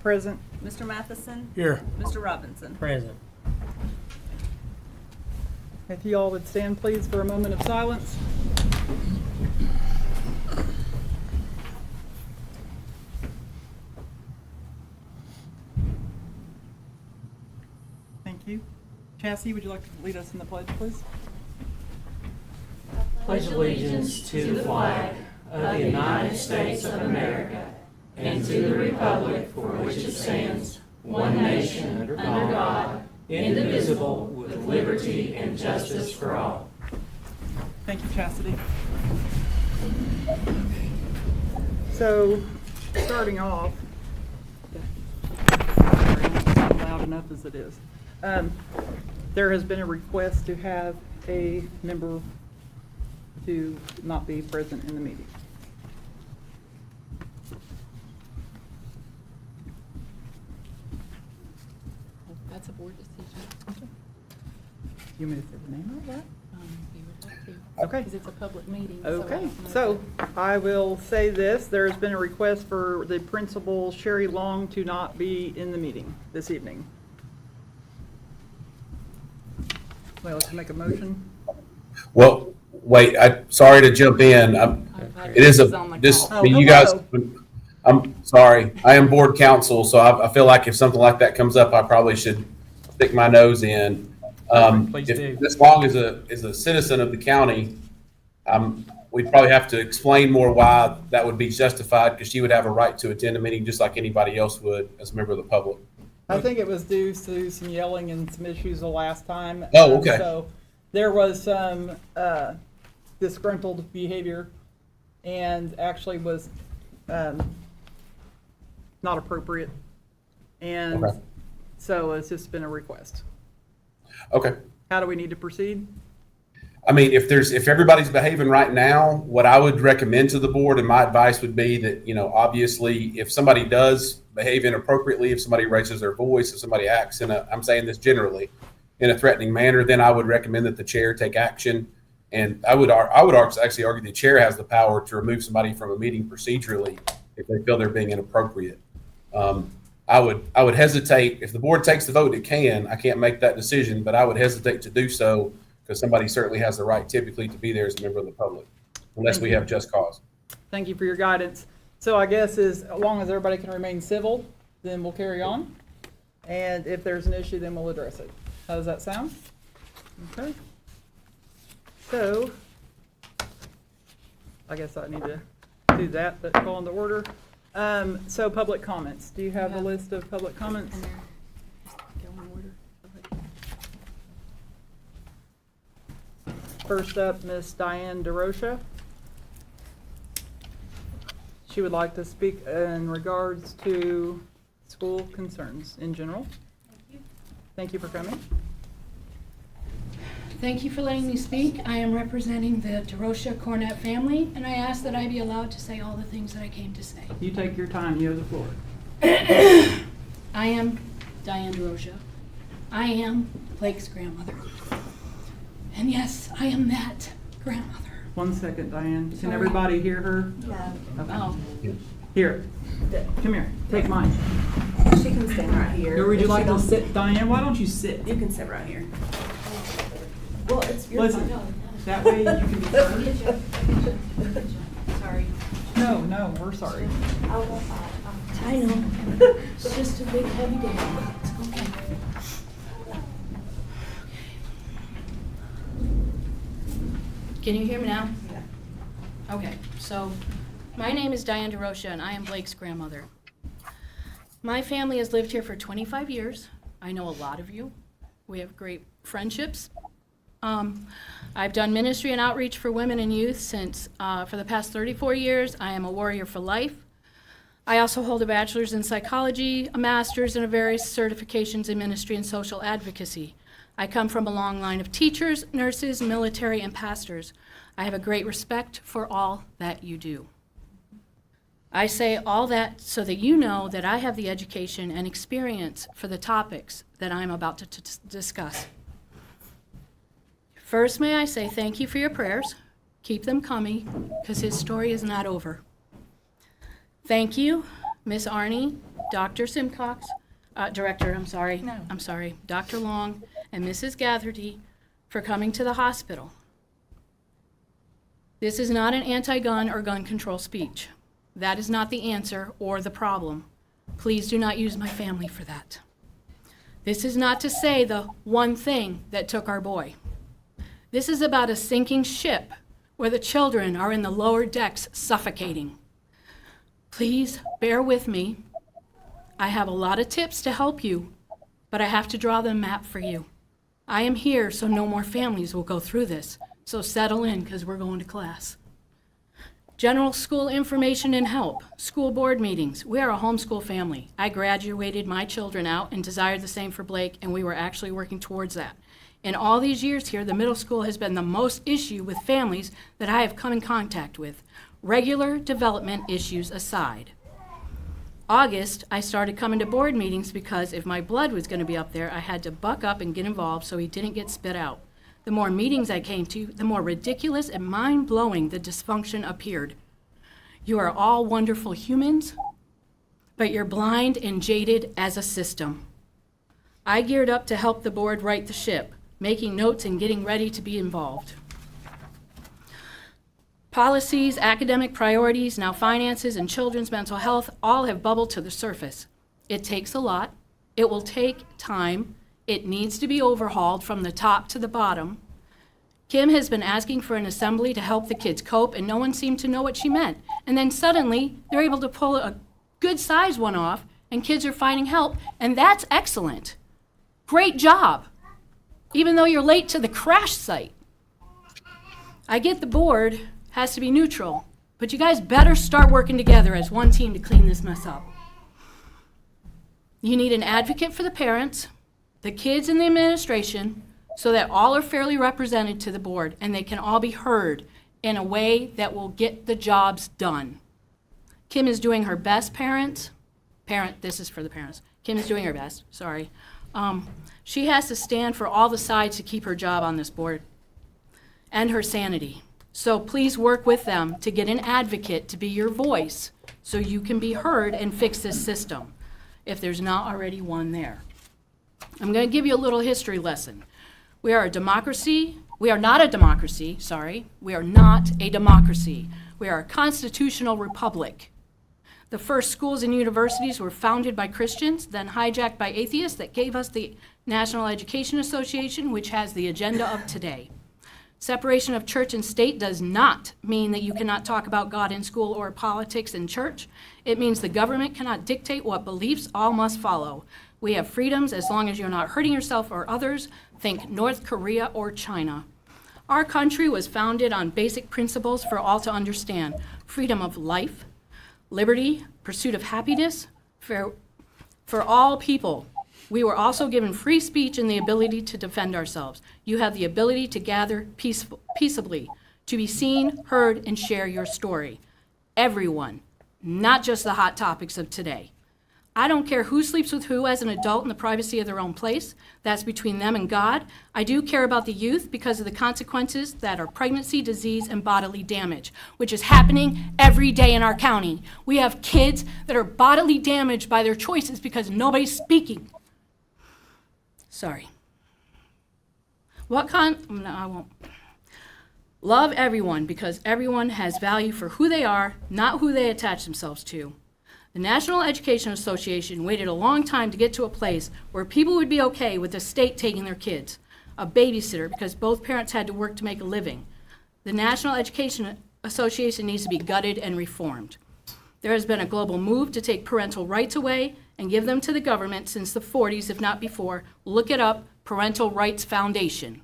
Present. Mr. Matheson. Here. Mr. Robinson. Present. If you all would stand, please, for a moment of silence. Thank you. Chassie, would you like to lead us in the pledge, please? Pledge allegiance to the flag of the United States of America and to the republic for which it stands, one nation, under God, indivisible, with liberty and justice for all. Thank you, Chastity. So, starting off, it's not loud enough as it is. There has been a request to have a member to not be present in the meeting. That's a board decision. You may say the name of that? You would have to. Okay. Because it's a public meeting. Okay, so I will say this, there has been a request for the principal, Sherry Long, to not be in the meeting this evening. Well, let's make a motion. Well, wait, sorry to jump in. It is you guys, I'm sorry. I am board counsel, so I feel like if something like that comes up, I probably should stick my nose in. Please do. As long as a citizen of the county, we'd probably have to explain more why that would be justified, because she would have a right to attend a meeting just like anybody else would as a member of the public. I think it was due to some yelling and some issues the last time. Oh, okay. So there was some disgruntled behavior and actually was not appropriate. And Okay. so it's just been a request. Okay. How do we need to proceed? I mean, if everybody's behaving right now, what I would recommend to the board and my advice would be that, obviously if somebody does behave inappropriately, if somebody raises their voice, if somebody acts I'm saying this generally, in a threatening manner, then I would recommend that the chair take action. And I would actually argue the chair has the power to remove somebody from a meeting procedurally if they feel they're being inappropriate. I would hesitate, if the board takes the vote, it can. I can't make that decision, but I would hesitate to do so because somebody certainly has the right typically to be there as a member of the public, unless we have just cause. Thank you for your guidance. So I guess as long as everybody can remain civil, then we'll carry on. And if there's an issue, then we'll address it. How does that sound? Okay. So I guess I need to do that, but call into order. So public comments. Do you have a list of public comments? Go in order. First up, Miss Diane DeRocha. She would like to speak in regards to school concerns in general. Thank you for coming. Thank you for letting me speak. I am representing the DeRocha Cornett family, and I ask that I be allowed to say all the things that I came to say. You take your time. You have the floor. I am Diane DeRocha. I am Blake's grandmother. And yes, I am that grandmother. 1 second, Diane. Can Sorry. everybody hear her? Yeah. Okay. Oh, Here. Come here. Take mine. She can stand right here. Or would you If she like to don't- sit, Diane? Why don't you sit? You can sit right here. Well, it's your Listen, that way you can be heard. sorry. No, we're sorry. I know. It's just a big heavy day. It's okay. Can you hear me now? Yeah. Okay, so my name is Diane DeRocha, and I am Blake's grandmother. My family has lived here for 25 years. I know a lot of you. We have great friendships. I've done ministry and outreach for women and youth since for the past 34 years. I am a warrior for life. I also hold a bachelor's in psychology, a master's, and various certifications in ministry and social advocacy. I come from a long line of teachers, nurses, military, and pastors. I have a great respect for all that you do. I say all that so that you know that I have the education and experience for the topics that I'm about to discuss. First, may I say thank you for your prayers. Keep them coming, because his story is not over. Thank you, Miss Arnie, Dr. Simcox, Director, I'm sorry. No. I'm sorry, Dr. Long and Mrs. Gatherty for coming to the hospital. This is not an anti-gun or gun control speech. That is not the answer or the problem. Please do not use my family for that. This is not to say the one thing that took our boy. This is about a sinking ship where the children are in the lower decks suffocating. Please bear with me. I have a lot of tips to help you, but I have to draw the map for you. I am here so no more families will go through this, so settle in because we're going to class. General school information and help, school board meetings. We are a homeschool family. I graduated my children out and desired the same for Blake, and we were actually working towards that. In all these years here, the middle school has been the most issue with families that I have come in contact with, regular development issues aside. August, I started coming to board meetings because if my blood was going to be up there, I had to buck up and get involved so he didn't get spit out. The more meetings I came to, the more ridiculous and mind-blowing the dysfunction appeared. You are all wonderful humans, but you're blind and jaded as a system. I geared up to help the board right the ship, making notes and getting ready to be involved. Policies, academic priorities, now finances, and children's mental health all have bubbled to the surface. It takes a lot. It will take time. It needs to be overhauled from the top to the bottom. Kim has been asking for an assembly to help the kids cope, and no one seemed to know what she meant. And then suddenly, they're able to pull a good-sized one off, and kids are finding help, and that's excellent. Great job, even though you're late to the crash site. I get the board has to be neutral, but you guys better start working together as one team to clean this mess up. You need an advocate for the parents, the kids, and the administration, so that all are fairly represented to the board and they can all be heard in a way that will get the jobs done. Kim is doing her best, this is for the parents. Kim is doing her best, sorry. She has to stand for all the sides to keep her job on this board and her sanity. So please work with them to get an advocate to be your voice so you can be heard and fix this system, if there's not already one there. I'm going to give you a little history lesson. We are a democracy. We are not a democracy, sorry. We are not a democracy. We are a constitutional republic. The first schools and universities were founded by Christians, then hijacked by atheists that gave us the National Education Association, which has the agenda of today. Separation of church and state does not mean that you cannot talk about God in school or politics in church. It means the government cannot dictate what beliefs all must follow. We have freedoms as long as you're not hurting yourself or others. Think North Korea or China. Our country was founded on basic principles for all to understand: freedom of life, liberty, pursuit of happiness for all people. We were also given free speech and the ability to defend ourselves. You have the ability to gather peaceably, to be seen, heard, and share your story. Everyone, not just the hot topics of today. I don't care who sleeps with who as an adult in the privacy of their own place. That's between them and God. I do care about the youth because of the consequences that are pregnancy, disease, and bodily damage, which is happening every day in our county. We have kids that are bodily damaged by their choices because nobody's speaking. Sorry. No, I won't. Love everyone because everyone has value for who they are, not who they attach themselves to. The National Education Association waited a long time to get to a place where people would be okay with the state taking their kids, a babysitter, because both parents had to work to make a living. The National Education Association needs to be gutted and reformed. There has been a global move to take parental rights away and give them to the government since the 40s, if not before. Look it up, Parental Rights Foundation.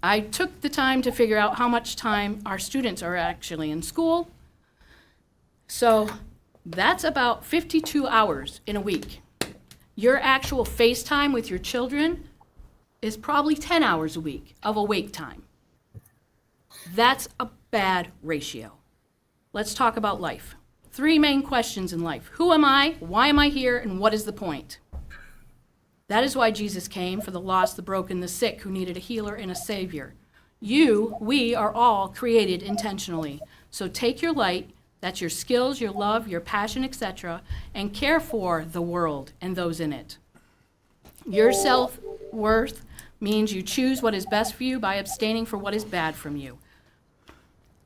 I took the time to figure out how much time our students are actually in school. So that's about 52 hours in a week. Your actual face time with your children is probably 10 hours a week of awake time. That's a bad ratio. Let's talk about life. 3 main questions in life. Who am I? Why am I here? And what is the point? That is why Jesus came, for the lost, the broken, the sick, who needed a healer and a savior. We are all created intentionally. So take your light, that's your skills, your love, your passion, etc., and care for the world and those in it. Your self-worth means you choose what is best for you by abstaining for what is bad from you.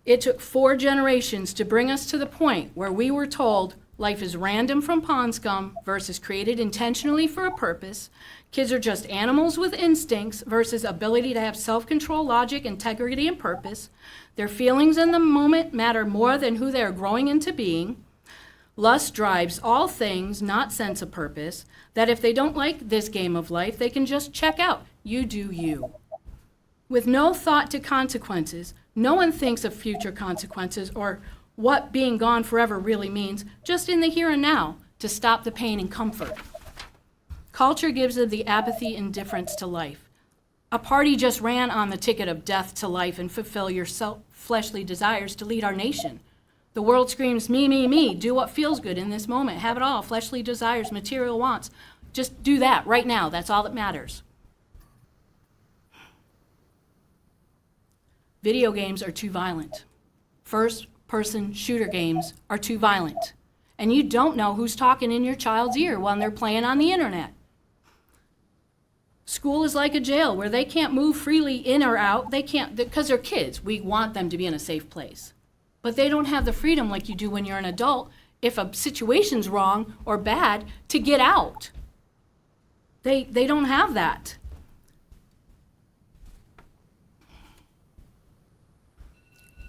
It took 4 generations to bring us to the point where we were told life is random from pond scum versus created intentionally for a purpose. Kids are just animals with instincts versus ability to have self-control, logic, integrity, and purpose. Their feelings in the moment matter more than who they are growing into being. Lust drives all things, not sense of purpose, that if they don't like this game of life, they can just check out. You do you. With no thought to consequences, no one thinks of future consequences or what being gone forever really means, just in the here and now, to stop the pain and comfort. Culture gives them the apathy, indifference to life. A party just ran on the ticket of death to life and fulfill your fleshly desires to lead our nation. The world screams, me, me, me, do what feels good in this moment, have it all, fleshly desires, material wants. Just do that right now, that's all that matters. Video games are too violent. First-person shooter games are too violent. And you don't know who's talking in your child's ear when they're playing on the internet. School is like a jail where they can't move freely in or out. They can't, because they're kids. We want them to be in a safe place. But they don't have the freedom like you do when you're an adult, if a situation's wrong or bad, to get out. They don't have that.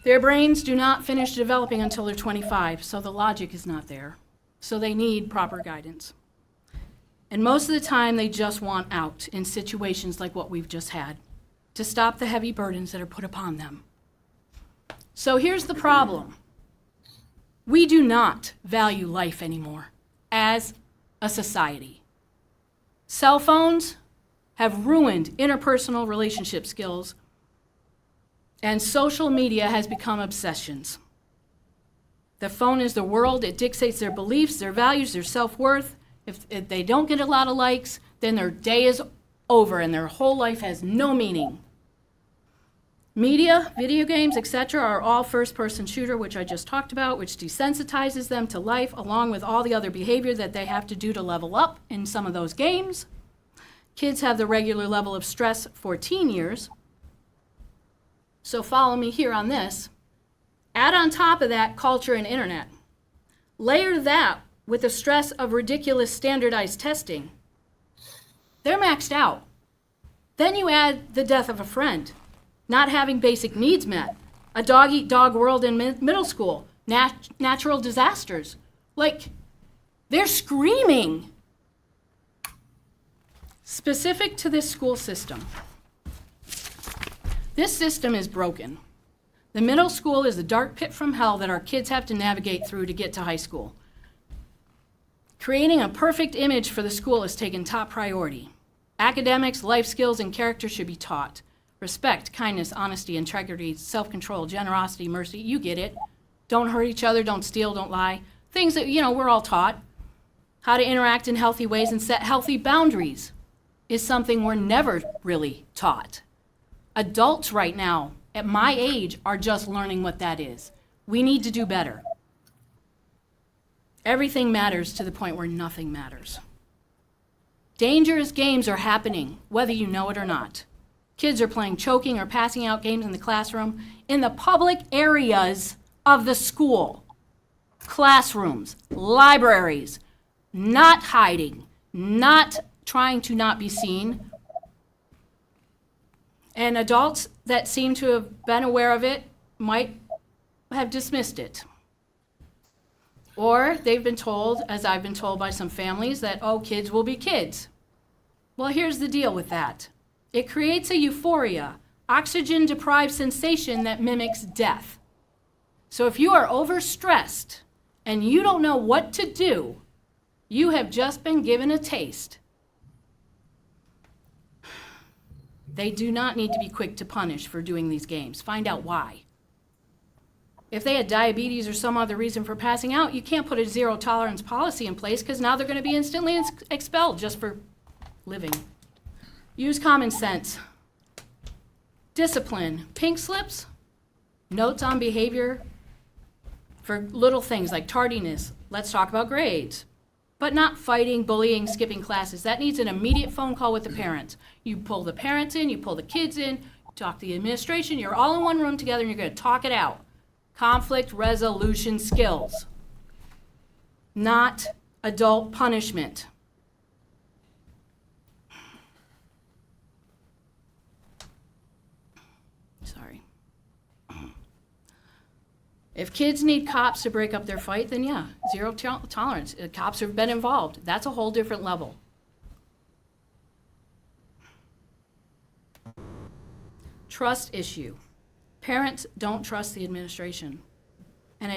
Their brains do not finish developing until they're 25, so the logic is not there. So they need proper guidance. And most of the time, they just want out in situations like what we've just had, to stop the heavy burdens that are put upon them. So here's the problem. We do not value life anymore as a society. Cell phones have ruined interpersonal relationship skills, and social media has become obsessions. The phone is the world. It dictates their beliefs, their values, their self-worth. If they don't get a lot of likes, then their day is over and their whole life has no meaning. Media, video games, etc. are all first-person shooter, which I just talked about, which desensitizes them to life, along with all the other behavior that they have to do to level up in some of those games. Kids have the regular level of stress for teen years. So follow me here on this. Add on top of that culture and internet. Layer that with the stress of ridiculous standardized testing. They're maxed out. Then you add the death of a friend, not having basic needs met, a dog-eat-dog world in middle school, natural disasters. Like, they're screaming. Specific to this school system. This system is broken. The middle school is the dark pit from hell that our kids have to navigate through to get to high school. Creating a perfect image for the school is taken top priority. Academics, life skills, and character should be taught. Respect, kindness, honesty, integrity, self-control, generosity, mercy, you get it. Don't hurt each other, don't steal, don't lie. Things that, we're all taught. How to interact in healthy ways and set healthy boundaries is something we're never really taught. Adults right now, at my age, are just learning what that is. We need to do better. Everything matters to the point where nothing matters. Dangerous games are happening, whether you know it or not. Kids are playing choking or passing out games in the classroom, in the public areas of the school. Classrooms, libraries, not hiding, not trying to not be seen. And adults that seem to have been aware of it might have dismissed it. Or they've been told, as I've been told by some families, that, oh, kids will be kids. Well, here's the deal with that. It creates a euphoria, oxygen-deprived sensation that mimics death. So if you are overstressed and you don't know what to do, you have just been given a taste. They do not need to be quick to punish for doing these games. Find out why. If they had diabetes or some other reason for passing out, you can't put a zero tolerance policy in place because now they're going to be instantly expelled just for living. Use common sense. Discipline. Pink slips, notes on behavior for little things like tardiness. Let's talk about grades. But not fighting, bullying, skipping classes. That needs an immediate phone call with the parents. You pull the parents in, you pull the kids in, you talk to the administration, you're all in one room together and you're going to talk it out. Conflict resolution skills, not adult punishment. Sorry. If kids need cops to break up their fight, then yeah, zero tolerance. Cops have been involved. That's a whole different level. Trust issue. Parents don't trust the administration. And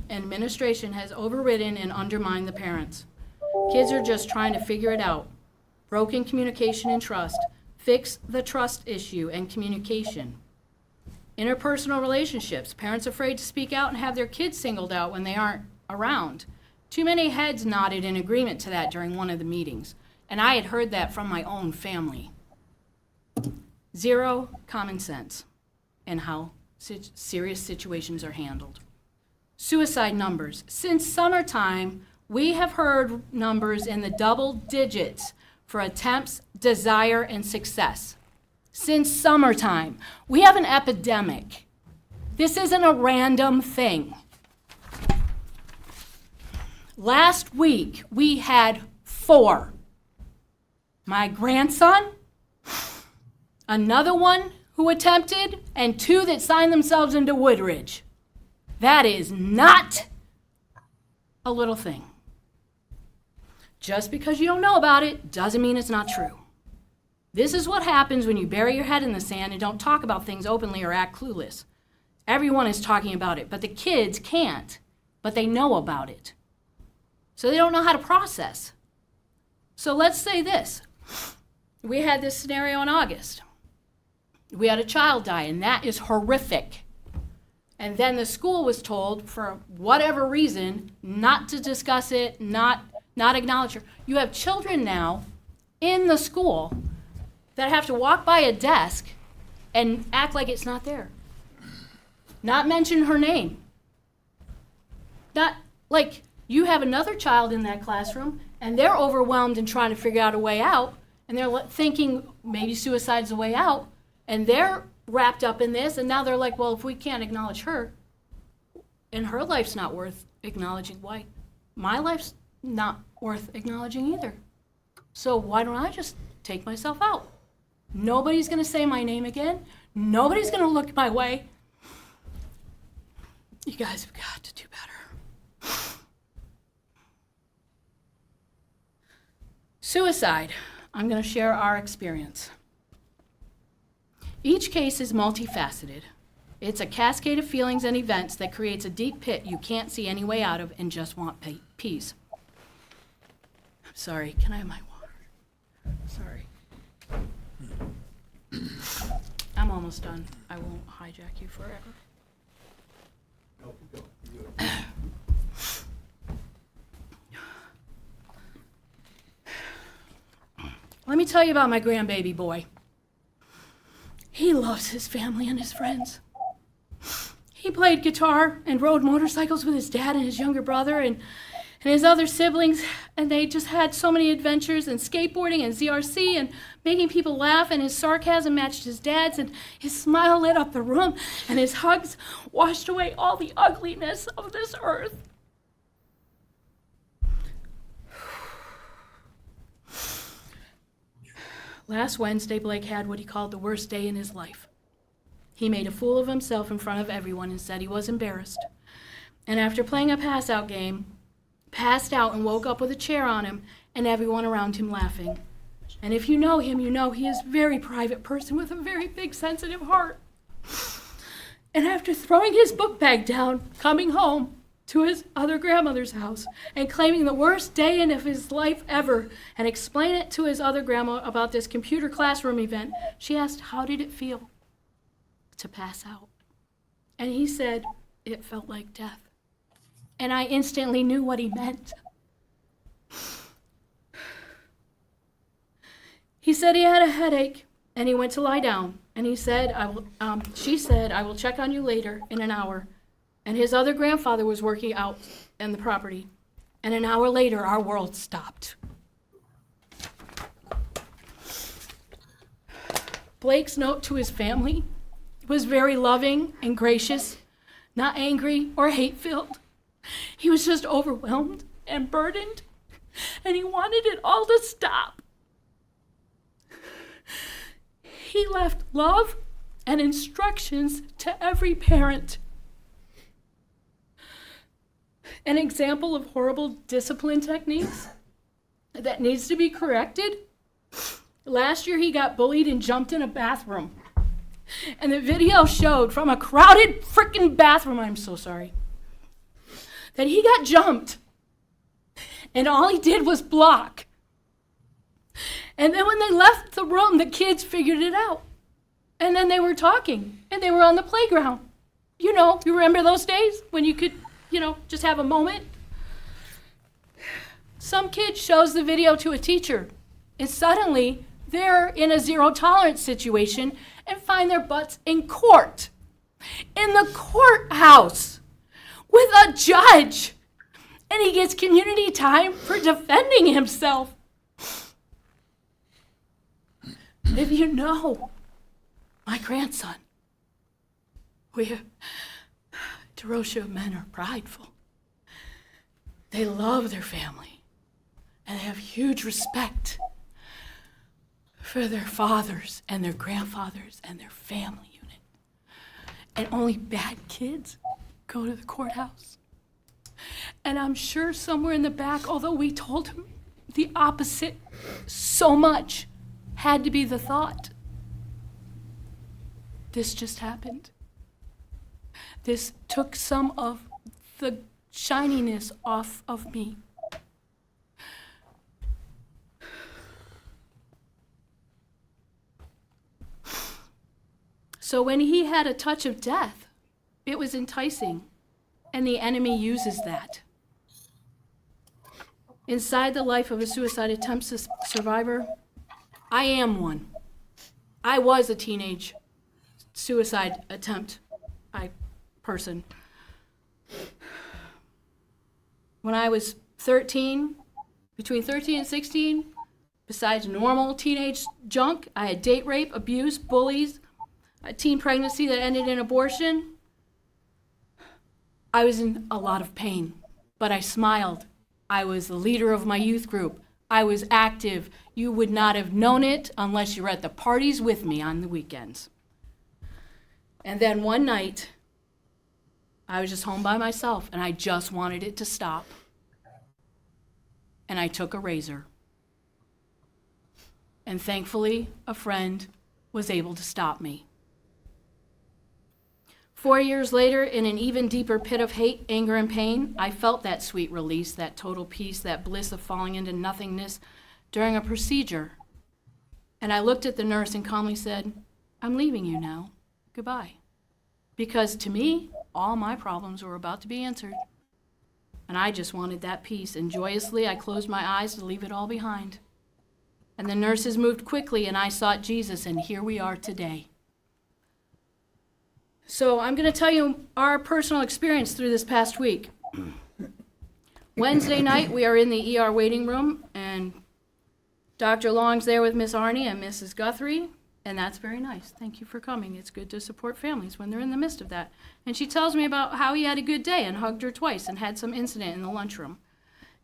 administration has overridden and undermined the parents. Kids are just trying to figure it out. Broken communication and trust. Fix the trust issue and communication. Interpersonal relationships. Parents afraid to speak out and have their kids singled out when they aren't around. Too many heads nodded in agreement to that during one of the meetings. And I had heard that from my own family. Zero common sense in how serious situations are handled. Suicide numbers. Since summertime, we have heard numbers in the double digits for attempts, desire, and success. Since summertime, we have an epidemic. This isn't a random thing. Last week, we had 4. My grandson, another one who attempted, and 2 that signed themselves into Woodridge. That is not a little thing. Just because you don't know about it doesn't mean it's not true. This is what happens when you bury your head in the sand and don't talk about things openly or act clueless. Everyone is talking about it, but the kids can't, but they know about it. So they don't know how to process. So let's say this. We had this scenario in August. We had a child die, and that is horrific. And then the school was told, for whatever reason, not to discuss it, not acknowledge her. You have children now in the school that have to walk by a desk and act like it's not there. Not mention her name. Not like you have another child in that classroom and they're overwhelmed and trying to figure out a way out, and they're thinking maybe suicide's the way out, and they're wrapped up in this, and now they're like, well, if we can't acknowledge her, and her life's not worth acknowledging, why? My life's not worth acknowledging either. So why don't I just take myself out? Nobody's going to say my name again. Nobody's going to look my way. You guys have got to do better. Suicide. I'm going to share our experience. Each case is multifaceted. It's a cascade of feelings and events that creates a deep pit you can't see any way out of and just want peace. I'm sorry, can I have my water? Sorry. I'm almost done. I won't hijack you forever. Let me tell you about my grandbaby boy. He loves his family and his friends. He played guitar and rode motorcycles with his dad and his younger brother and his other siblings, and they just had so many adventures and skateboarding and ZRC and making people laugh, and his sarcasm matched his dad's, and his smile lit up the room, and his hugs washed away all the ugliness of this earth. Last Wednesday, Blake had what he called the worst day in his life. He made a fool of himself in front of everyone and said he was embarrassed. And after playing a pass-out game, passed out and woke up with a chair on him and everyone around him laughing. And if you know him, you know he is a very private person with a very big, sensitive heart. And after throwing his book bag down, coming home to his other grandmother's house and claiming the worst day of his life ever, and explain it to his other grandma about this computer classroom event, she asked, how did it feel to pass out? And he said, it felt like death. And I instantly knew what he meant. He said he had a headache and he went to lie down, and he said, she said, I will check on you later in an hour. and his other grandfather was working out in the property. And an hour later, our world stopped. Blake's note to his family was very loving and gracious, not angry or hate-filled. He was just overwhelmed and burdened, and he wanted it all to stop. He left love and instructions to every parent. An example of horrible discipline techniques that needs to be corrected. Last year, he got bullied and jumped in a bathroom. And the video showed from a crowded frickin' bathroom, I'm so sorry, that he got jumped. And all he did was block. And then when they left the room, the kids figured it out. And then they were talking, and they were on the playground. You remember those days when you could, just have a moment? Some kid shows the video to a teacher, and suddenly they're in a zero tolerance situation and find their butts in court, in the courthouse, with a judge. And he gets community time for defending himself. If you know my grandson, DeRocha men are prideful. They love their family, and they have huge respect for their fathers and their grandfathers and their family unit. And only bad kids go to the courthouse. And I'm sure somewhere in the back, although we told him the opposite so much, had to be the thought. This just happened. This took some of the shininess off of me. So when he had a touch of death, it was enticing, and the enemy uses that. Inside the life of a suicide attempt survivor, I am one. I was a teenage suicide attempt person. When I was 13, between 13 and 16, besides normal teenage junk, I had date rape, abuse, bullies, a teen pregnancy that ended in abortion. I was in a lot of pain, but I smiled. I was the leader of my youth group. I was active. You would not have known it unless you were at the parties with me on the weekends. And then one night, I was just home by myself, and I just wanted it to stop. And I took a razor. And thankfully, a friend was able to stop me. 4 years later, in an even deeper pit of hate, anger, and pain, I felt that sweet release, that total peace, that bliss of falling into nothingness during a procedure. And I looked at the nurse and calmly said, "I'm leaving you now. Goodbye." Because to me, all my problems were about to be answered. And I just wanted that peace. And joyously, I closed my eyes to leave it all behind. And the nurses moved quickly, and I sought Jesus, and here we are today. So I'm going to tell you our personal experience through this past week. Wednesday night, we are in the ER waiting room, and Dr. Long's there with Miss Arnie and Mrs. Guthrie, and that's very nice. Thank you for coming. It's good to support families when they're in the midst of that. And she tells me about how he had a good day and hugged her twice and had some incident in the lunchroom.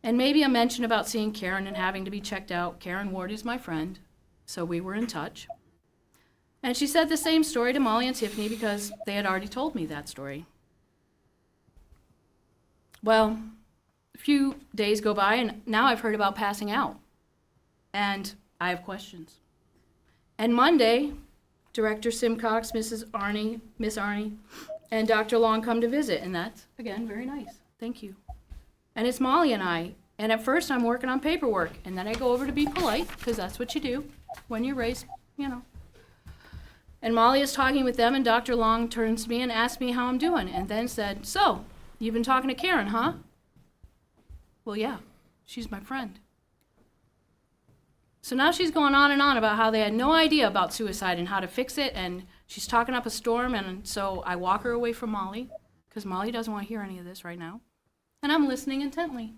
And maybe a mention about seeing Karen and having to be checked out. Karen Ward is my friend, so we were in touch. And she said the same story to Molly and Tiffany because they had already told me that story. Well, a few days go by, and now I've heard about passing out. And I have questions. And Monday, Director Simcox, Miss Arnie, and Dr. Long come to visit, and that's, again, very nice. Thank you. And it's Molly and I, and at first I'm working on paperwork, and then I go over to be polite, because that's what you do when you're raised, And Molly is talking with them, and Dr. Long turns to me and asks me how I'm doing, and then said, "So, you've been talking to Karen, huh?" Well, yeah, she's my friend. So now she's going on and on about how they had no idea about suicide and how to fix it, and she's talking up a storm, and so I walk her away from Molly, because Molly doesn't want to hear any of this right now. And I'm listening intently.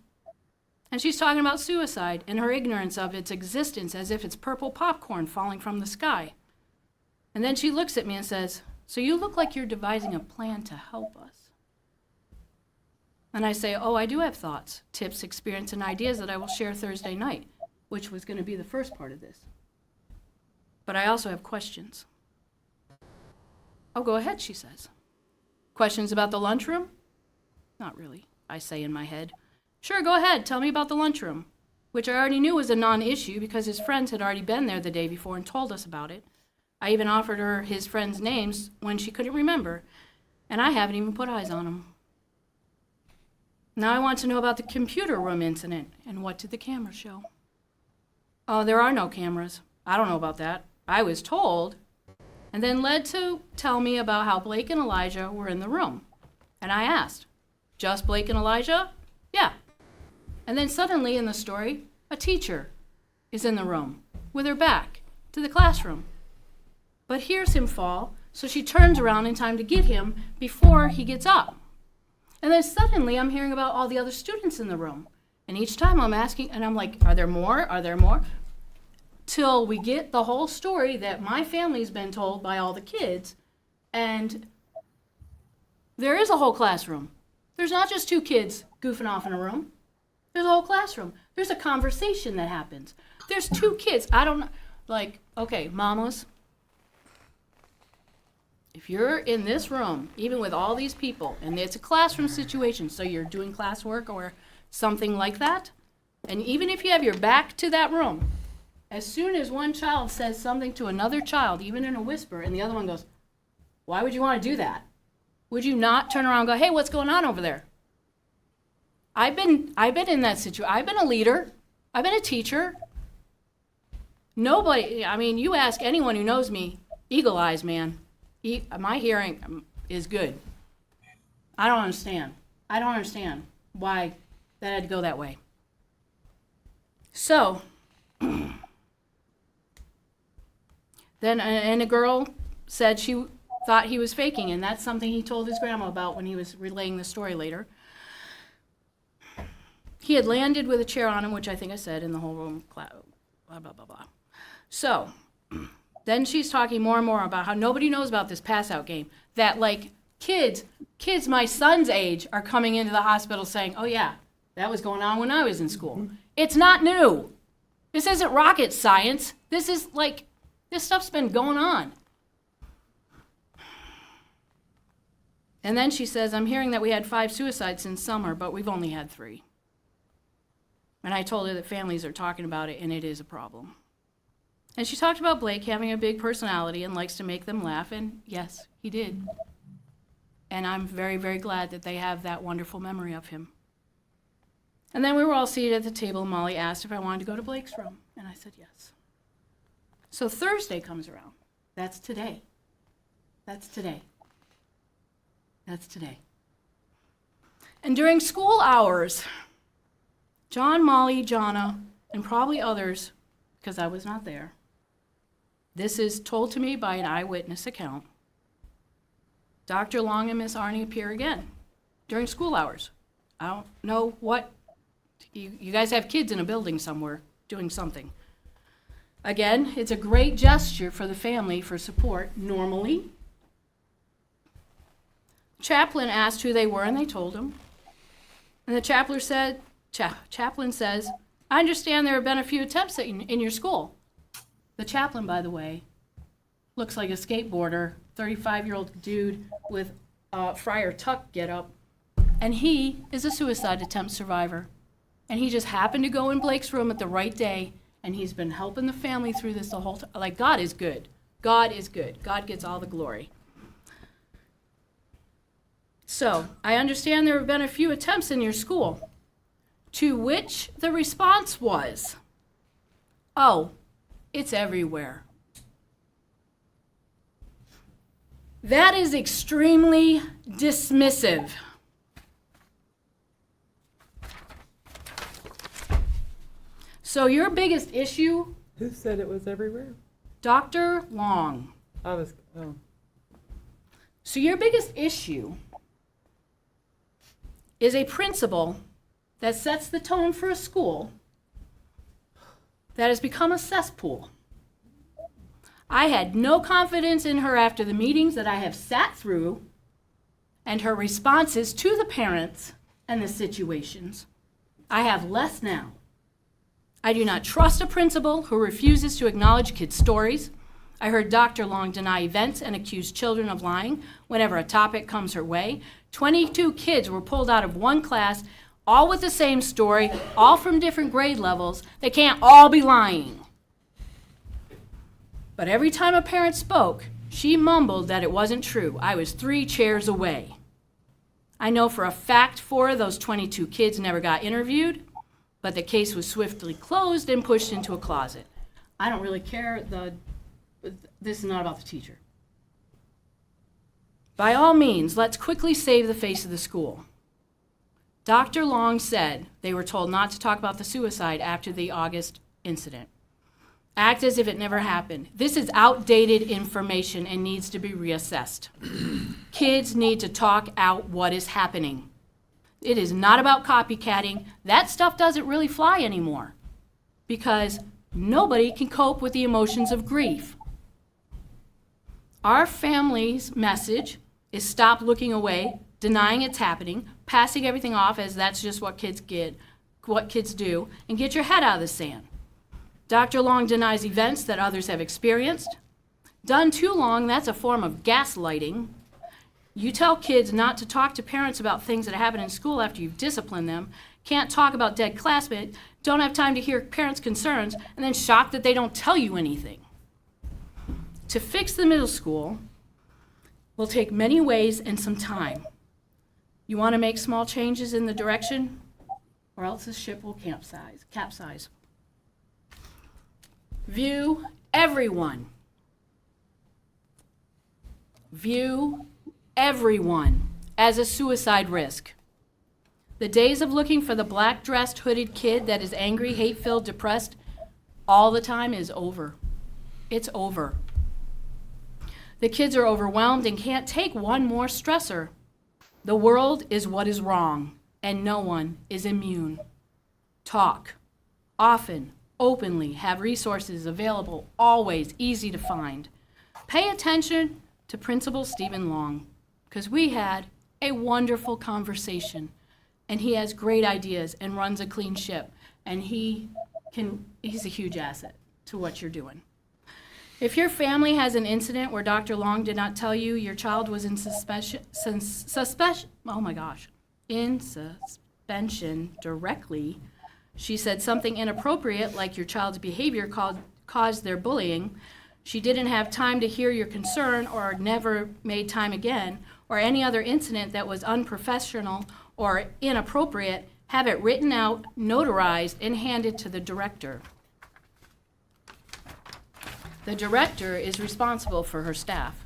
And she's talking about suicide and her ignorance of its existence as if it's purple popcorn falling from the sky. And then she looks at me and says, "So you look like you're devising a plan to help us." And I say, "Oh, I do have thoughts, tips, experience, and ideas that I will share Thursday night," which was going to be the first part of this. "But I also have questions." "Oh, go ahead," she says. "Questions about the lunchroom?" "Not really," I say in my head. "Sure, go ahead, tell me about the lunchroom," which I already knew was a non-issue because his friends had already been there the day before and told us about it. I even offered her his friends' names when she couldn't remember, and I haven't even put eyes on them. Now I want to know about the computer room incident, and what did the camera show? "Oh, there are no cameras." "I don't know about that. I was told," and then led to tell me about how Blake and Elijah were in the room. And I asked, "Just Blake and Elijah?" "Yeah." And then suddenly in the story, a teacher is in the room with her back to the classroom, but hears him fall, so she turns around in time to get him before he gets up. And then suddenly I'm hearing about all the other students in the room. And each time I'm asking, and I'm like, "Are there more? Are there more?" Till we get the whole story that my family's been told by all the kids. And there is a whole classroom. There's not just two kids goofing off in a room. There's a whole classroom. There's a conversation that happens. There's two kids. I don't know. Like, okay, mamas, if you're in this room, even with all these people, and it's a classroom situation, so you're doing classwork or something like that, and even if you have your back to that room, as soon as one child says something to another child, even in a whisper, and the other one goes, "Why would you want to do that?" Would you not turn around and go, "Hey, what's going on over there?" I've been in that situation. I've been a leader. I've been a teacher. Nobody, I mean, you ask anyone who knows me, eagle eyes, man. My hearing is good. I don't understand. I don't understand why that had to go that way. So, then, and a girl said she thought he was faking, and that's something he told his grandma about when he was relaying the story later. He had landed with a chair on him, which I think I said in the whole room, blah, blah, blah, blah. So, then she's talking more and more about how nobody knows about this pass-out game. That, like, kids my son's age are coming into the hospital saying, "Oh, yeah, that was going on when I was in school." It's not new. This isn't rocket science. This is, like, this stuff's been going on. And then she says, "I'm hearing that we had 5 suicides since summer, but we've only had 3. And I told her that families are talking about it, and it is a problem. And she talked about Blake having a big personality and likes to make them laugh, and yes, he did. And I'm very, very glad that they have that wonderful memory of him. And then we were all seated at the table, and Molly asked if I wanted to go to Blake's room, and I said yes. So Thursday comes around. That's today. That's today. That's today. And during school hours, John, Molly, Jonna, and probably others, because I was not there, this is told to me by an eyewitness account. Dr. Long and Miss Arnie appear again during school hours. I don't know what, you guys have kids in a building somewhere doing something. Again, it's a great gesture for the family for support, normally. Chaplain asked who they were, and they told him. And the chaplain says, "I understand there have been a few attempts in your school." The chaplain, by the way, looks like a skateboarder, 35-year-old dude with a Friar Tuck getup, and he is a suicide attempt survivor. And he just happened to go in Blake's room at the right day, and he's been helping the family through this the whole time. Like, God is good. God is good. God gets all the glory. So, I understand there have been a few attempts in your school, to which the response was, "Oh, it's everywhere." That is extremely dismissive. So your biggest issue, Who said it was everywhere? Dr. Long. Oh. So your biggest issue is a principal that sets the tone for a school that has become a cesspool. I had no confidence in her after the meetings that I have sat through and her responses to the parents and the situations. I have less now. I do not trust a principal who refuses to acknowledge kids' stories. I heard Dr. Long deny events and accuse children of lying whenever a topic comes her way. 22 kids were pulled out of one class, all with the same story, all from different grade levels. They can't all be lying. But every time a parent spoke, she mumbled that it wasn't true. I was 3 chairs away. I know for a fact 4 of those 22 kids never got interviewed, but the case was swiftly closed and pushed into a closet. I don't really care. This is not about the teacher. By all means, let's quickly save the face of the school. Dr. Long said they were told not to talk about the suicide after the August incident. Act as if it never happened. This is outdated information and needs to be reassessed. Kids need to talk out what is happening. It is not about copycatting. That stuff doesn't really fly anymore because nobody can cope with the emotions of grief. Our family's message is stop looking away, denying it's happening, passing everything off as that's just what kids do, and get your head out of the sand. Dr. Long denies events that others have experienced. Done too long, that's a form of gaslighting. You tell kids not to talk to parents about things that happen in school after you've disciplined them, can't talk about dead classmates, don't have time to hear parents' concerns, and then shocked that they don't tell you anything. To fix the middle school will take many ways and some time. You want to make small changes in the direction, or else the ship will capsize. View everyone as a suicide risk. The days of looking for the black-dressed, hooded kid that is angry, hate-filled, depressed all the time is over. It's over. The kids are overwhelmed and can't take one more stressor. The world is what is wrong, and no one is immune. Talk. Often, openly, have resources available, always easy to find. Pay attention to Principal Stephen Long, because we had a wonderful conversation, and he has great ideas and runs a clean ship, and he's a huge asset to what you're doing. If your family has an incident where Dr. Long did not tell you your child was in suspension directly, she said something inappropriate like your child's behavior caused their bullying, she didn't have time to hear your concern or never made time again, or any other incident that was unprofessional or inappropriate, have it written out, notarized, and handed to the director. The director is responsible for her staff.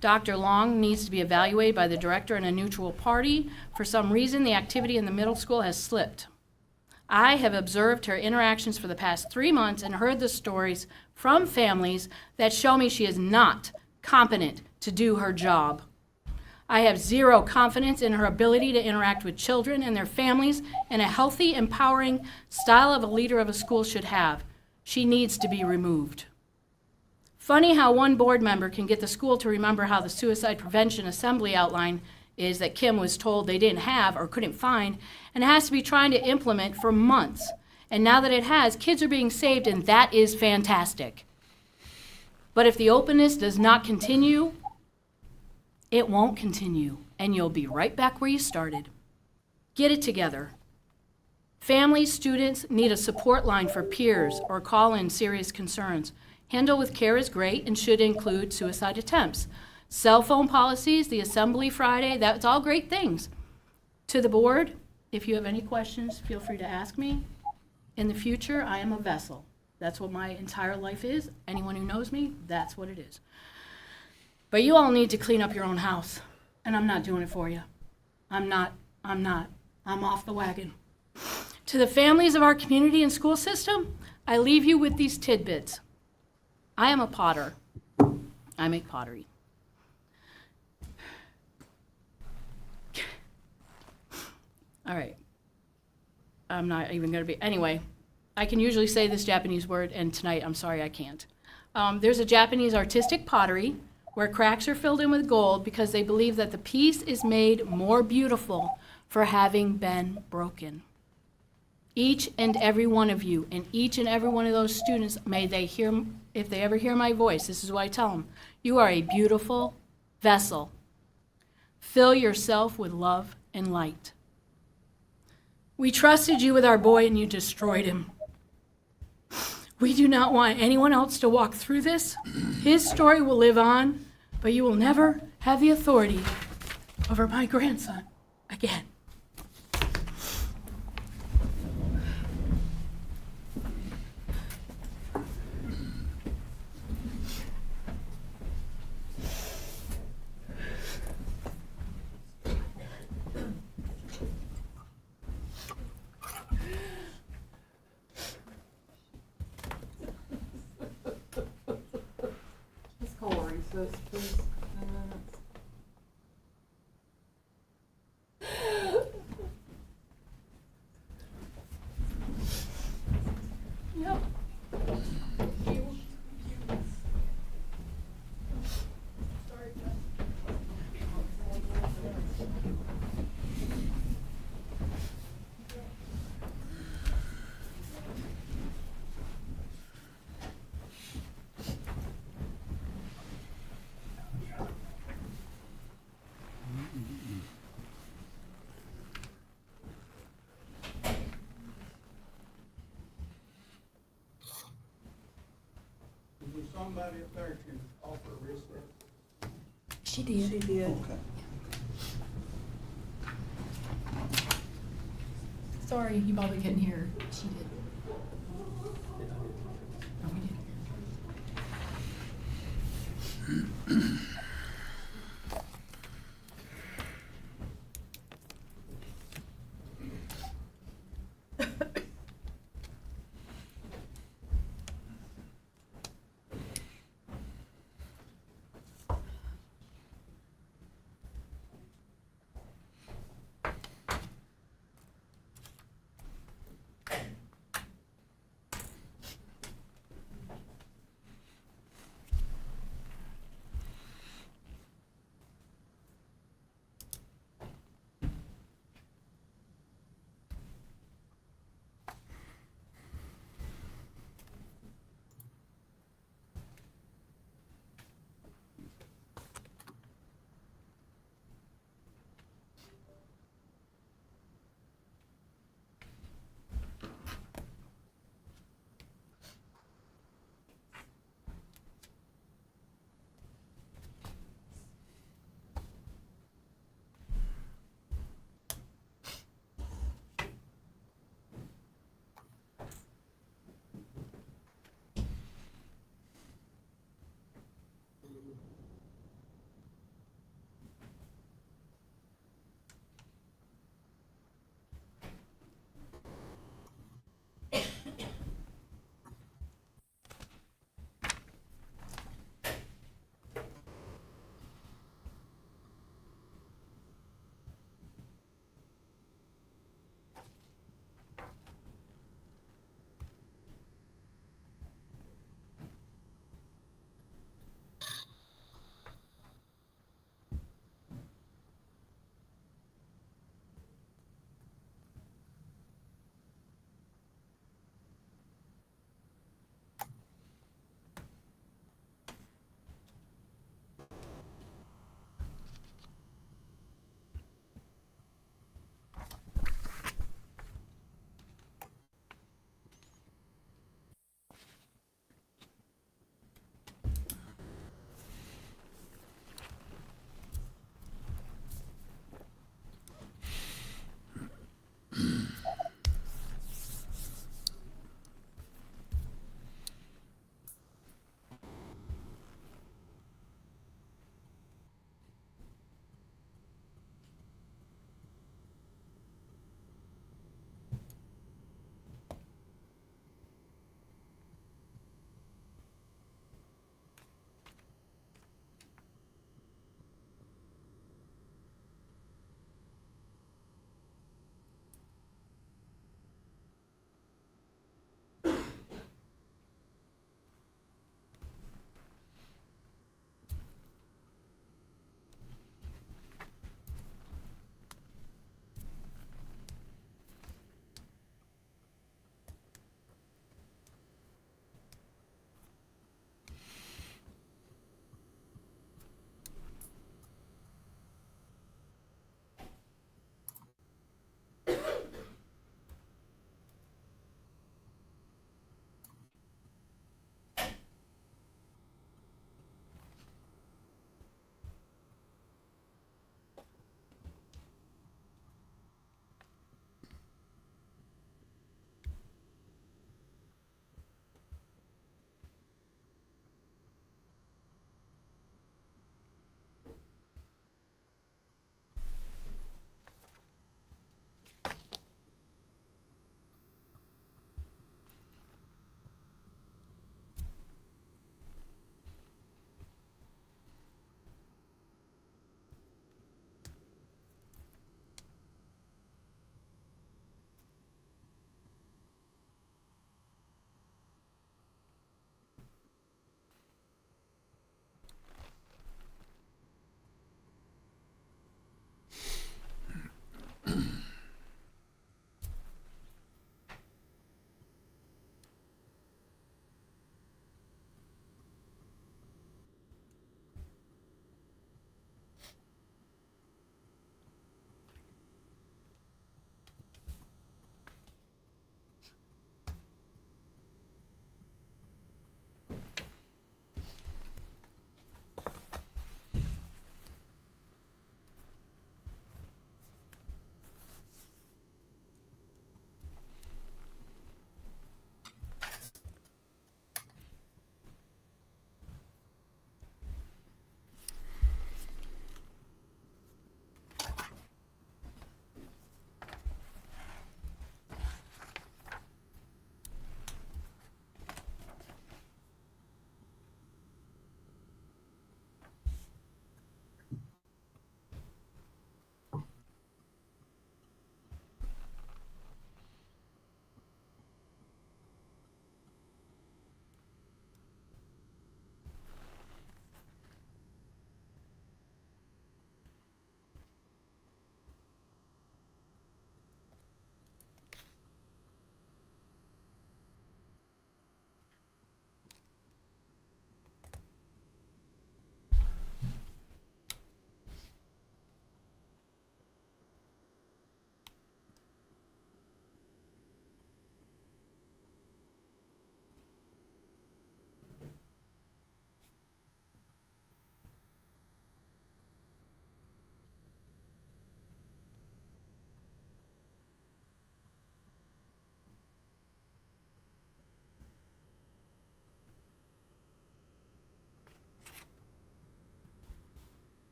Dr. Long needs to be evaluated by the director and a neutral party. For some reason, the activity in the middle school has slipped. I have observed her interactions for the past 3 months and heard the stories from families that show me she is not competent to do her job. I have zero confidence in her ability to interact with children and their families in a healthy, empowering style of a leader of a school should have. She needs to be removed. Funny how one board member can get the school to remember how the suicide prevention assembly outline is that Kim was told they didn't have or couldn't find, and has to be trying to implement for months. And now that it has, kids are being saved, and that is fantastic. But if the openness does not continue, it won't continue, and you'll be right back where you started. Get it together. Families, students need a support line for peers or call in serious concerns. Handle with care is great and should include suicide attempts. Cell phone policies, the assembly Friday, that's all great things. To the board, if you have any questions, feel free to ask me. In the future, I am a vessel. That's what my entire life is. Anyone who knows me, that's what it is. But you all need to clean up your own house, and I'm not doing it for you. I'm not. I'm off the wagon. To the families of our community and school system, I leave you with these tidbits. I am a potter. I make pottery. All right. I'm not even going to be, anyway, I can usually say this Japanese word, and tonight, I'm sorry, I can't. There's a Japanese artistic pottery where cracks are filled in with gold because they believe that the piece is made more beautiful for having been broken. Each and every one of you, and each and every one of those students, may they hear, if they ever hear my voice, this is what I tell them, you are a beautiful vessel. Fill yourself with love and light. We trusted you with our boy and you destroyed him. We do not want anyone else to walk through this. His story will live on, but you will never have the authority over my grandson again. Let's call a recess, please. Yep. Somebody up there can offer a recess. She did. She did. Okay. Sorry, you probably couldn't hear her. She did. Oh, we did.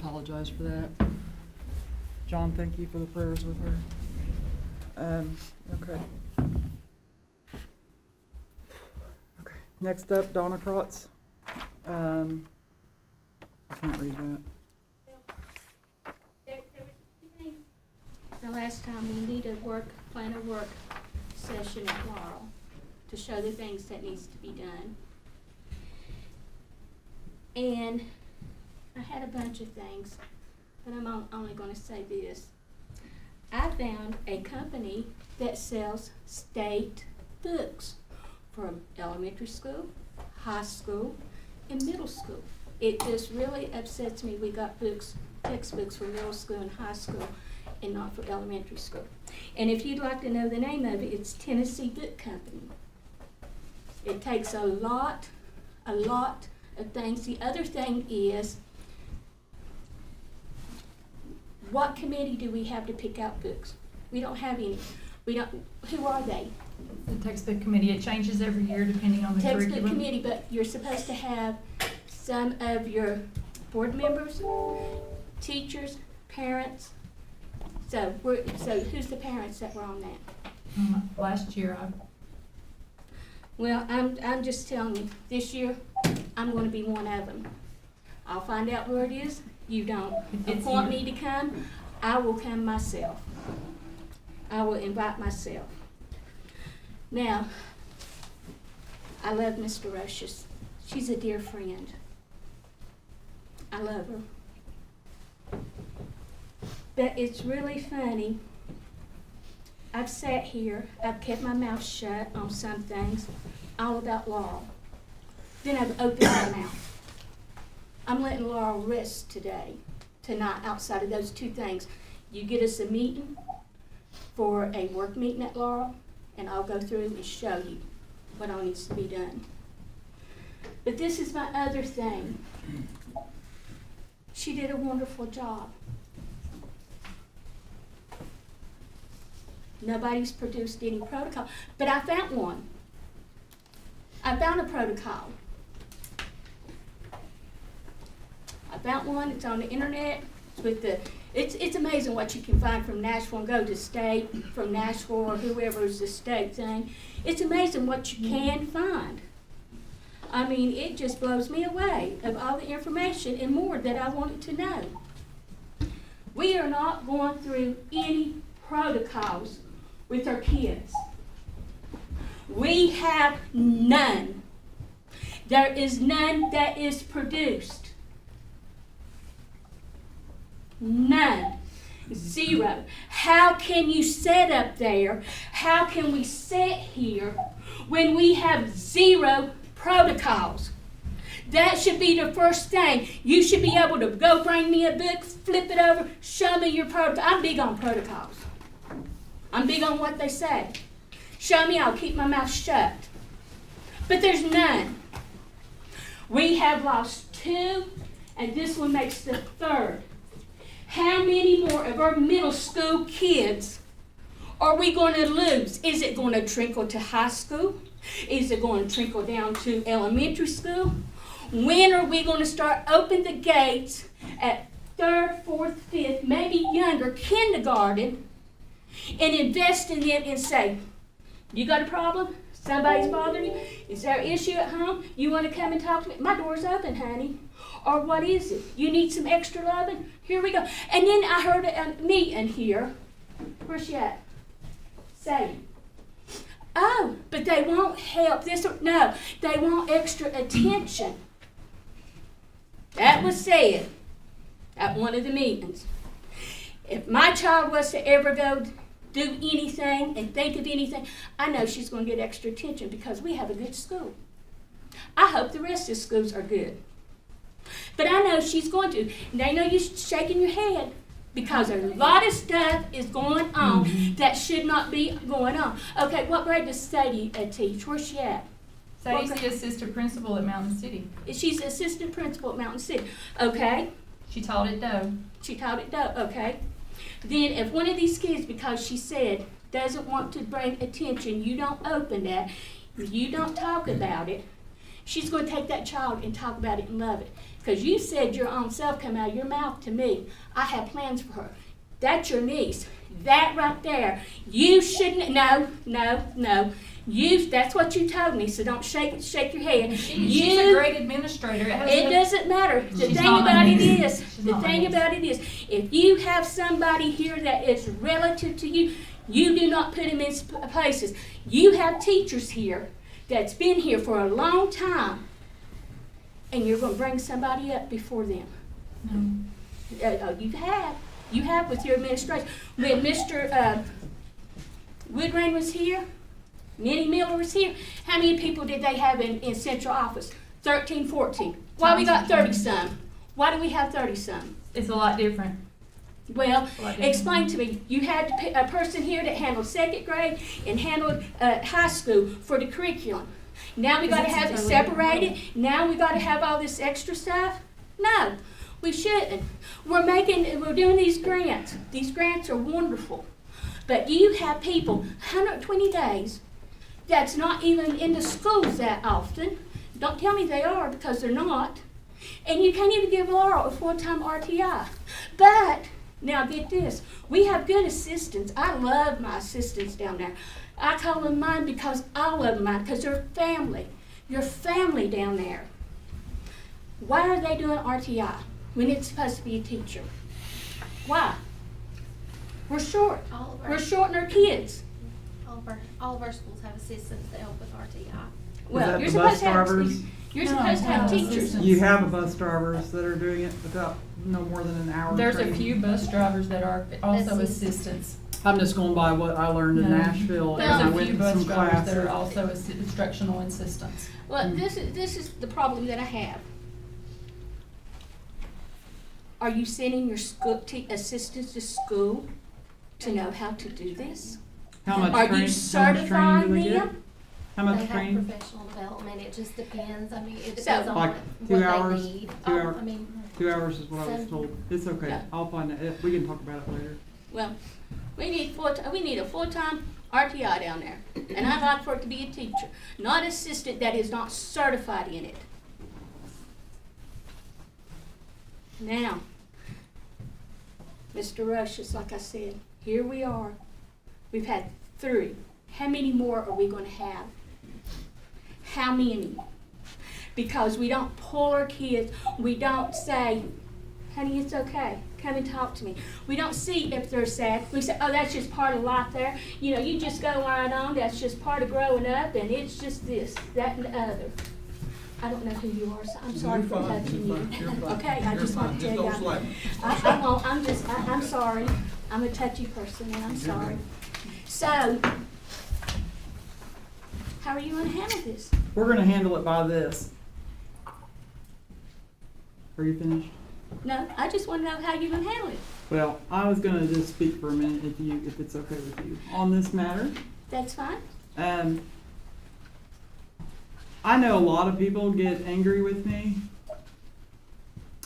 apologize for that. John, thank you for the prayers with her. Okay. Okay, next up, Donna Krotz. I can't read that. The last time we need a plan a work session at Laurel to show the things that needs to be done. And I had a bunch of things, but I'm only going to say this. I found a company that sells state books for elementary school, high school, and middle school. It just really upsets me we got textbooks for middle school and high school and not for elementary school. And if you'd like to know the name of it, it's Tennessee Book Company. It takes a lot of things. The other thing is, what committee do we have to pick out books? We don't have any. Who are they? The textbook committee, it changes every year depending on the Textbook curriculum. committee, but you're supposed to have some of your board members, teachers, parents. So who's the parents that were on that? Last year, Well, I'm just telling you, this year, I'm gonna be one of them. I'll find out where it is, you don't. It's Appoint here. me to come, I will come myself. I will invite myself. Now, I love Miss DeRoches. She's a dear friend. I love her. But it's really funny. I've sat here, I've kept my mouth shut on some things, all about Laurel. Then I've opened my mouth. I'm letting Laurel rest tonight, outside of those two things. You get us a meeting for a work meeting at Laurel, and I'll go through and show you what all needs to be done. But this is my other thing. She did a wonderful job. Nobody's produced any protocol, but I found one. I found a protocol. I found one, it's on the internet, it's amazing what you can find from Nashville and go to state, from Nashville or whoever's the state thing. It's amazing what you can find. I mean, it just blows me away of all the information and more that I wanted to know. We are not going through any protocols with our kids. We have none. There is none that is produced. None. Zero. How can you sit up there? How can we sit here when we have zero protocols? That should be the first thing. You should be able to go bring me a book, flip it over, show me your protocol. I'm big on protocols. I'm big on what they say. Show me, I'll keep my mouth shut. But there's none. We have lost 2, and this one makes the 3rd. How many more of our middle school kids are we going to lose? Is it going to trickle to high school? Is it going to trickle down to elementary school? When are we going to start opening the gates at 3rd, 4th, 5th, maybe younger, kindergarten, and invest in them and say, you got a problem? Somebody's bothering you? Is there an issue at home? You want to come and talk to me? My door's open, honey. Or what is it? You need some extra loving? Here we go. And then I heard a meeting here. Where's she at? Saying, oh, but they won't help this or no, they want extra attention. That was said at one of the meetings. If my child was to ever go do anything and think of anything, I know she's going to get extra attention because we have a good school. I hope the rest of the schools are good. But I know she's going to. And I know you're shaking your head because a lot of stuff is going on that should not be going on. Okay, what grade does Sadie teach? Where's she at? Sadie's the assistant principal at Mountain City. She's the assistant principal at Mountain City. Okay. She taught at Doe. She taught it dope, okay. Then if one of these kids, because she said, doesn't want to bring attention, you don't open that, you don't talk about it, she's going to take that child and talk about it and love it. Because you said your own self come out of your mouth to me. I have plans for her. That's your niece. That right there. You shouldn't, no. That's what you told me, so don't shake your head. She's a great administrator. It doesn't matter. The She's thing not my about it niece. is, She's not my niece. if you have somebody here that is relative to you, you do not put them in places. You have teachers here that's been here for a long time, and you're going to bring somebody up before them. No. You have with your administration. When Mr. Woodrain was here, Minnie Miller was here, how many people did they have in central office? 13, 14. Why we got 30-some? Why do we have 30-some? It's a lot different. Well, Well, I didn't explain know. to me. You had a person here that handled second grade and handled high school for the curriculum. Now we got to That's have it totally different separated. role. Now we got to have all this extra stuff. No, we shouldn't. We're doing these grants. These grants are wonderful, but you have people 120 days that's not even in the schools that often. Don't tell me they are, because they're not. And you can't even give Laurel a full-time RTI. But now get this, we have good assistants. I love my assistants down there. I call them mine because I love mine, because they're family. You're family down there. Why are they doing RTI when it's supposed to be a teacher? Why? We're short. We're shorting our kids. All of our schools have assistants that help with RTI. Well, that you're the bus supposed to have drivers? you're supposed to have No, teachers. assistants. You have a bus drivers that are doing it without no more than an hour. There's a training. few bus drivers that are also Assistants. assistants. I'm just going by what I learned in No. Nashville, and There's I a went few to some bus drivers that are classes. also instructional assistants. Well, this is the problem that I have. Are you sending your school assistants to school to know how to do this? How much Are you training? How much training certifying do they get? them? How They much have training? professional development, it just depends, I mean, it So- depends on Like what 2 they hours? need. 2 hours? I mean, 2 hours is what I was Some- told. It's okay. Yeah. I'll find it. We can talk about it later. Well, we need a full-time RTI down there, and I'd like for it to be a teacher, not assistant that is not certified in it. Now, Mr. Rush, just like I said, here we are. We've had 3. How many more are we going to have? How many? Because we don't pull our kids. We don't say, honey, it's okay. Come and talk to me. We don't see if they're sad. We say, oh, that's just part of life there. You know, you just go right on. That's just part of growing up, and it's just this, that, and the other. I don't know who you are, so I'm sorry You're for fine, touching you're you. fine, you're fine. Okay, I You're just want fine. to tell Just you. don't slap me. I won't. I'm sorry. I'm a touchy person, and I'm sorry. So, how are you going to handle this? We're going to handle it by this. Are you finished? No, I just want to know how you're going to handle it. Well, I was going to just speak for a minute, if it's okay with you, on this matter. That's fine. I know a lot of people get angry with me.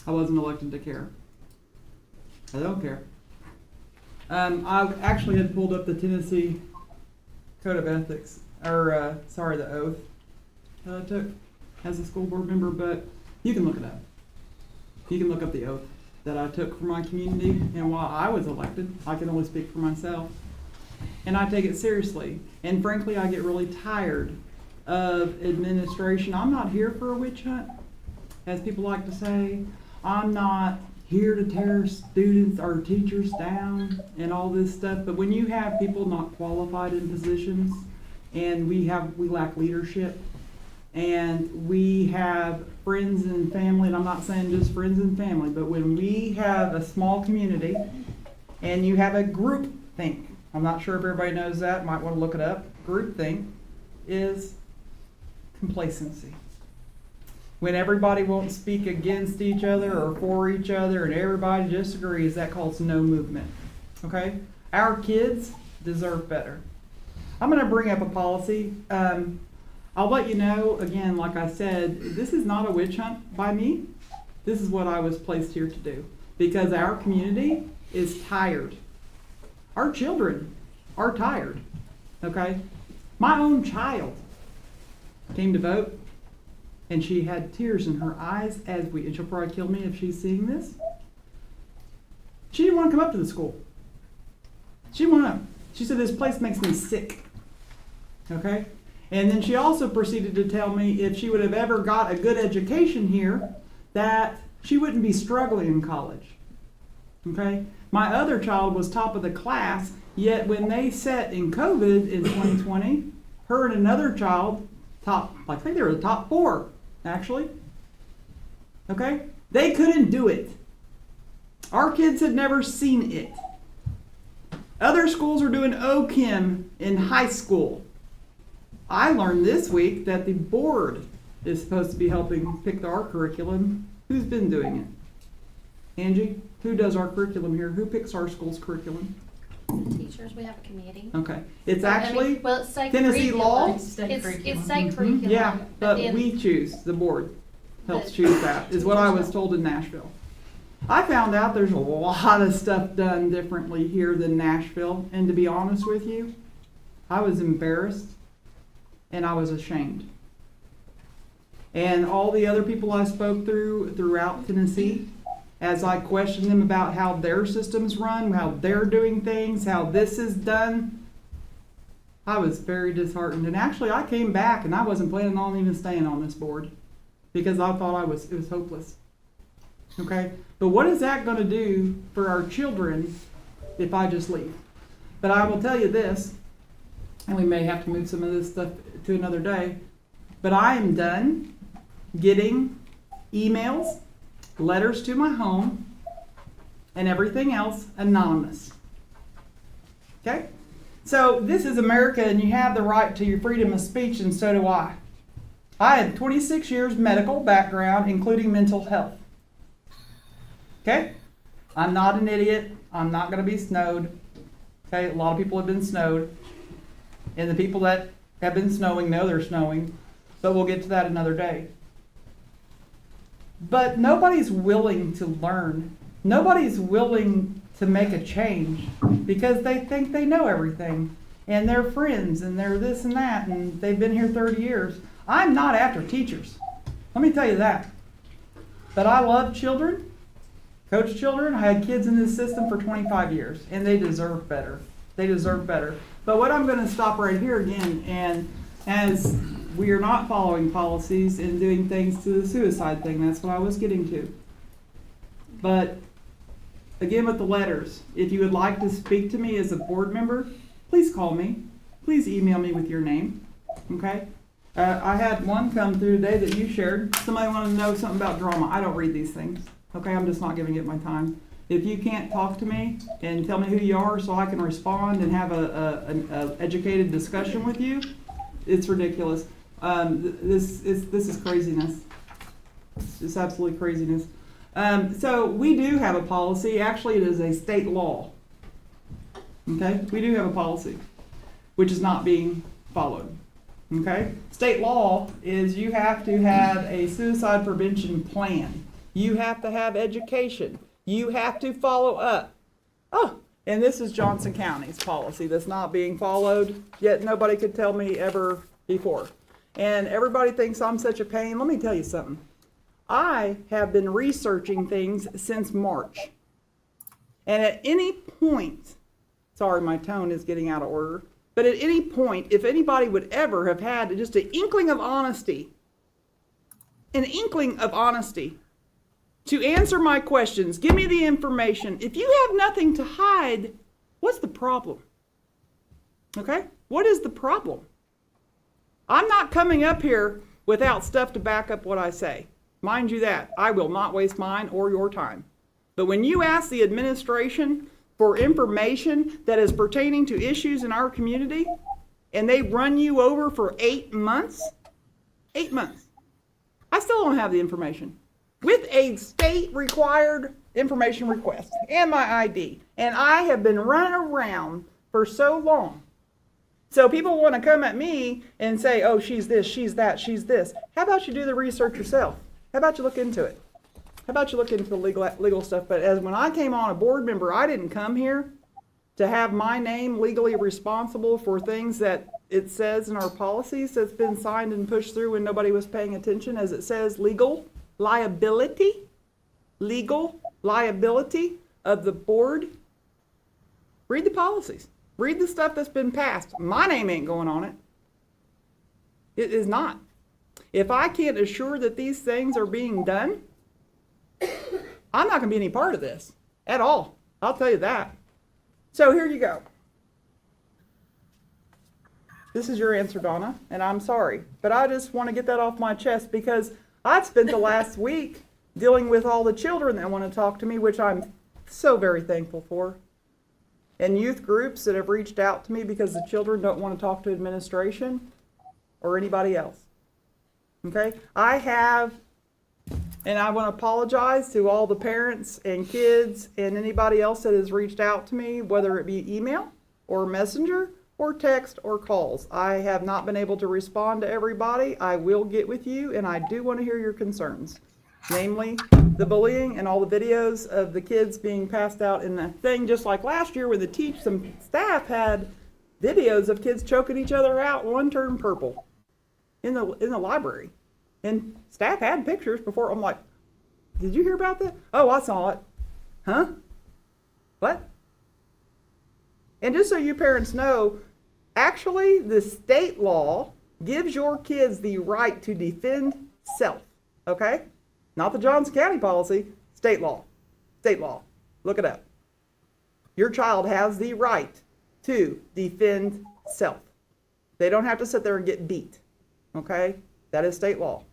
I wasn't elected to care. I don't care. I actually had pulled up the Tennessee Code of Ethics, or the oath that I took as a school board member, but you can look it up. You can look up the oath that I took for my community, and while I was elected, I can only speak for myself. And I take it seriously. And frankly, I get really tired of administration. I'm not here for a witch hunt, as people like to say. I'm not here to tear students or teachers down and all this stuff. But when you have people not qualified in positions, and we lack leadership, and we have friends and family, and I'm not saying just friends and family, but when we have a small community and you have a group think, I'm not sure if everybody knows that, might want to look it up. Group think is complacency. When everybody won't speak against each other or for each other and everybody just agrees, that calls no movement. Okay? Our kids deserve better. I'm going to bring up a policy. I'll let you know, again, like I said, this is not a witch hunt by me. This is what I was placed here to do. Because our community is tired. Our children are tired. Okay? My own child came to vote And she had tears in her eyes and she'll probably kill me if she's seeing this. She didn't want to come up to the school. She didn't want to. She said, this place makes me sick. Okay? And then she also proceeded to tell me if she would have ever got a good education here, that she wouldn't be struggling in college. Okay? My other child was top of the class, yet when they sat in COVID in 2020, her and another child, I think they were the top 4, actually. Okay? They couldn't do it. Our kids had never seen it. Other schools are doing OChem in high school. I learned this week that the board is supposed to be helping pick our curriculum. Who's been doing it? Angie, who does our curriculum here? Who picks our school's curriculum? Teachers, we have a committee. Okay. It's actually Well, it's state Tennessee curriculum. law? It's state It's curriculum. state curriculum. Yeah, but then- we choose, the board helps But- choose that, is what I was told in Nashville. I found out there's a lot of stuff done differently here than Nashville, and to be honest with you, I was embarrassed and I was ashamed. And all the other people I spoke throughout Tennessee, as I questioned them about how their systems run, how they're doing things, how this is done, I was very disheartened. And actually, I came back and I wasn't planning on even staying on this board because I thought it was hopeless. Okay? But what is that going to do for our children if I just leave? But I will tell you this, and we may have to move some of this stuff to another day, but I am done getting emails, letters to my home, and everything else anonymous. Okay? So this is America, and you have the right to your freedom of speech, and so do I. I had 26 years medical background, including mental health. Okay? I'm not an idiot. I'm not going to be snowed. Okay? A lot of people have been snowed. And the people that have been snowing know they're snowing. But we'll get to that another day. But nobody's willing to learn. Nobody's willing to make a change because they think they know everything. And they're friends and they're this and that and they've been here 30 years. I'm not after teachers. Let me tell you that. But I love children. Coach children. I had kids in this system for 25 years, and they deserve better. They deserve better. But what I'm going to stop right here again, and as we are not following policies and doing things to the suicide thing, that's what I was getting to. But again, with the letters, if you would like to speak to me as a board member, please call me. Please email me with your name. Okay? I had one come through today that you shared. Somebody wanted to know something about drama. I don't read these things. Okay, I'm just not giving it my time. If you can't talk to me and tell me who you are so I can respond and have an educated discussion with you, it's ridiculous. This is craziness. It's absolutely craziness. So we do have a policy. Actually, it is a state law. Okay, we do have a policy, which is not being followed. Okay, state law is you have to have a suicide prevention plan. You have to have education. You have to follow up. Oh, and this is Johnson County's policy that's not being followed, yet nobody could tell me ever before. And everybody thinks I'm such a pain. Let me tell you something. I have been researching things since March. And at any point, sorry, my tone is getting out of order, but at any point, if anybody would ever have had just an inkling of honesty, to answer my questions, give me the information. If you have nothing to hide, what's the problem? Okay? What is the problem? I'm not coming up here without stuff to back up what I say. Mind you that. I will not waste mine or your time. But when you ask the administration for information that is pertaining to issues in our community, and they run you over for 8 months, 8 months, I still don't have the information. With a state-required information request and my ID. And I have been running around for so long. So people want to come at me and say, oh, she's this, she's that, she's this. How about you do the research yourself? How about you look into it? How about you look into the legal stuff? But as when I came on a board member, I didn't come here to have my name legally responsible for things that it says in our policies that's been signed and pushed through when nobody was paying attention, as it says, legal liability of the board. Read the policies. Read the stuff that's been passed. My name ain't going on it. It is not. If I can't assure that these things are being done, I'm not going to be any part of this at all. I'll tell you that. So here you go. This is your answer, Donna, and I'm sorry. But I just want to get that off my chest because I've spent the last week dealing with all the children that want to talk to me, which I'm so very thankful for. And youth groups that have reached out to me because the children don't want to talk to administration or anybody else. Okay? I have, and I want to apologize to all the parents and kids and anybody else that has reached out to me, whether it be email or messenger or text or calls. I have not been able to respond to everybody. I will get with you, and I do want to hear your concerns, namely the bullying and all the videos of the kids being passed out in the thing, just like last year when some staff had videos of kids choking each other out, one turned purple in the library. And staff had pictures before. I'm like, did you hear about that? Oh, I saw it. Huh? What? And just so you parents know, actually, the state law gives your kids the right to defend self, okay? Not the Johnson County policy, state law. State law. Look it up. Your child has the right to defend self. They don't have to sit there and get beat, okay? That is state law.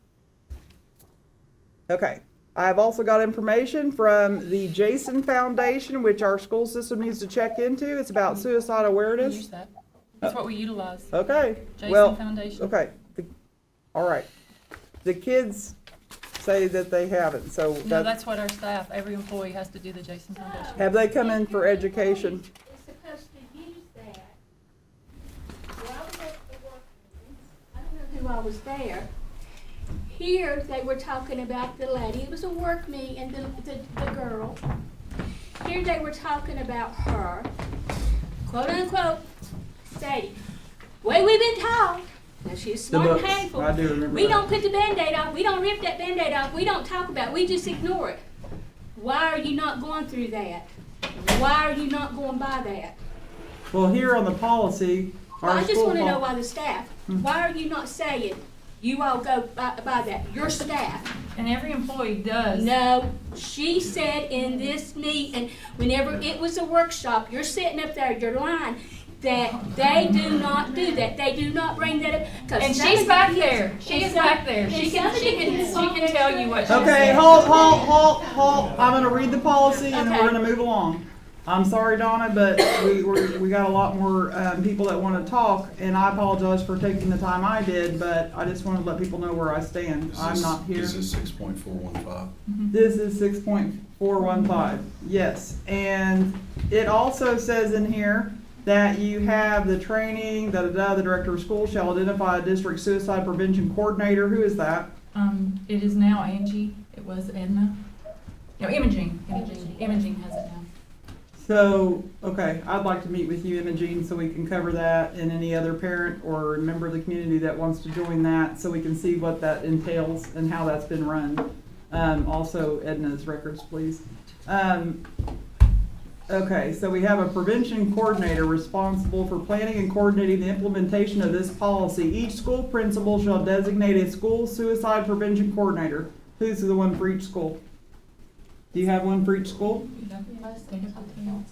Okay. I have also got information from the Jason Foundation, which our school system needs to check into. It's about suicide We awareness. use that. That's what we utilize. Okay. Jason Well, Foundation. okay. All right. The kids say that they haven't, so No, that's what our staff, every employee has to do the Jason Foundation. have they come in for education? It's supposed to use that. Well, I was at the work meeting. I don't know who I was there. Here, they were talking about the lady. It was a work meeting, and the girl. Here they were talking about her, quote unquote, stating, way we've been taught. Now she's smart and books. handful. I do remember We that. don't put the Band-Aid off. We don't rip that Band-Aid off. We don't talk about it. We just ignore it. Why are you not going through that? Why are you not going by that? Well, here on the policy, Well, our I just school want to know pol- why the staff, why are you not saying, you all go by that, your staff? And every employee does. No, she said in this meeting, whenever it was a workshop, you're sitting up there, you're lying, that they do not do that. They do not bring that up. 'Cause And some she's of the back kids- there. She and is some- back there. and She some can, of the she can, kids she on can there tell you what she Okay, said. hold. I'm gonna read the policy and then we're Okay. gonna move along. I'm sorry, Donna, but we got a lot more, people that wanna talk, and I apologize for taking the time I did, but I just wanna let people know where I stand. I'm not here. This is 6.415. This is 6.415, yes. And it also says in here that you have the training, the director of school shall identify a district suicide prevention coordinator. Who is that? It is now Angie. It was Edna. No, Imogene. Imogene has it now. So, okay, I'd like to meet with you, Imogene, so we can cover that, and any other parent or member of the community that wants to join that, so we can see what that entails and how that's been run. Also Edna's records, please. Okay, so we have a prevention coordinator responsible for planning and coordinating the implementation of this policy. Each school principal shall designate a school suicide prevention coordinator. Who's the one for each school? Do you have one for each school?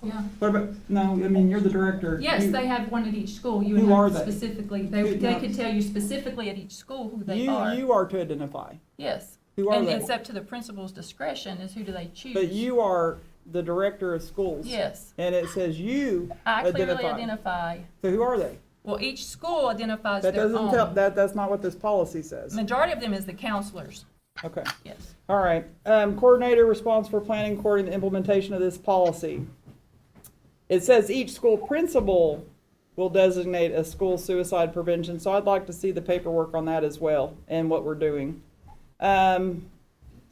Yeah. What about, no, I mean, you're the director. Yes, You- they have one at each school. You Who would are have they? specifically, Who- they no. could tell you specifically at each school who they are. You are to identify. Yes. Who are And they? it's up to the principal's discretion is who do they choose. But you are the director of schools. Yes. And it says you I clearly identify. identify. So who are they? Well, each school identifies That their doesn't tell, own. that's not what this policy says. Majority of them is the counselors. Okay. Yes. All right. Coordinator responsible for planning, coordinating the implementation of this policy. It says each school principal will designate a school suicide prevention, so I'd like to see the paperwork on that as well and what we're doing.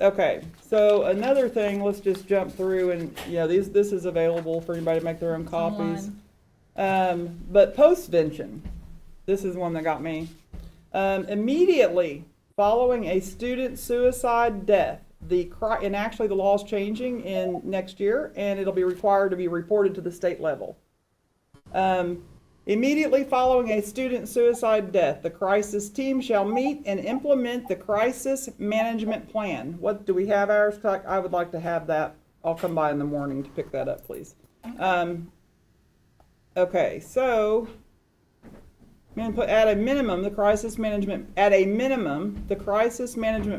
Okay, so another thing, let's just jump through and, this is available for anybody to make their own copies. Online. But postvention, This is one that got me. Immediately following a student suicide death, and actually the law's changing in next year, and it'll be required to be reported to the state level. Immediately following a student suicide death, the crisis team shall meet and implement the crisis management plan. What do we have ours? I would like to have that. I'll come by in the morning to pick that up, please. Okay, so at a minimum, the crisis management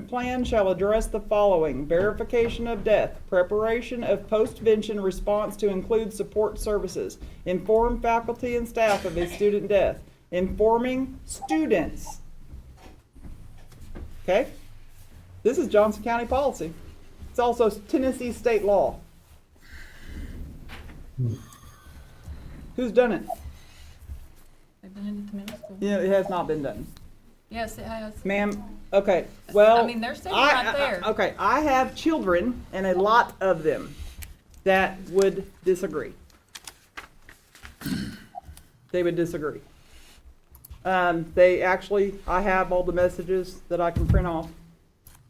plan shall address the following: verification of death, preparation of postvention response to include support services, inform faculty and staff of a student death, informing students. Okay? This is Johnson County policy. It's also Tennessee state law. Who's done it? They've done it at the middle school. Yeah, it has not been done. Yes, it has. Ma'am, okay, well. I mean, they're sitting right there. Okay, I have children, and a lot of them, that would disagree. They would disagree. I have all the messages that I can print off,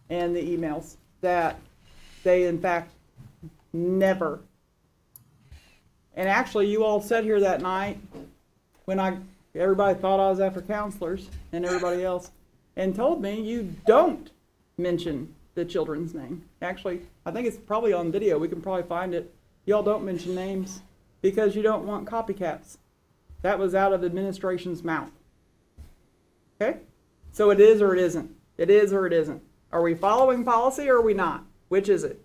and the emails, that they, in fact, never. And actually, you all sat here that night when everybody thought I was after counselors and everybody else, and told me you don't mention the children's name. Actually, I think it's probably on video. We can probably find it. Y'all don't mention names because you don't want copycats. That was out of the administration's mouth. Okay? So it is or it isn't. It is or it isn't. Are we following policy or are we not? Which is it?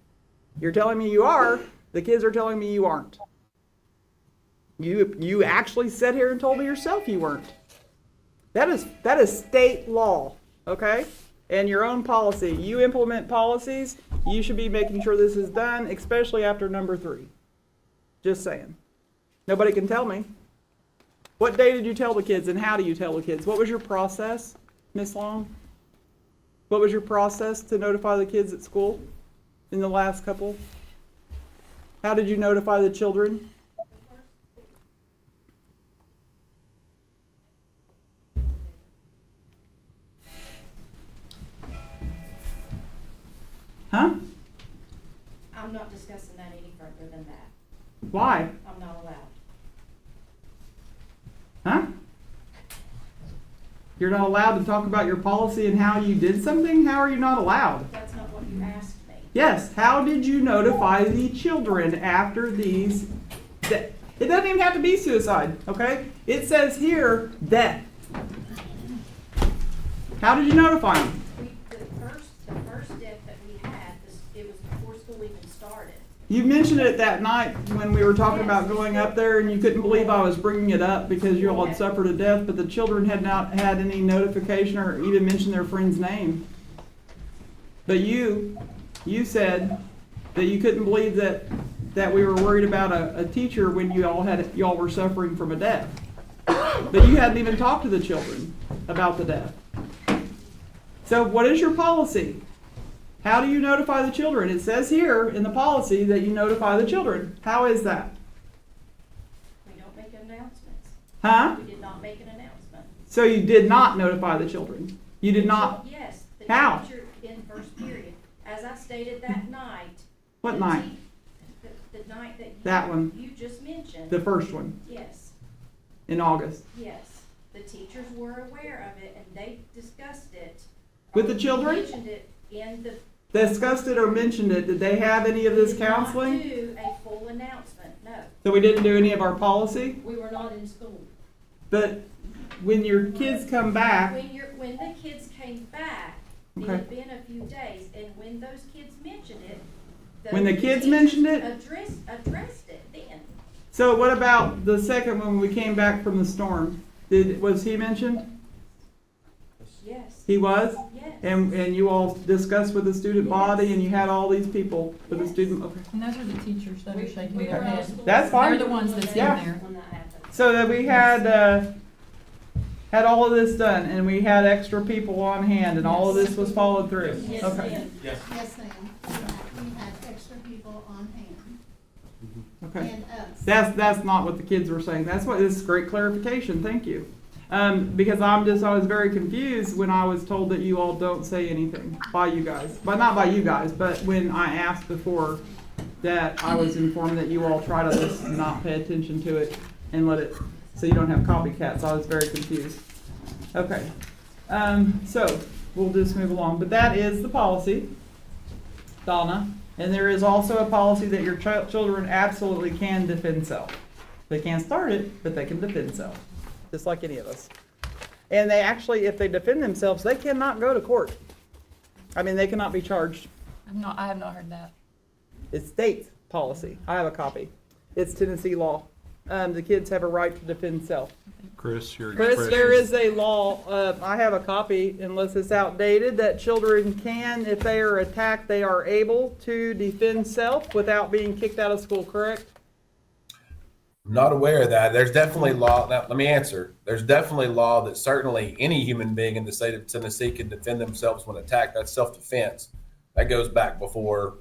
You're telling me you are. The kids are telling me you aren't. You actually sat here and told me yourself you weren't. That is state law, okay? And your own policy. You implement policies, you should be making sure this is done, especially after number 3. Just saying. Nobody can tell me. What day did you tell the kids and how do you tell the kids? What was your process, Miss Long? What was your process to notify the kids at school in the last couple? How did you notify the children? Huh? I'm not discussing that any further than that. Why? I'm not allowed. Huh? You're not allowed to talk about your policy and how you did something? How are you not allowed? That's not what you asked me. Yes, how did you notify the children after these? It doesn't even have to be suicide, okay? It says here, death. How did you notify them? The first death that we had, it was before school even started. You mentioned it that night when we were talking about going up there and you couldn't believe I was bringing it up because you all had suffered a death, but the children had not had any notification or even mentioned their friend's name. But you said that you couldn't believe that we were worried about a teacher when y'all were suffering from a death. But you hadn't even talked to the children about the death. So what is your policy? How do you notify the children? It says here in the policy that you notify the children. How is that? We don't make announcements. Huh? We did not make an announcement. So you did not notify the children? You did not? Yes. The How? teacher in first period. As I stated that night. What the night? The night That one. you just mentioned. The first one, Yes. in August. Yes. The teachers were aware of it and they discussed it. With the children? Mentioned it in the. Discussed it or mentioned it. Did they have any of this We did not counseling? do a full announcement, no. So we didn't do any of our policy? We were not in school. But when your kids come back, When the kids came back, it Okay. had been a few days, and when those kids mentioned it. When the kids teachers mentioned it? Addressed it then. so what about the second one when we came back from the storm? Was he mentioned? Yes, He was? yes. And you all discussed with the student body and you had all these people with the Yes. student, okay. And those are the teachers that are shaking We their were on head. school. That's fine. They're the ones that's in Yeah. there. When that happened. So that we had all of this done and we had extra people on hand and all of this was followed through? Yes, Okay. ma'am. Yes, ma'am. We had extra people on hand. Okay. And us. That's not what the kids were saying. That's what, this is great clarification, thank you. Because I was very confused when I was told that you all don't say anything by you guys. But not by you guys, but when I asked before that I was informed that you all try to just not pay attention to it and let it, so you don't have copycats. I was very confused. Okay, so we'll just move along. But that is the policy, Donna. And there is also a policy that your children absolutely can defend self. They can't start it, but they can defend self, just like any of us. And they actually, if they defend themselves, they cannot go to court. I mean, they cannot be charged. I have not heard that. It's state policy. I have a copy. It's Tennessee law. The kids have a right to defend self. Chris, your Chris, expression. there is a law, I have a copy, unless it's outdated, that children can, if they are attacked, they are able to defend self without being kicked out of school, correct? I'm not aware of that. There's definitely law. Now, let me answer. There's definitely law that certainly any human being in the state of Tennessee can defend themselves when attacked. That's self-defense. That goes back before,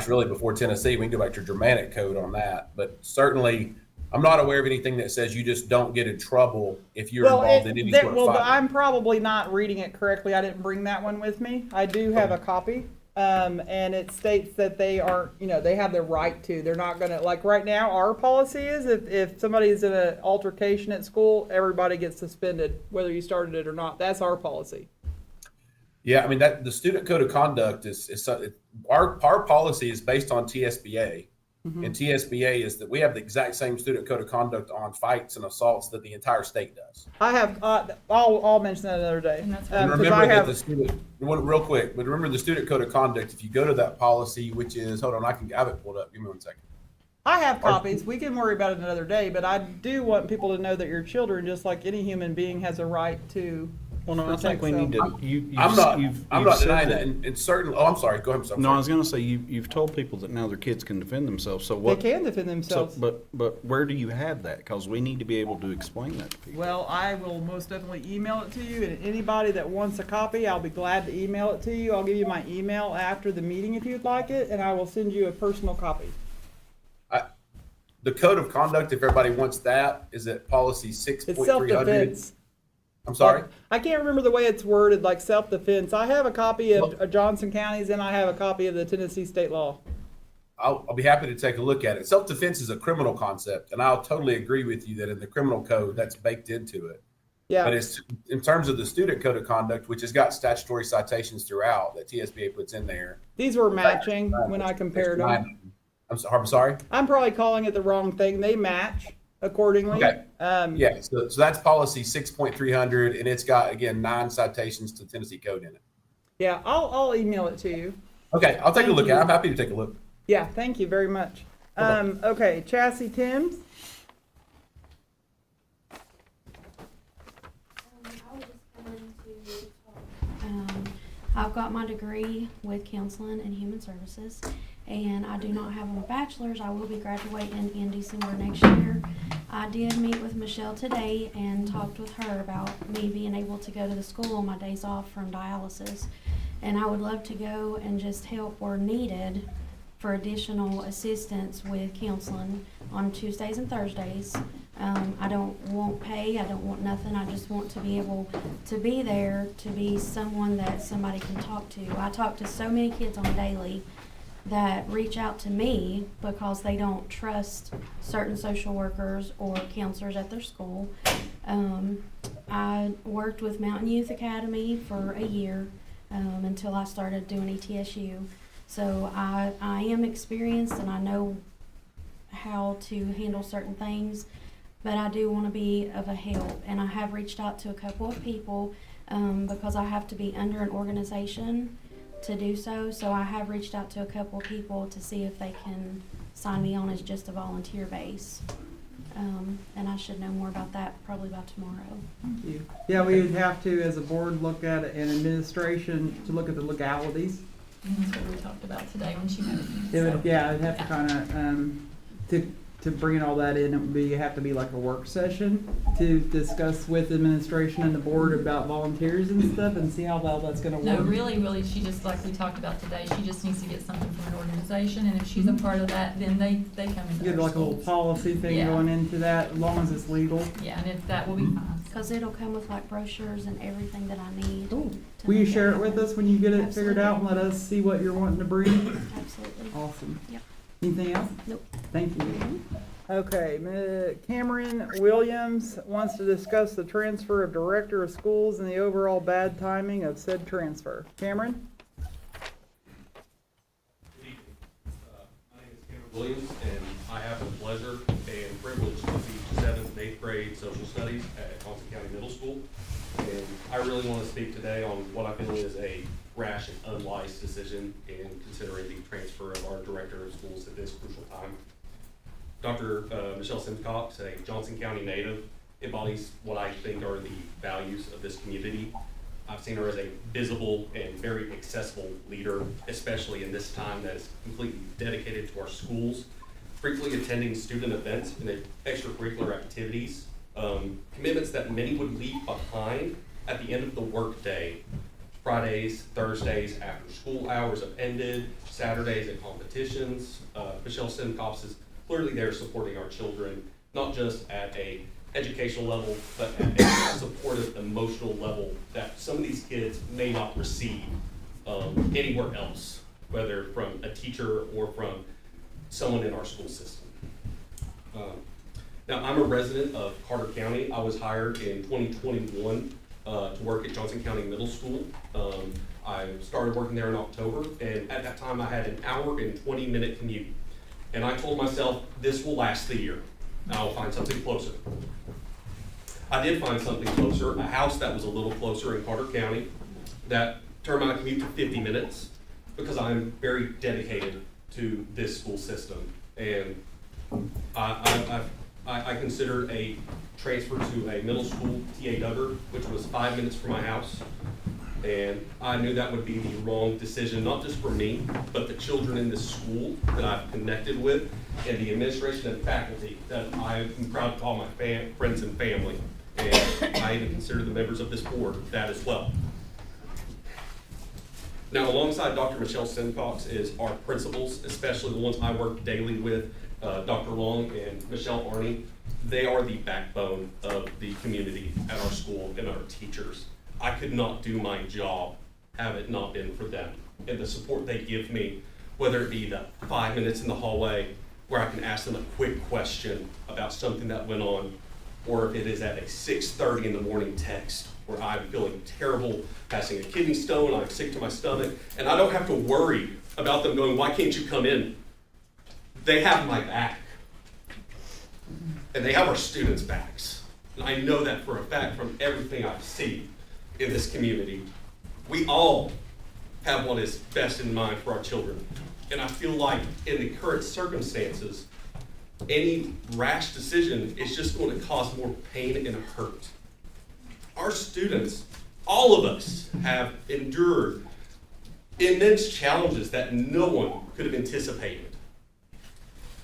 really before Tennessee. We can go back to Germanic code on that. But certainly, I'm not aware of anything that says you just don't get in trouble if you're involved in any sort of fight. I'm probably not reading it correctly. I didn't bring that one with me. I do have a copy. And it states that they are, they have the right to. They're not going to, like right now, our policy is if somebody's in an altercation at school, everybody gets suspended, whether you started it or not. That's our policy. Yeah, I mean, that the student code of conduct our policy is based on TSBA. And TSBA is that we have the exact same student code of conduct on fights and assaults that the entire state does. I have, I'll mention that another day. And remember that the student, real quick, but remember the student code of conduct, if you go to that policy, which is, hold on, I have it pulled up. Give me 1 second. I have copies. We can worry about it another day, but I do want people to know that your children, just like any human being, has a right to. Well, no, I think we need to. I'm not denying that, and certainly. Oh, I'm sorry. Go ahead. No, I was going to say you've told people that now their kids can defend themselves. So what? They can defend themselves. So, but where do you have that? Because we need to be able to explain that to people. Well, I will most definitely email it to you, and anybody that wants a copy, I'll be glad to email it to you. I'll give you my email after the meeting if you'd like it, and I will send you a personal copy. The code of conduct, if everybody wants that, is at policy 6.300. It's self-defense. I'm sorry? I can't remember the way it's worded, like self-defense. I have a copy of Johnson County's, and I have a copy of the Tennessee state law. I'll be happy to take a look at it. Self-defense is a criminal concept, and I'll totally agree with you that in the criminal code, that's baked into it. Yeah. But it's in terms of the student code of conduct, which has got statutory citations throughout that TSBA puts in there. These were matching when I compared them. I'm sorry? I'm probably calling it the wrong thing. They match accordingly. Okay. Yeah, so that's policy 6.300, and it's got, again, 9 citations to Tennessee code in it. Yeah, I'll email it to you. Okay, I'll take a look at it. I'm happy to take a look. Yeah, thank you very much. Okay, Chassie Timms. I've got my degree with counseling and human services, and I do not have my bachelor's. I will be graduating in December next year. I did meet with Michelle today and talked with her about me being able to go to the school on my days off from dialysis, and I would love to go and just help where needed for additional assistance with counseling on Tuesdays and Thursdays. I don't want pay, I don't want nothing, I just want to be able to be there, to be someone that somebody can talk to. I talk to so many kids on a daily that reach out to me because they don't trust certain social workers or counselors at their school. I worked with Mountain Youth Academy for a year until I started doing ETSU. So I am experienced and I know how to handle certain things, but I do want to be of a help. And I have reached out to a couple of people because I have to be under an organization to do so. So I have reached out to a couple of people to see if they can sign me on as just a volunteer base. And I should know more about that probably by tomorrow. Thank you. Yeah, we would have to, as a board, look at it, and administration to look at the legalities. And that's what we talked about today when she met me. It would, yeah, I'd have to kind of, to bring all that in, it would have to be like a work session to discuss with administration and the board about volunteers and stuff and see how well that's going to work. No, really, she just, like we talked about today, she just needs to get something from an organization, and if she's a part of that, then they come into Get our like a little schools. policy thing going into that, as long as it's legal. Yeah, and if that will be fine. Cause it'll come with like brochures and everything that I need. Cool. to Will you make share it happen. with us when you get it figured out and let us see what you're wanting to bring? Absolutely. Awesome. Yep. Anything else? Nope. Thank you. Okay, Cameron Williams wants to discuss the transfer of director of schools and the overall bad timing of said transfer. Cameron? Good evening. My name is Cameron Williams, and I have the pleasure and privilege to teach 7th and 8th grade social studies at Johnson County Middle School. And I really want to speak today on what I feel is a rash and unwise decision in considering the transfer of our director of schools at this crucial time. Dr. Michelle Simcox, a Johnson County native, embodies what I think are the values of this community. I've seen her as a visible and very accessible leader, especially in this time that is completely dedicated to our schools, frequently attending student events and extracurricular activities, commitments that many would leave behind at the end of the workday. Fridays, Thursdays after school hours have ended, Saturdays at competitions. Michelle Simcox is clearly there supporting our children, not just at a educational level, but at a supportive emotional level that some of these kids may not receive anywhere else, whether from a teacher or from someone in our school system. Now, I'm a resident of Carter County. I was hired in 2021 to work at Johnson County Middle School. I started working there in October, and at that time I had an hour and 20-minute commute. And I told myself, this will last the year. I'll find something closer. I did find something closer, a house that was a little closer in Carter County that turned my commute to 50 minutes because I'm very dedicated to this school system. And I considered a transfer to a middle school, T.A. Duggar, which was 5 minutes from my house. And I knew that would be the wrong decision, not just for me, but the children in this school that I've connected with and the administration and faculty that I'm proud to call my friends and family. And I even consider the members of this board that as well. Now, alongside Dr. Michelle Simcox is our principals, especially the ones I work daily with, Dr. Long and Michelle Arney. They are the backbone of the community at our school and our teachers. I could not do my job have it not been for them and the support they give me, whether it be the 5 minutes in the hallway where I can ask them a quick question about something that went on, or if it is at a 6:30 in the morning text where I'm feeling terrible, passing a kidney stone, I'm sick to my stomach, and I don't have to worry about them going, why can't you come in? They have my back. And they have our students' backs. And I know that for a fact from everything I've seen in this community. We all have what is best in mind for our children. And I feel like in the current circumstances, any rash decision is just going to cause more pain and hurt. Our students, all of us, have endured immense challenges that no one could have anticipated.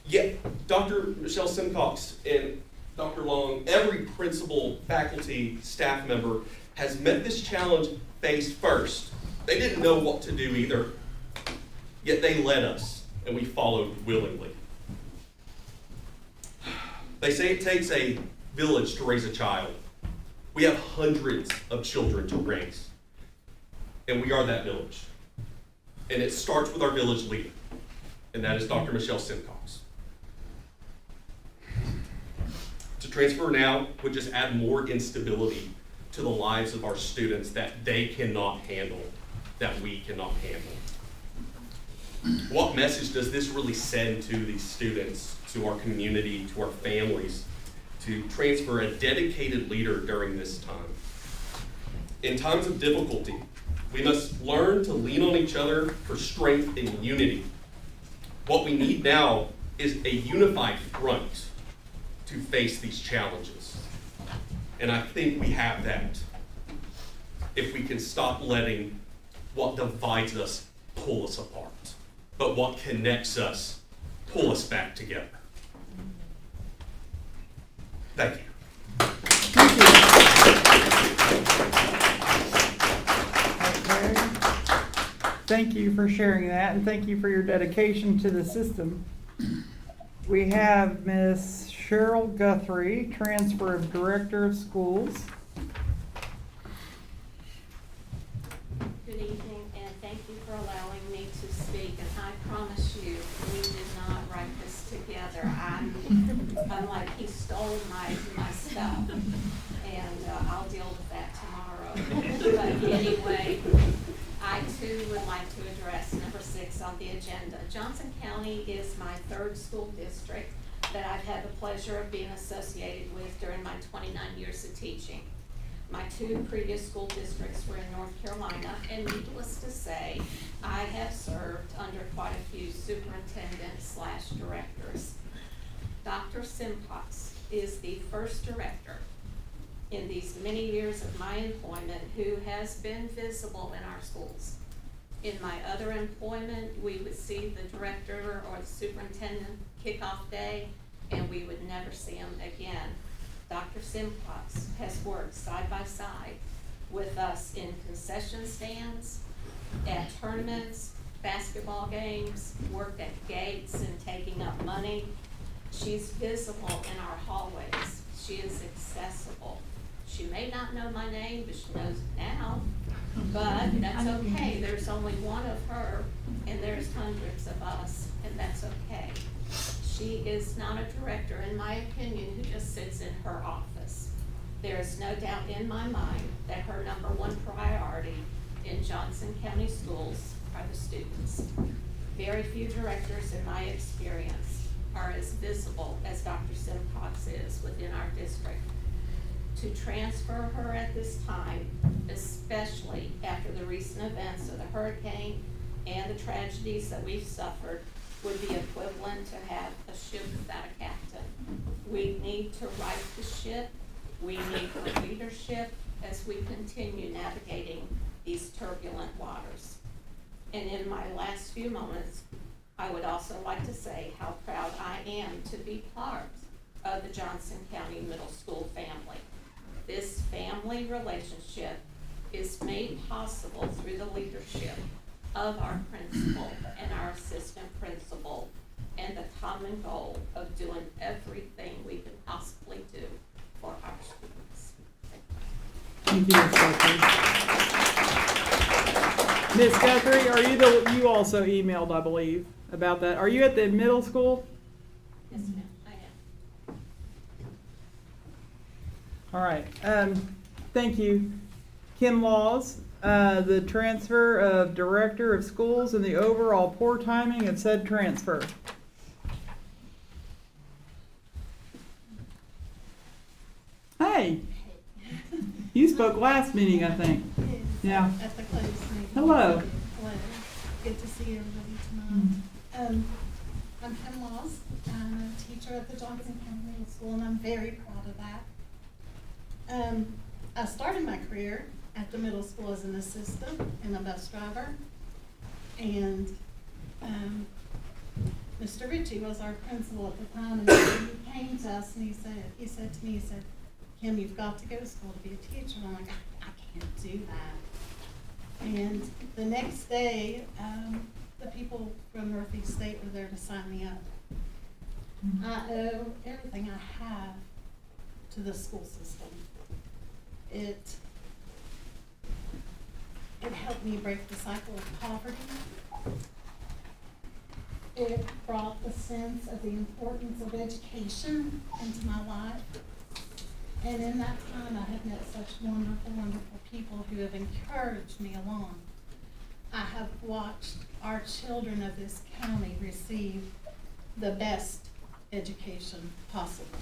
Yet, Dr. Michelle Simcox and Dr. Long, every principal, faculty, staff member has met this challenge face first. They didn't know what to do either, yet they led us, and we followed willingly. They say it takes a village to raise a child. We have hundreds of children to raise, and we are that village. And it starts with our village leader, and that is Dr. Michelle Simcox. To transfer now would just add more instability to the lives of our students that they cannot handle, that we cannot handle. What message does this really send to these students, to our community, to our families, to transfer a dedicated leader during this time? In times of difficulty, we must learn to lean on each other for strength and unity. What we need now is a unified front to face these challenges. And I think we have that if we can stop letting what divides us pull us apart, but what connects us pull us back together. Thank you. Okay. Thank you for sharing that, and thank you for your dedication to the system. We have Miss Cheryl Guthrie, transfer of Director of Schools. together. I'm like, he stole my stuff, and I'll deal with that tomorrow. But anyway, I too would like to address number 6 on the agenda. Johnson County is my 3rd school district that I've had the pleasure of being associated with during my 29 years of teaching. My 2 previous school districts were in North Carolina, and needless to say, I have served under quite a few superintendents / directors. Dr. Simcox is the first director in these many years of my employment who has been visible in our schools. In my other employment, we would see the director or the superintendent kickoff day, and we would never see him again. Dr. Simcox has worked side by side with us in concession stands, at tournaments, basketball games, worked at gates and taking up money. She's visible in our hallways. She is accessible. She may not know my name, but she knows it now. But that's okay. There's only one of her, and there's hundreds of us, and that's okay. She is not a director, in my opinion, who just sits in her office. There is no doubt in my mind that her number 1 priority in Johnson County schools are the students. Very few directors, in my experience, are as visible as Dr. Simcox is within our district. To transfer her at this time, especially after the recent events of the hurricane and the tragedies that we've suffered, would be equivalent to have a ship without a captain. We need to right the ship. We need her leadership as we continue navigating these turbulent waters. And in my last few moments, I would also like to say how proud I am to be part of the Johnson County Middle School family. This family relationship is made possible through the leadership of our principal and our assistant principal, and the common goal of doing everything we can possibly do for our students. Thank you, Ms. Guthrie. Ms. Guthrie, you also emailed, I believe, about that. Are you at the middle school? Yes, ma'am, I am. All right. Thank you. Kim Laws, the transfer of director of schools and the overall poor timing of said transfer. Hey, you spoke last meeting, I think. Yeah. At the closed meeting. Hello. Hello. Good to see everybody tonight. I'm Kim Laws. I'm a teacher at the Johnson County Middle School, and I'm very proud of that. I started my career at the middle school as an assistant and a bus driver. And Mr. Ritchie was our principal at the time, and he came to us and he said to me, Kim, you've got to go to school to be a teacher. And I'm like, I can't do that. And the next day, the people from Northeast State were there to sign me up. I owe everything I have to the school system. It helped me break the cycle of poverty. It brought the sense of the importance of education into my life. And in that time, I have met such wonderful, wonderful people who have encouraged me along. I have watched our children of this county receive the best education possible.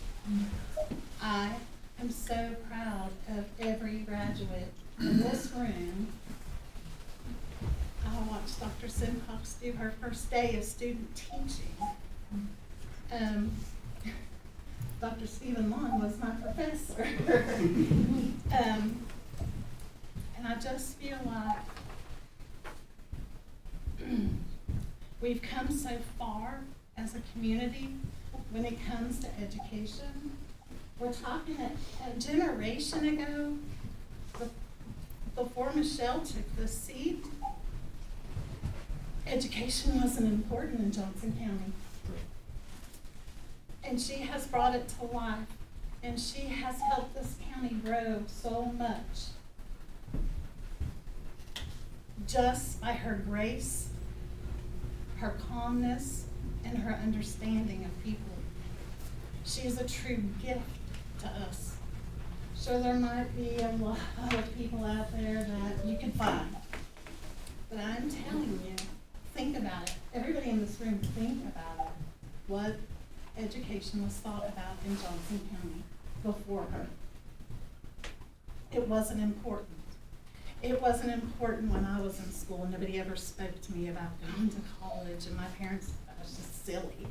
I am so proud of every graduate in this room. I watched Dr. Simcox do her first day of student teaching. Dr. Stephen Long was my professor. And I just feel like we've come so far as a community when it comes to education. We're talking a generation ago, before Michelle took the seat, education wasn't important in Johnson County. And she has brought it to life, and she has helped this county grow so much just by her grace, her calmness, and her understanding of people. She is a true gift to us. Sure, there might be a lot of people out there that you could find. But I'm telling you, think about it. Everybody in this room, think about it. What education was thought about in Johnson County before her. It wasn't important. It wasn't important when I was in school. Nobody ever spoke to me about going to college, and my parents thought I was just silly.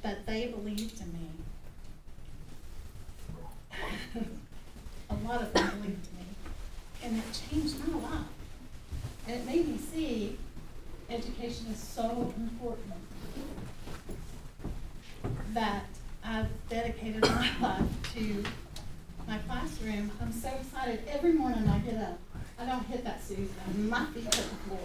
But they believed in me. A lot of them believed in me. And it changed my life. And it made me see education is so important that I've dedicated my life to my classroom. I'm so excited. Every morning I get up, I don't hit that snooze button. My feet hit the floor.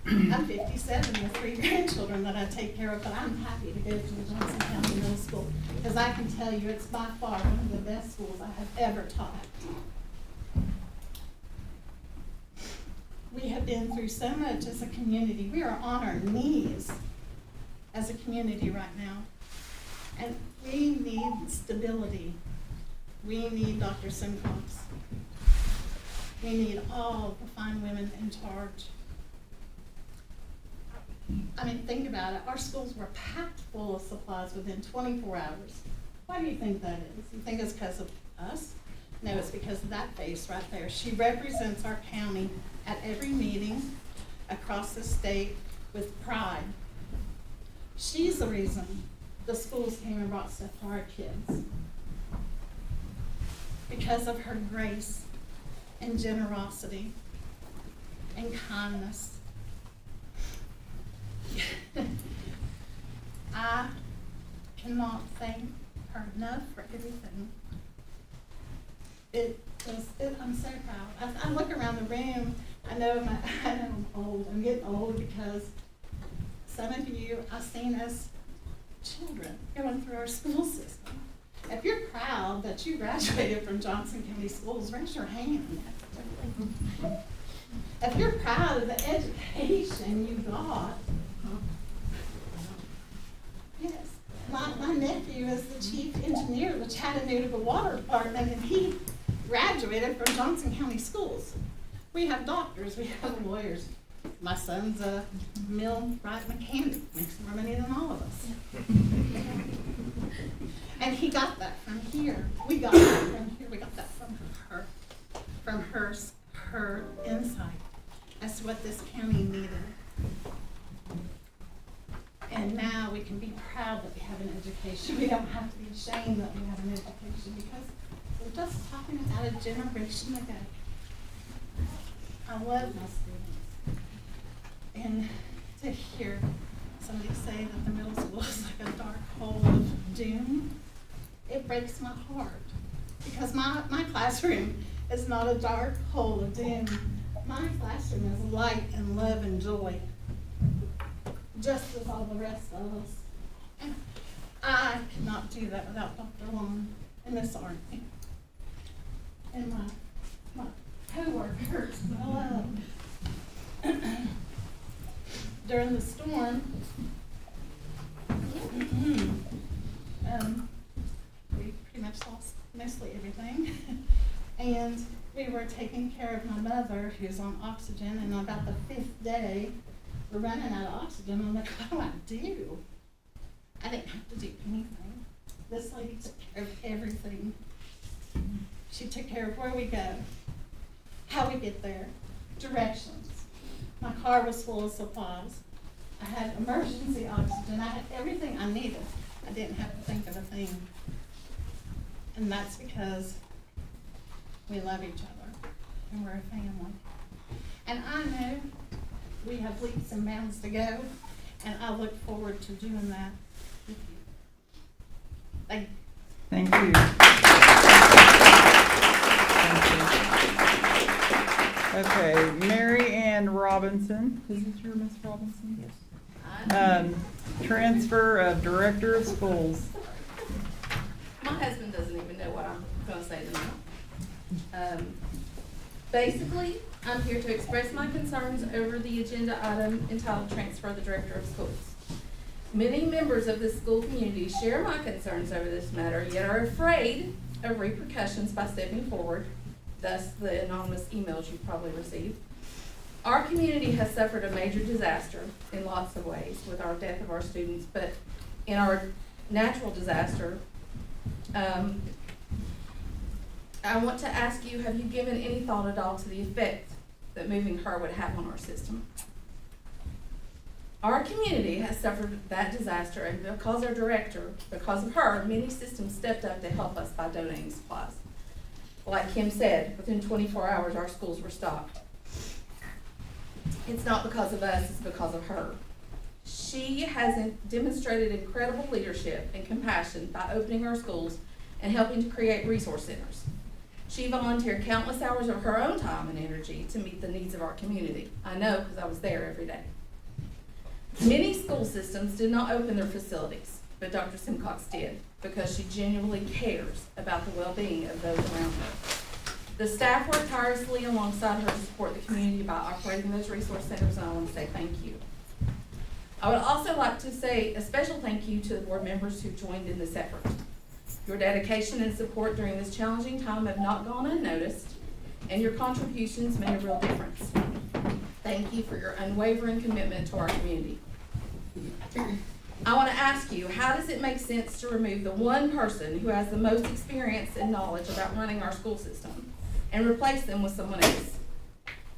I'm 57 with 3 grandchildren that I take care of, but I'm happy to go to the Johnson County Middle School because I can tell you it's by far one of the best schools I have ever taught. We have been through so much as a community. We are on our knees as a community right now. And we need stability. We need Dr. Simcox. We need all the fine women in charge. I mean, think about it. Our schools were packed full of supplies within 24 hours. Why do you think that is? You think it's because of us? No, it's because of that face right there. She represents our county at every meeting across the state with pride. She's the reason the schools came and brought stuff to our kids. Because of her grace and generosity and kindness. I cannot thank her enough for everything. I'm so proud. I look around the room, I know I'm old. I'm getting old because some of you, I've seen as children going through our school system. If you're proud that you graduated from Johnson County Schools, raise your hand. If you're proud of the education you got, yes. My nephew is the chief engineer of the Chattanooga Water Department, and he graduated from Johnson County Schools. We have doctors, we have lawyers. My son's a millwright mechanic, makes more money than all of us. And he got that from here. We got that from here. We got that from her insight as to what this county needed. And now we can be proud that we have an education. We don't have to be ashamed that we have an education because we're just talking about a generation ago. I love my students. And to hear somebody say that the middle school is like a dark hole of doom, it breaks my heart. Because my classroom is not a dark hole of doom. My classroom is light and love and joy, just as all the rest of us. And I cannot do that without Dr. Long and Miss Arney and my co-workers that I love. During the storm, we pretty much lost mostly everything. And we were taking care of my mother, who's on oxygen, and about the 5th day, we're running out of oxygen. I'm like, what do I do? I didn't have to do anything. This lady took care of everything. She took care of where we go, how we get there, directions. My car was full of supplies. I had emergency oxygen. I had everything I needed. I didn't have to think of a thing. And that's because we love each other and we're a family. And I know we have leaps and bounds to go, and I look forward to doing that with you. Thank you. Thank you. Okay, Mary Ann Robinson. Is this your Miss Robinson? Yes. Transfer of Director of Schools. My husband doesn't even know what I'm going to say tonight. Basically, I'm here to express my concerns over the agenda item entitled Transfer the Director of Schools. Many members of the school community share my concerns over this matter, yet are afraid of repercussions by stepping forward, thus the anonymous emails you've probably received. Our community has suffered a major disaster in lots of ways with our death of our students, but in our natural disaster, I want to ask you, have you given any thought at all to the effect that moving her would have on our system? Our community has suffered that disaster, and because our director, because of her, many systems stepped up to help us by donating supplies. Like Kim said, within 24 hours, our schools were stocked. It's not because of us, it's because of her. She has demonstrated incredible leadership and compassion by opening our schools and helping to create resource centers. She volunteered countless hours of her own time and energy to meet the needs of our community. I know because I was there every day. Many school systems did not open their facilities, but Dr. Simcox did because she genuinely cares about the well-being of those around her. The staff worked tirelessly alongside her to support the community by operating those resource centers, and I want to say thank you. I would also like to say a special thank you to the board members who joined in this effort. Your dedication and support during this challenging time have not gone unnoticed, and your contributions made a real difference. Thank you for your unwavering commitment to our community. I want to ask you, how does it make sense to remove the one person who has the most experience and knowledge about running our school system and replace them with someone else?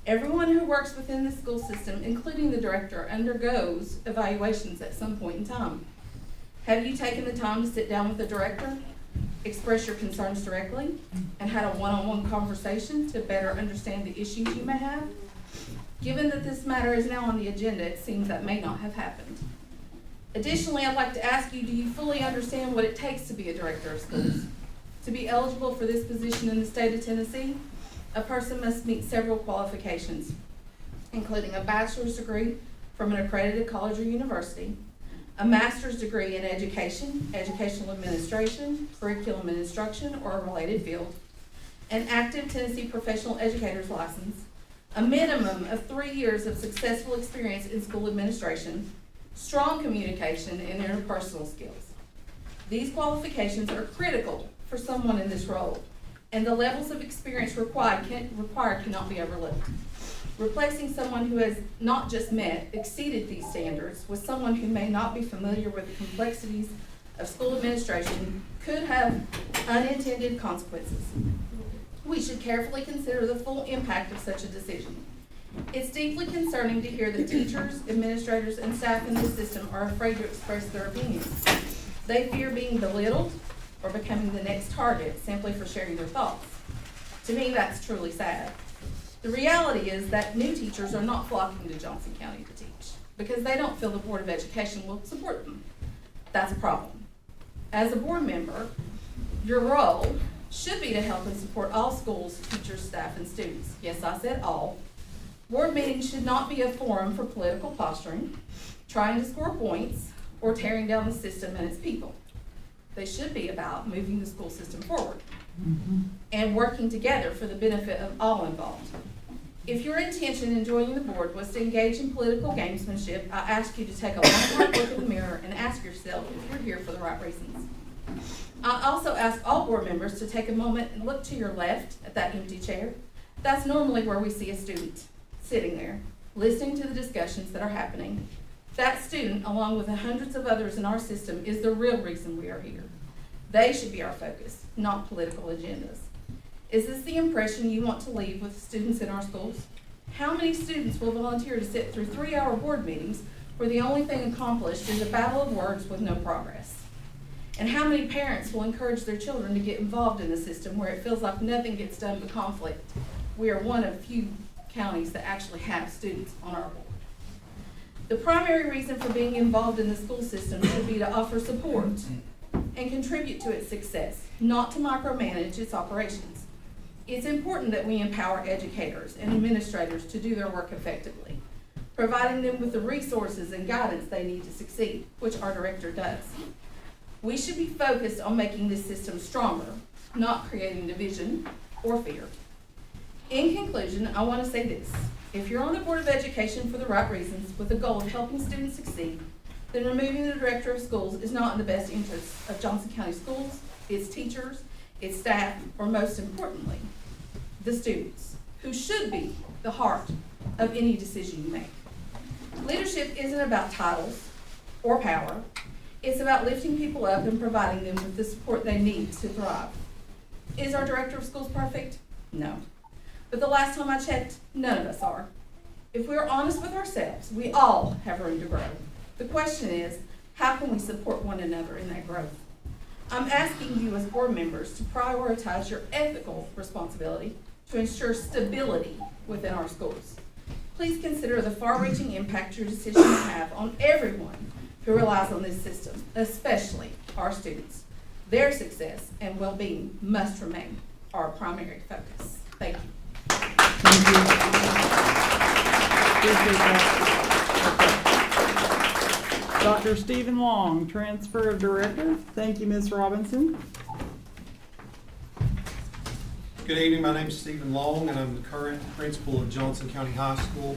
Everyone who works within the school system, including the director, undergoes evaluations at some point in time. Have you taken the time to sit down with the director, express your concerns directly, and had a one-on-one conversation to better understand the issues you may have? Given that this matter is now on the agenda, it seems that may not have happened. Additionally, I'd like to ask you, do you fully understand what it takes to be a director of schools? To be eligible for this position in the state of Tennessee, a person must meet several qualifications, including a bachelor's degree from an accredited college or university, a master's degree in education, educational administration, curriculum and instruction, or a related field, an active Tennessee professional educator's license, a minimum of 3 years of successful experience in school administration, strong communication, and interpersonal skills. These qualifications are critical for someone in this role, and the levels of experience required cannot be overlooked. Replacing someone who has not just met, exceeded these standards with someone who may not be familiar with the complexities of school administration could have unintended consequences. We should carefully consider the full impact of such a decision. It's deeply concerning to hear that teachers, administrators, and staff in this system are afraid to express their opinions. They fear being belittled or becoming the next target simply for sharing their thoughts. To me, that's truly sad. The reality is that new teachers are not flocking to Johnson County to teach because they don't feel the Board of Education will support them. That's a problem. As a board member, your role should be to help and support all schools, teachers, staff, and students. Yes, I said all. Board meetings should not be a forum for political posturing, trying to score points, or tearing down the system and its people. They should be about moving the school system forward and working together for the benefit of all involved. If your intention in joining the board was to engage in political gamesmanship, I ask you to take a long hard look in the mirror and ask yourself if you're here for the right reasons. I also ask all board members to take a moment and look to your left at that empty chair. That's normally where we see a student, sitting there, listening to the discussions that are happening. That student, along with the hundreds of others in our system, is the real reason we are here. They should be our focus, not political agendas. Is this the impression you want to leave with students in our schools? How many students will volunteer to sit through 3-hour board meetings where the only thing accomplished is a battle of words with no progress? And how many parents will encourage their children to get involved in a system where it feels like nothing gets done but conflict? We are one of few counties that actually have students on our board. The primary reason for being involved in the school system should be to offer support and contribute to its success, not to micromanage its operations. It's important that we empower educators and administrators to do their work effectively, providing them with the resources and guidance they need to succeed, which our director does. We should be focused on making this system stronger, not creating division or fear. In conclusion, I want to say this. If you're on the Board of Education for the right reasons, with the goal of helping students succeed, then removing the director of schools is not in the best interests of Johnson County Schools, its teachers, its staff, or most importantly, the students, who should be the heart of any decision you make. Leadership isn't about titles or power. It's about lifting people up and providing them with the support they need to thrive. Is our director of schools perfect? No. But the last time I checked, none of us are. If we're honest with ourselves, we all have room to grow. The question is, how can we support one another in that growth? I'm asking you as board members to prioritize your ethical responsibility to ensure stability within our schools. Please consider the far-reaching impact your decision will have on everyone who relies on this system, especially our students. Their success and well-being must remain our primary focus. Thank you. Appreciate that. Dr. Stephen Long, transfer of director. Thank you, Ms. Robinson. Good evening, my name is Stephen Long, and I'm the current principal of Johnson County High School.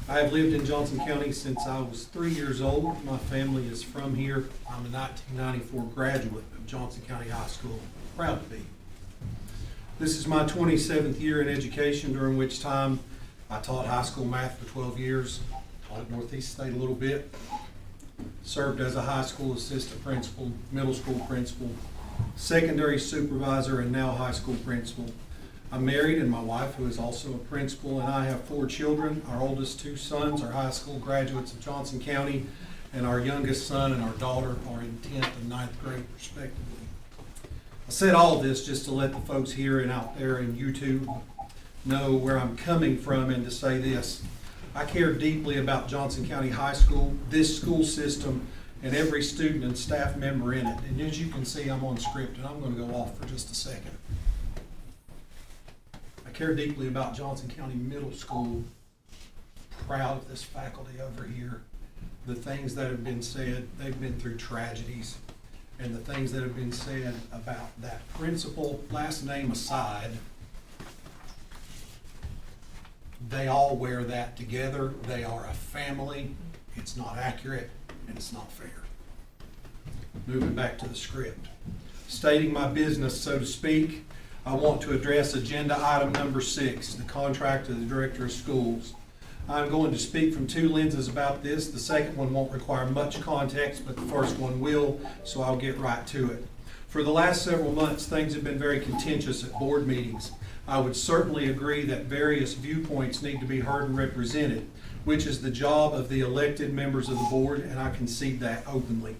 I have lived in Johnson County since I was 3 years old. My family is from here. I'm a 1994 graduate of Johnson County High School. Proud to be. This is my 27th year in education, during which time I taught high school math for 12 years, taught at Northeast State a little bit, served as a high school assistant principal, middle school principal, secondary supervisor, and now high school principal. I'm married, and my wife, who is also a principal, and I have 4 children. Our oldest 2 sons are high school graduates of Johnson County, and our youngest son and our daughter are in 10th and 9th grade respectively. I said all this just to let the folks here and out there in YouTube know where I'm coming from, and to say this: I care deeply about Johnson County High School, this school system, and every student and staff member in it. And as you can see, I'm on script, and I'm going to go off for just a second. I care deeply about Johnson County Middle School. Proud of this faculty over here. The things that have been said, they've been through tragedies. And the things that have been said about that principal, last name aside, they all wear that together. They are a family. It's not accurate, and it's not fair. Moving back to the script. Stating my business, so to speak, I want to address agenda item number 6, the contract of the director of schools. I'm going to speak from 2 lenses about this. The second one won't require much context, but the first one will, so I'll get right to it. For the last several months, things have been very contentious at board meetings. I would certainly agree that various viewpoints need to be heard and represented, which is the job of the elected members of the board, and I concede that openly.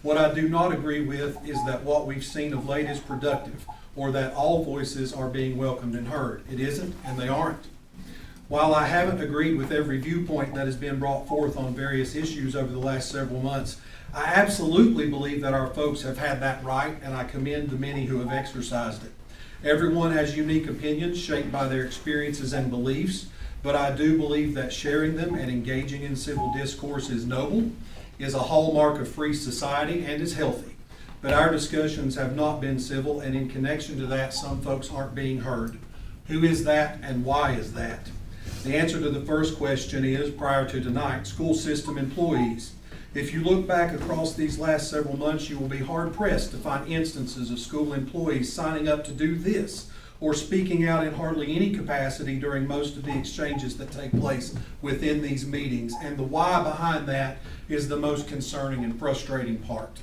What I do not agree with is that what we've seen of late is productive, or that all voices are being welcomed and heard. It isn't, and they aren't. While I haven't agreed with every viewpoint that has been brought forth on various issues over the last several months, I absolutely believe that our folks have had that right, and I commend the many who have exercised it. Everyone has unique opinions shaped by their experiences and beliefs, but I do believe that sharing them and engaging in civil discourse is noble, is a hallmark of free society, and is healthy. But our discussions have not been civil, and in connection to that, some folks aren't being heard. Who is that, and why is that? The answer to the first question is, prior to tonight, school system employees. If you look back across these last several months, you will be hard-pressed to find instances of school employees signing up to do this, or speaking out in hardly any capacity during most of the exchanges that take place within these meetings. And the why behind that is the most concerning and frustrating part.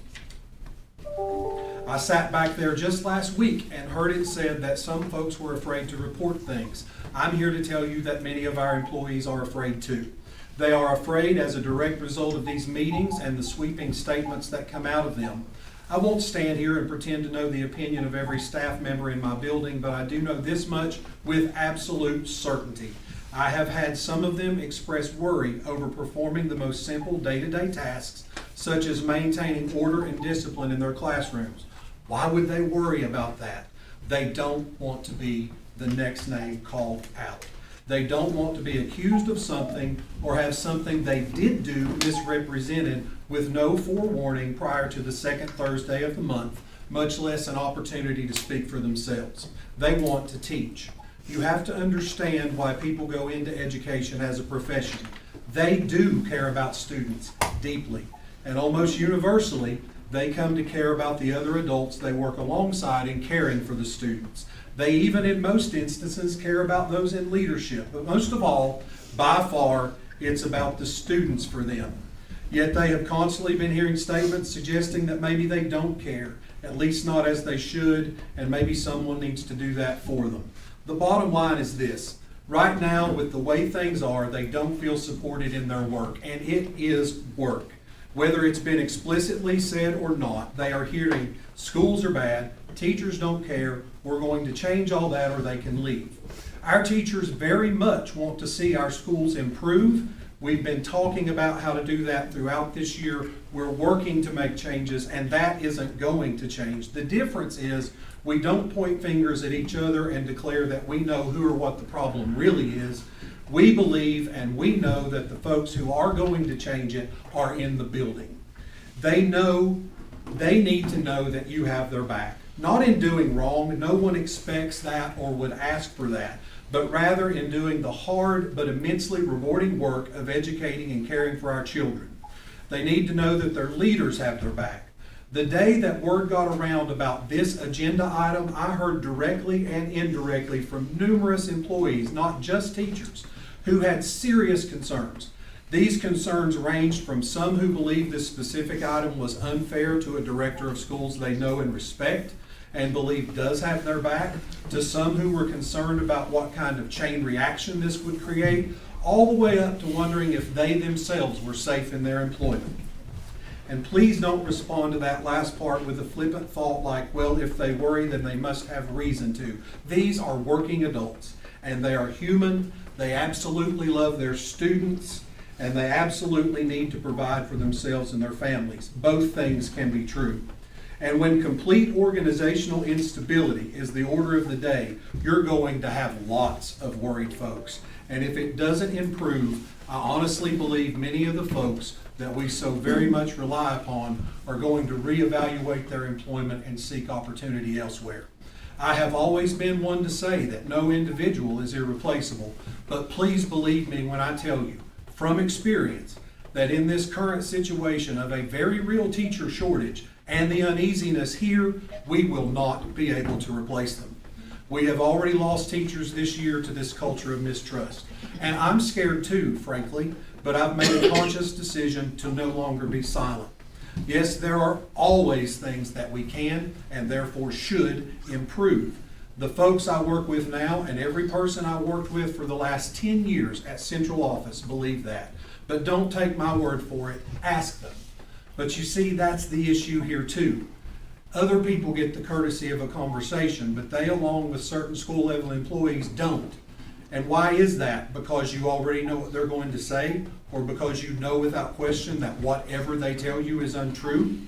I sat back there just last week and heard it said that some folks were afraid to report things. I'm here to tell you that many of our employees are afraid too. They are afraid as a direct result of these meetings and the sweeping statements that come out of them. I won't stand here and pretend to know the opinion of every staff member in my building, but I do know this much with absolute certainty. I have had some of them express worry over performing the most simple day-to-day tasks, such as maintaining order and discipline in their classrooms. Why would they worry about that? They don't want to be the next name called out. They don't want to be accused of something or have something they did do misrepresented with no forewarning prior to the second Thursday of the month, much less an opportunity to speak for themselves. They want to teach. You have to understand why people go into education as a profession. They do care about students deeply. And almost universally, they come to care about the other adults they work alongside in caring for the students. They even, in most instances, care about those in leadership. But most of all, by far, it's about the students for them. Yet they have constantly been hearing statements suggesting that maybe they don't care, at least not as they should, and maybe someone needs to do that for them. The bottom line is this. Right now, with the way things are, they don't feel supported in their work, and it is work. Whether it's been explicitly said or not, they are hearing schools are bad, teachers don't care, we're going to change all that or they can leave. Our teachers very much want to see our schools improve. We've been talking about how to do that throughout this year. We're working to make changes, and that isn't going to change. The difference is we don't point fingers at each other and declare that we know who or what the problem really is. We believe and we know that the folks who are going to change it are in the building. They need to know that you have their back. Not in doing wrong, no one expects that or would ask for that, but rather in doing the hard but immensely rewarding work of educating and caring for our children. They need to know that their leaders have their back. The day that word got around about this agenda item, I heard directly and indirectly from numerous employees, not just teachers, who had serious concerns. These concerns ranged from some who believed this specific item was unfair to a director of schools they know and respect and believe does have their back, to some who were concerned about what kind of chain reaction this would create, all the way up to wondering if they themselves were safe in their employment. And please don't respond to that last part with a flippant thought like, well, if they worry, then they must have reason to. These are working adults, and they are human. They absolutely love their students, and they absolutely need to provide for themselves and their families. Both things can be true. And when complete organizational instability is the order of the day, you're going to have lots of worried folks. And if it doesn't improve, I honestly believe many of the folks that we so very much rely upon are going to reevaluate their employment and seek opportunity elsewhere. I have always been one to say that no individual is irreplaceable, but please believe me when I tell you, from experience, that in this current situation of a very real teacher shortage and the uneasiness here, we will not be able to replace them. We have already lost teachers this year to this culture of mistrust. And I'm scared too, frankly, but I've made a conscious decision to no longer be silent. Yes, there are always things that we can and therefore should improve. The folks I work with now and every person I worked with for the last 10 years at Central Office believe that. But don't take my word for it, ask them. But you see, that's the issue here too. Other people get the courtesy of a conversation, but they, along with certain school level employees, don't. And why is that? Because you already know what they're going to say, or because you know without question that whatever they tell you is untrue?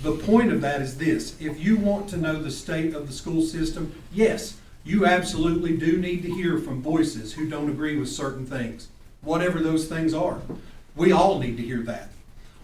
The point of that is this: if you want to know the state of the school system, yes, you absolutely do need to hear from voices who don't agree with certain things, whatever those things are. We all need to hear that.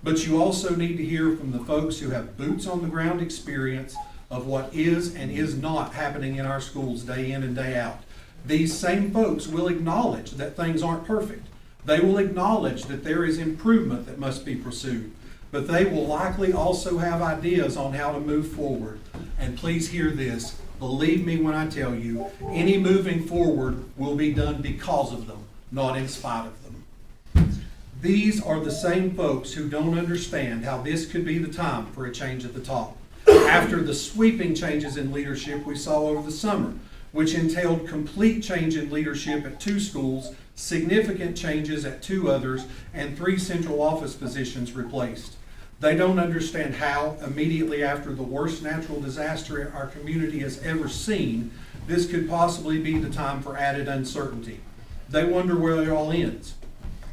But you also need to hear from the folks who have boots on the ground experience of what is and is not happening in our schools day in and day out. These same folks will acknowledge that things aren't perfect. They will acknowledge that there is improvement that must be pursued. But they will likely also have ideas on how to move forward. And please hear this. Believe me when I tell you, any moving forward will be done because of them, not in spite of them. These are the same folks who don't understand how this could be the time for a change at the top. After the sweeping changes in leadership we saw over the summer, which entailed complete change in leadership at 2 schools, significant changes at 2 others, and 3 central office positions replaced. They don't understand how, immediately after the worst natural disaster our community has ever seen, this could possibly be the time for added uncertainty. They wonder where it all ends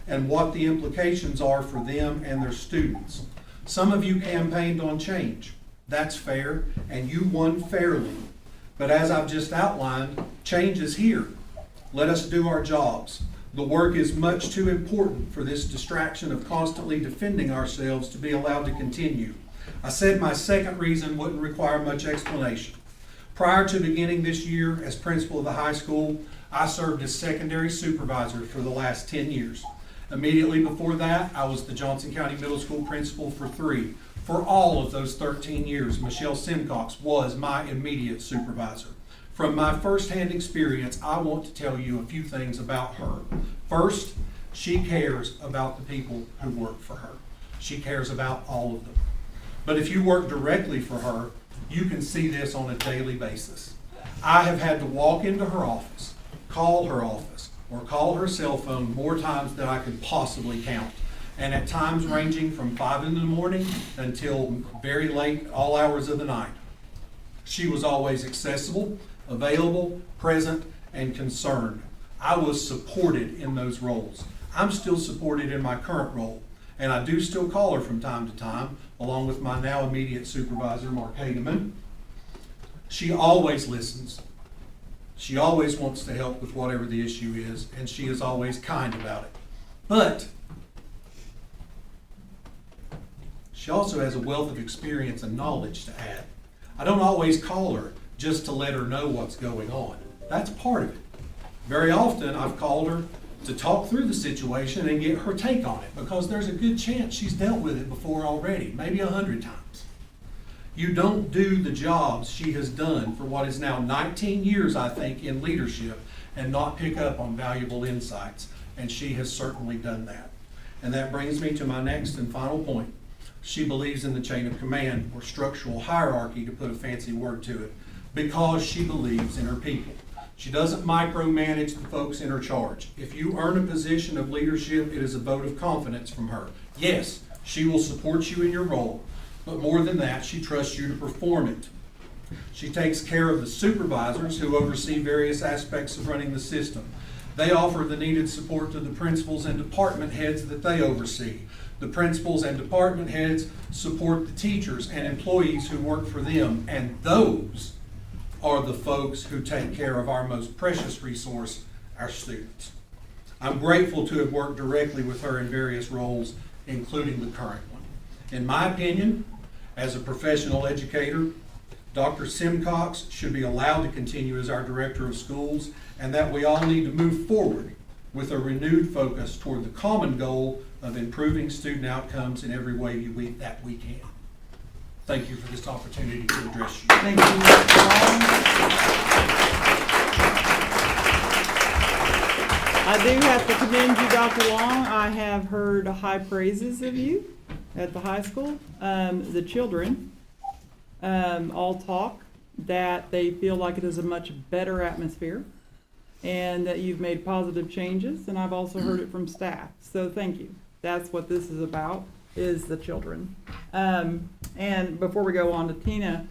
and what the implications are for them and their students. Some of you campaigned on change. That's fair, and you won fairly. But as I've just outlined, change is here. Let us do our jobs. The work is much too important for this distraction of constantly defending ourselves to be allowed to continue. I said my second reason wouldn't require much explanation. Prior to beginning this year as principal of the high school, I served as secondary supervisor for the last 10 years. Immediately before that, I was the Johnson County Middle School principal for 3. For all of those 13 years, Michelle Simcox was my immediate supervisor. From my firsthand experience, I want to tell you a few things about her. First, she cares about the people who work for her. She cares about all of them. But if you work directly for her, you can see this on a daily basis. I have had to walk into her office, call her office, or call her cell phone more times than I could possibly count. And at times ranging from 5 in the morning until very late, all hours of the night. She was always accessible, available, present, and concerned. I was supported in those roles. I'm still supported in my current role, and I do still call her from time to time, along with my now immediate supervisor, Mark Hageman. She always listens. She always wants to help with whatever the issue is, and she is always kind about it. But she also has a wealth of experience and knowledge to add. I don't always call her just to let her know what's going on. That's part of it. Very often I've called her to talk through the situation and get her take on it, because there's a good chance she's dealt with it before already, maybe 100 times. You don't do the jobs she has done for what is now 19 years, I think, in leadership and not pick up on valuable insights, and she has certainly done that. And that brings me to my next and final point. She believes in the chain of command, or structural hierarchy, to put a fancy word to it, because she believes in her people. She doesn't micromanage the folks in her charge. If you earn a position of leadership, it is a vote of confidence from her. Yes, she will support you in your role, but more than that, she trusts you to perform it. She takes care of the supervisors who oversee various aspects of running the system. They offer the needed support to the principals and department heads that they oversee. The principals and department heads support the teachers and employees who work for them, and those are the folks who take care of our most precious resource, our students. I'm grateful to have worked directly with her in various roles, including the current one. In my opinion, as a professional educator, Dr. Simcox should be allowed to continue as our director of schools, and that we all need to move forward with a renewed focus toward the common goal of improving student outcomes in every way that we can. Thank you for this opportunity to address you. Thank you, Mr. Long. I do have to commend you, Dr. Long. I have heard high praises of you at the high school. The children all talk that they feel like it is a much better atmosphere and that you've made positive changes, and I've also heard it from staff. So thank you. That's what this is about, is the children. And before we go on to Tina,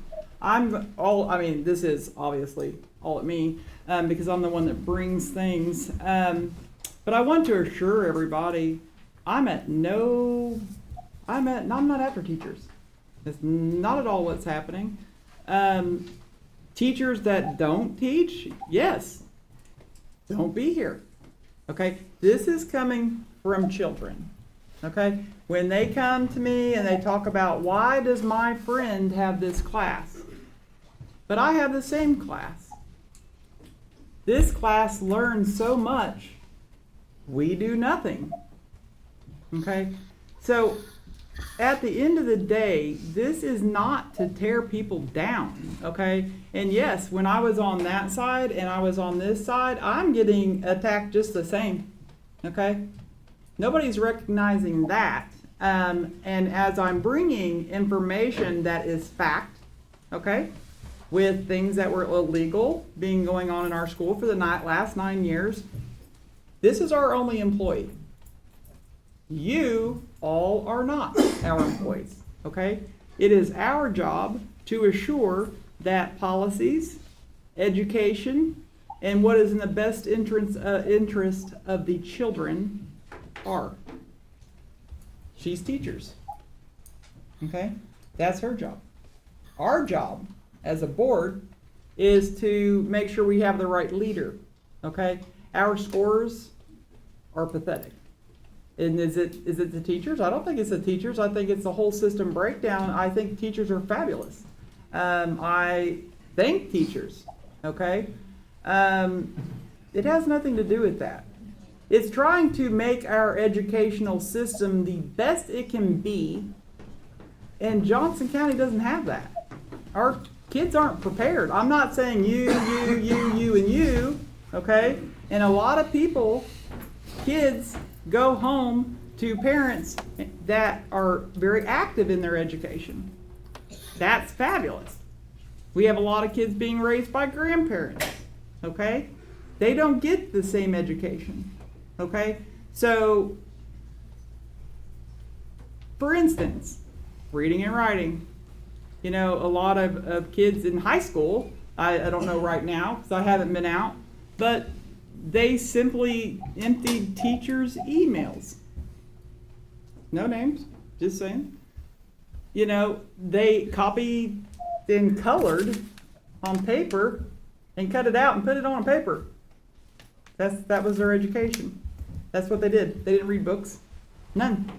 this is obviously all at me, because I'm the one that brings things. But I want to assure everybody, I'm not after teachers. That's not at all what's happening. Teachers that don't teach, yes, don't be here. Okay, this is coming from children. Okay, when they come to me and they talk about, why does my friend have this class, but I have the same class. This class learns so much, we do nothing. Okay, so at the end of the day, this is not to tear people down, okay? And yes, when I was on that side and I was on this side, I'm getting attacked just the same, okay? Nobody's recognizing that. And as I'm bringing information that is fact, okay, with things that were illegal going on in our school for the last 9 years, this is our only employee. You all are not our employees, okay? It is our job to assure that policies, education, and what is in the best interest of the children are. She's teachers, okay? That's her job. Our job as a board is to make sure we have the right leader, okay? Our scores are pathetic. And is it the teachers? I don't think it's the teachers. I think it's the whole system breakdown. I think teachers are fabulous. I thank teachers, okay? It has nothing to do with that. It's trying to make our educational system the best it can be, and Johnson County doesn't have that. Our kids aren't prepared. I'm not saying you, and you, okay? And a lot of people, kids, go home to parents that are very active in their education. That's fabulous. We have a lot of kids being raised by grandparents, okay? They don't get the same education, okay? So, for instance, reading and writing. You know, a lot of kids in high school, I don't know right now because I haven't been out, but they simply emptied teachers' emails. No names, just saying. You know, they copied and colored on paper and cut it out and put it on paper. That was their education. That's what they did. They didn't read books. None.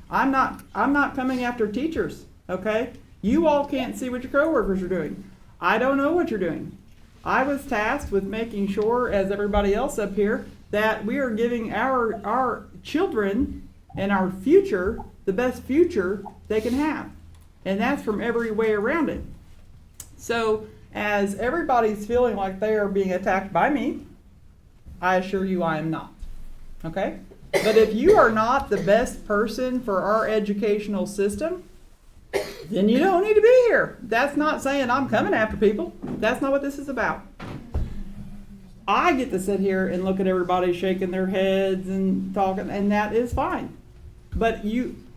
I'm not coming after teachers, okay? You all can't see what your coworkers are doing. I don't know what you're doing. I was tasked with making sure, as everybody else up here, that we are giving our children and our future the best future they can have. And that's from every way around it. So, as everybody's feeling like they are being attacked by me, I assure you I am not. Okay? But if you are not the best person for our educational system, then you don't need to be here. That's not saying I'm coming after people. That's not what this is about. I get to sit here and look at everybody shaking their heads and talking, and that is fine. But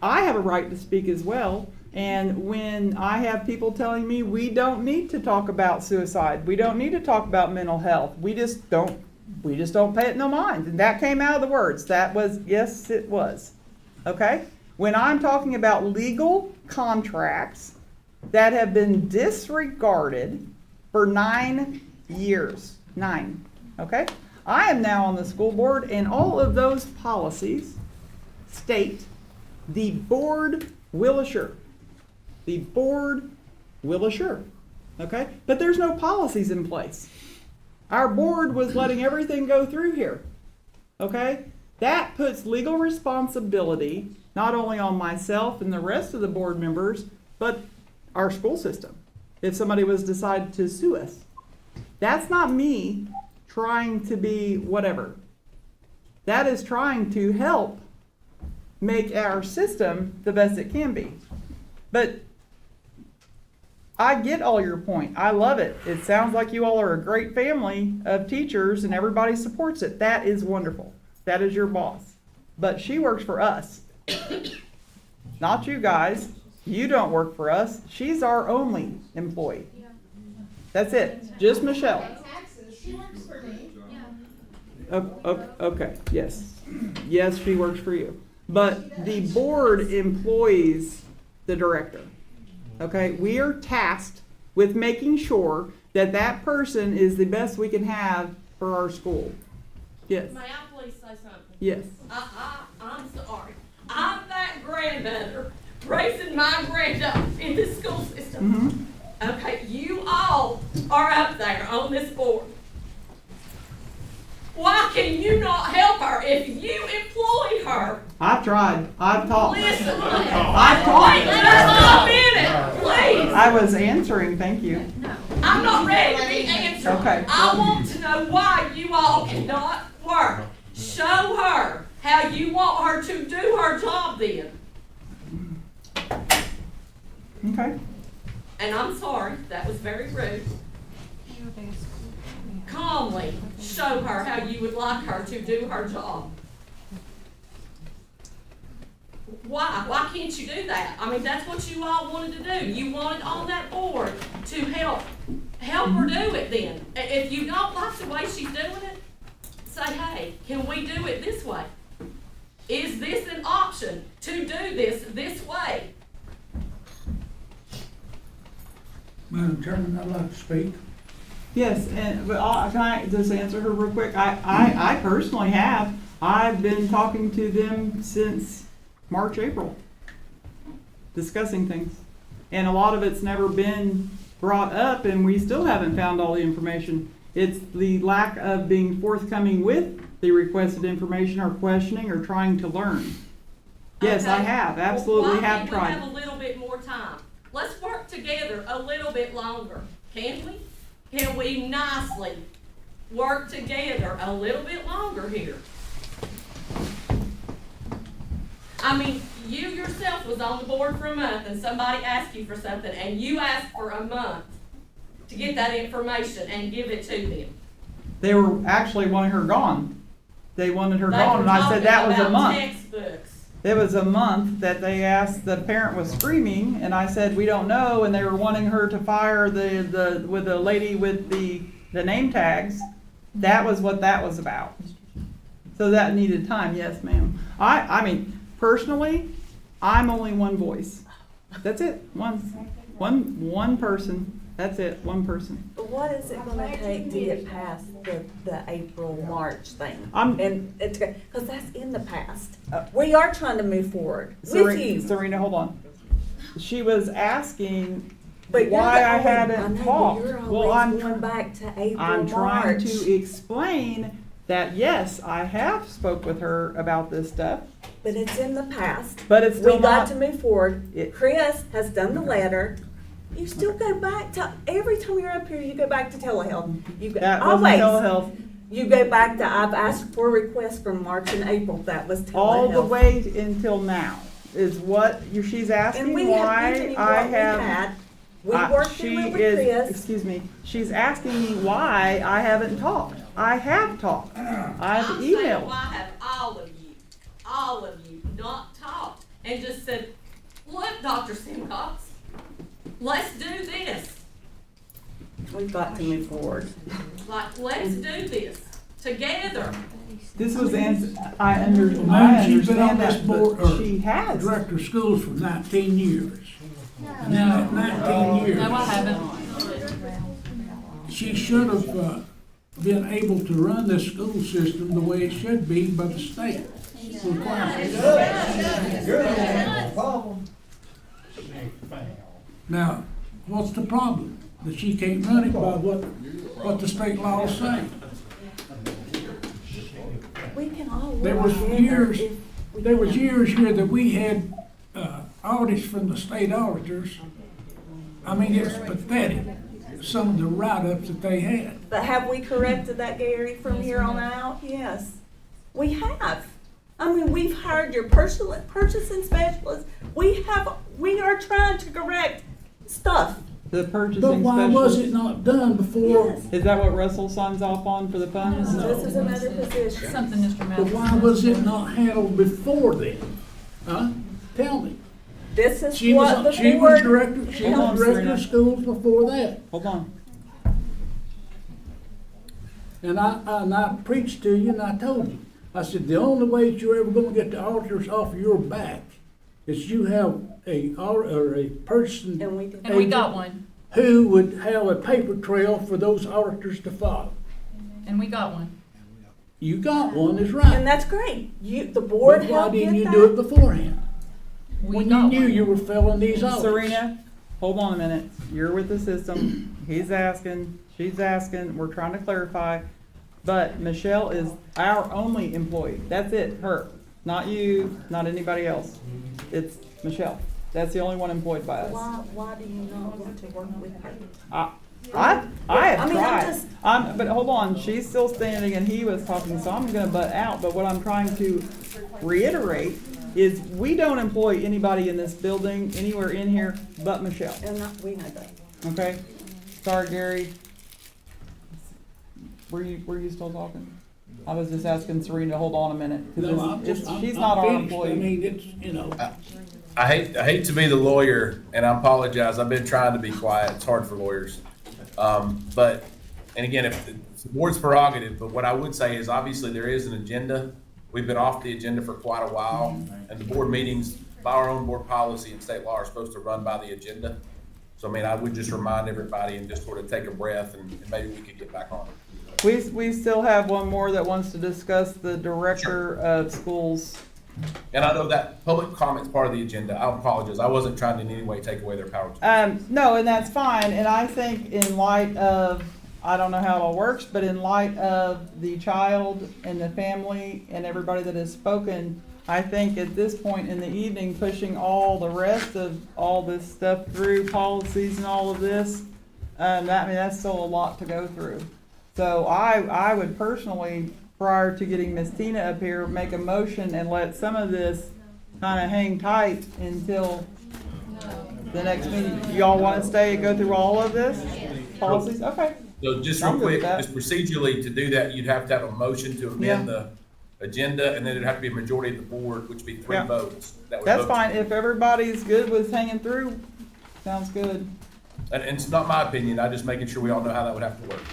I have a right to speak as well. And when I have people telling me we don't need to talk about suicide, we don't need to talk about mental health, we just don't pay it no mind. And that came out of the words. That was, yes, it was. Okay? When I'm talking about legal contracts that have been disregarded for 9 years. 9. Okay? I am now on the school board, and all of those policies state the board will assure. The board will assure. Okay? But there's no policies in place. Our board was letting everything go through here. Okay? That puts legal responsibility not only on myself and the rest of the board members, but our school system, if somebody was decided to sue us. That's not me trying to be whatever. That is trying to help make our system the best it can be. But I get all your point. I love it. It sounds like you all are a great family of teachers and everybody supports it. That is wonderful. That is your boss. But she works for us. Not you guys. You don't work for us. She's our only employee. That's it. Just Michelle. She works for me. Okay. Yes. Yes, she works for you. But the board employs the director. Okay? We are tasked with making sure that that person is the best we can have for our school. Yes. May I please say something? Yes. I'm sorry. I'm that grandmother raising my granddaughter in the school system. Mm-hmm. Okay, you all are up there on this board. Why can you not help her if you employ her? I've tried. I've talked. Listen, I've talked. wait just a minute, please. I was answering. Thank you. I'm not ready to be answered. Okay. I want to know why you all cannot work. Show her how you want her to do her job then. Okay. And I'm sorry, that was very rude. Calmly show her how you would like her to do her job. Why? Why can't you do that? I mean, that's what you all wanted to do. You wanted on that board to help her do it then. If you don't like the way she's doing it, say, hey, can we do it this way? Is this an option to do this way? Madam Chairman, I'd like to speak. Yes, but can I just answer her real quick? I personally have. I've been talking to them since March, April, discussing things. And a lot of it's never been brought up, and we still haven't found all the information. It's the lack of being forthcoming with the requested information or questioning or trying to learn. Yes, I Okay. have, absolutely Well, have why tried. can't we have a little bit more time? Let's work together a little bit longer, can we? Can we nicely work together a little bit longer here? I mean, you yourself was on the board for a month and somebody asked you for something and you asked for a month to get that information and give it to them. They were actually wanting her gone. They wanted her They gone, were and I talking said that was a about month. textbooks. It was a month that they asked, the parent was screaming, and I said, we don't know, and they were wanting her to fire with the lady with the name tags. That was what that was about. So that needed time, yes, ma'am. I mean, personally, I'm only one voice. That's it, one person. That's it, one person. But what is it gonna take to get past the April, March thing? I'm- And it's, cause that's in the past. We are trying to move forward with you. Serena, hold on. She was asking But you're why the I only- hadn't I know, but talked. you're Well, always going back to April, I'm trying March. to explain that, yes, I have spoke with her about this stuff, But it's in the past. but it's still We got not. to move forward. It- Chris has done the letter. You still go back to, every time you're up here, you go back to telehealth. You go, That wasn't always. telehealth. You go back to, I've asked for requests from March and April, that was telehealth. All the way until now is what she's And asking we have why given you I what we have. had. We worked She through it with is, Chris. excuse me, she's asking me why I haven't talked. I have talked. I've I'm saying, emailed. why have all of you not talked and just said, look, Dr. Simcox, let's do this. We've got to move forward. Like, let's do this together. This was, I Well, ma'am, she's been on understand this that, board, but or she has. director of schools for 19 years. And in that 19 years, No, I haven't. she should have been able to run this school system the way it should be by the state requirements. Now, what's the problem? That she can't run it by what the state laws say. We can all There work was together years, if we there was can. years here that we had audits from the state auditors. I mean, it's pathetic, some of the write-ups that they had. But have we corrected that, Gary, from here on out? Yes, we have. I mean, we've hired your purchasing specialist. We are trying to correct stuff. The purchasing But why was it specialist. not done before? Yes. Is that what Russell signs off on for the funds? This is another position. Something Mr. But Madison. why was it not handled before then? Huh? Tell me. This is She what the was, she was board. director, she Hold on, was director Serena. of schools before that. Hold on. And I preached to you and I told you, I said, the only way that you're ever gonna get the auditors off of your back is you have a person And we did. And we got one. who would have a paper trail for those auditors to follow. And we got one. You got one, is And right. that's great. The board But why helped didn't get you do it that. beforehand? We When you got knew one. you were filling these audits? Serena, hold on a minute. You're with the system. He's asking, she's asking, we're trying to clarify. But Michelle is our only employee. That's it, her. Not you, not anybody else. It's Michelle. That's the only one employed by us. Why do you not want to work with her? I have I mean, I'm tried. just- But hold on, she's still standing and he was talking, so I'm gonna butt out. But what I'm trying to reiterate is we don't employ anybody in this building, anywhere in here, but Michelle, And we know that. okay? Sorry, Gary. Were you still talking? I was just asking Serena to hold on a minute, No, I'm because just, she's I'm not our finished. I employee. mean, it's, you know. I hate to be the lawyer, and I apologize. I've been trying to be quiet. It's hard for lawyers. But, and again, if it's the board's prerogative, but what I would say is obviously there is an agenda. We've been off the agenda for quite a while, and the board meetings, by our own board policy and state law, are supposed to run by the agenda. So, I mean, I would just remind everybody and just sort of take a breath, and maybe we could get back on it. We still have one more that wants to discuss the director of schools. And I know that public comment's part of the agenda. I apologize. I wasn't trying to in any way take away their power. No, and that's fine, and I think in light of I don't know how it all works, but in light of the child and the family and everybody that has spoken, I think at this point in the evening, pushing all the rest of all this stuff through, policies and all of this, that's still a lot to go through. So I would personally, prior to getting Miss Tina up here, make a motion and let some of this kind of hang tight until the next meeting. Y'all want to stay and go through all of this? Policies? Okay. So just I'm real good quick, with that. just procedurally, to do that, you'd have to have a motion to amend the agenda, and then it'd have to be a majority of the board, which would be 3 Yeah. votes. That would That's vote. fine. If everybody's good with hanging through, sounds good. And it's not my opinion, I'm just making sure we all know how that would have to work.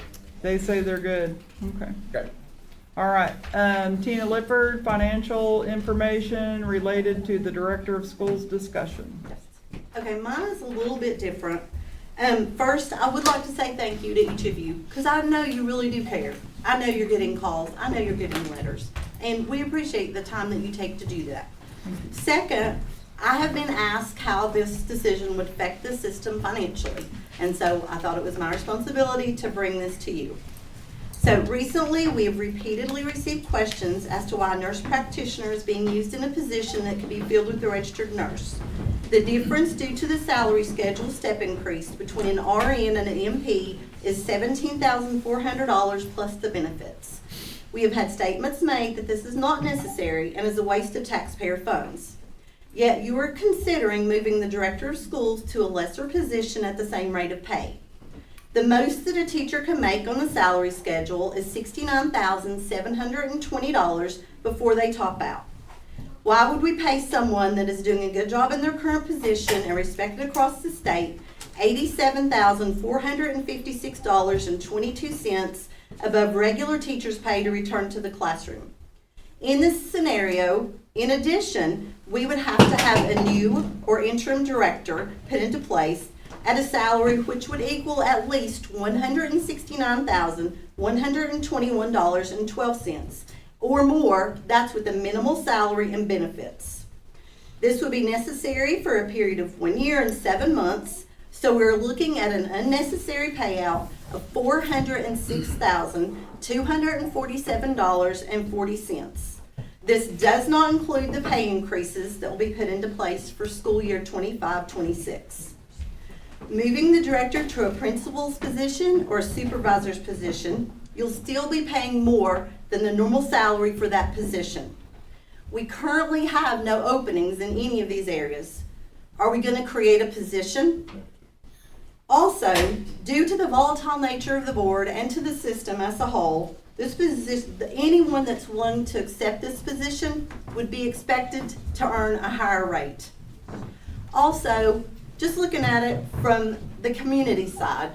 They say they're good. Okay. Okay. All right. Tina Lippard, financial information related to the Director of Schools discussion. Okay, mine is a little bit different. First, I would like to say thank you to each of you, because I know you really do care. I know you're getting calls, I know you're getting letters, and we appreciate the time that you take to do that. Second, I have been asked how this decision would affect the system financially, and so I thought it was my responsibility to bring this to you. So recently, we have repeatedly received questions as to why a nurse practitioner is being used in a position that could be filled with a registered nurse. The difference due to the salary schedule step increase between an RN and an MP is $17,400 plus the benefits. We have had statements made that this is not necessary and is a waste of taxpayer funds. Yet you are considering moving the Director of Schools to a lesser position at the same rate of pay. The most that a teacher can make on the salary schedule is $69,720 before they top out. Why would we pay someone that is doing a good job in their current position and respected across the state $87,456.22 above regular teachers' pay to return to the classroom? In this scenario, in addition, we would have to have a new or interim director put into place at a salary which would equal at least $169,121.12. Or more, that's with a minimal salary and benefits. This would be necessary for a period of 1 year and 7 months, so we're looking at an unnecessary payout of $406,247.40. This does not include the pay increases that will be put into place for school year 25-26. Moving the director to a principal's position or a supervisor's position, you'll still be paying more than the normal salary for that position. We currently have no openings in any of these areas. Are we going to create a position? Also, due to the volatile nature of the board and to the system as a whole, this position, anyone that's willing to accept this position would be expected to earn a higher rate. Also, just looking at it from the community side,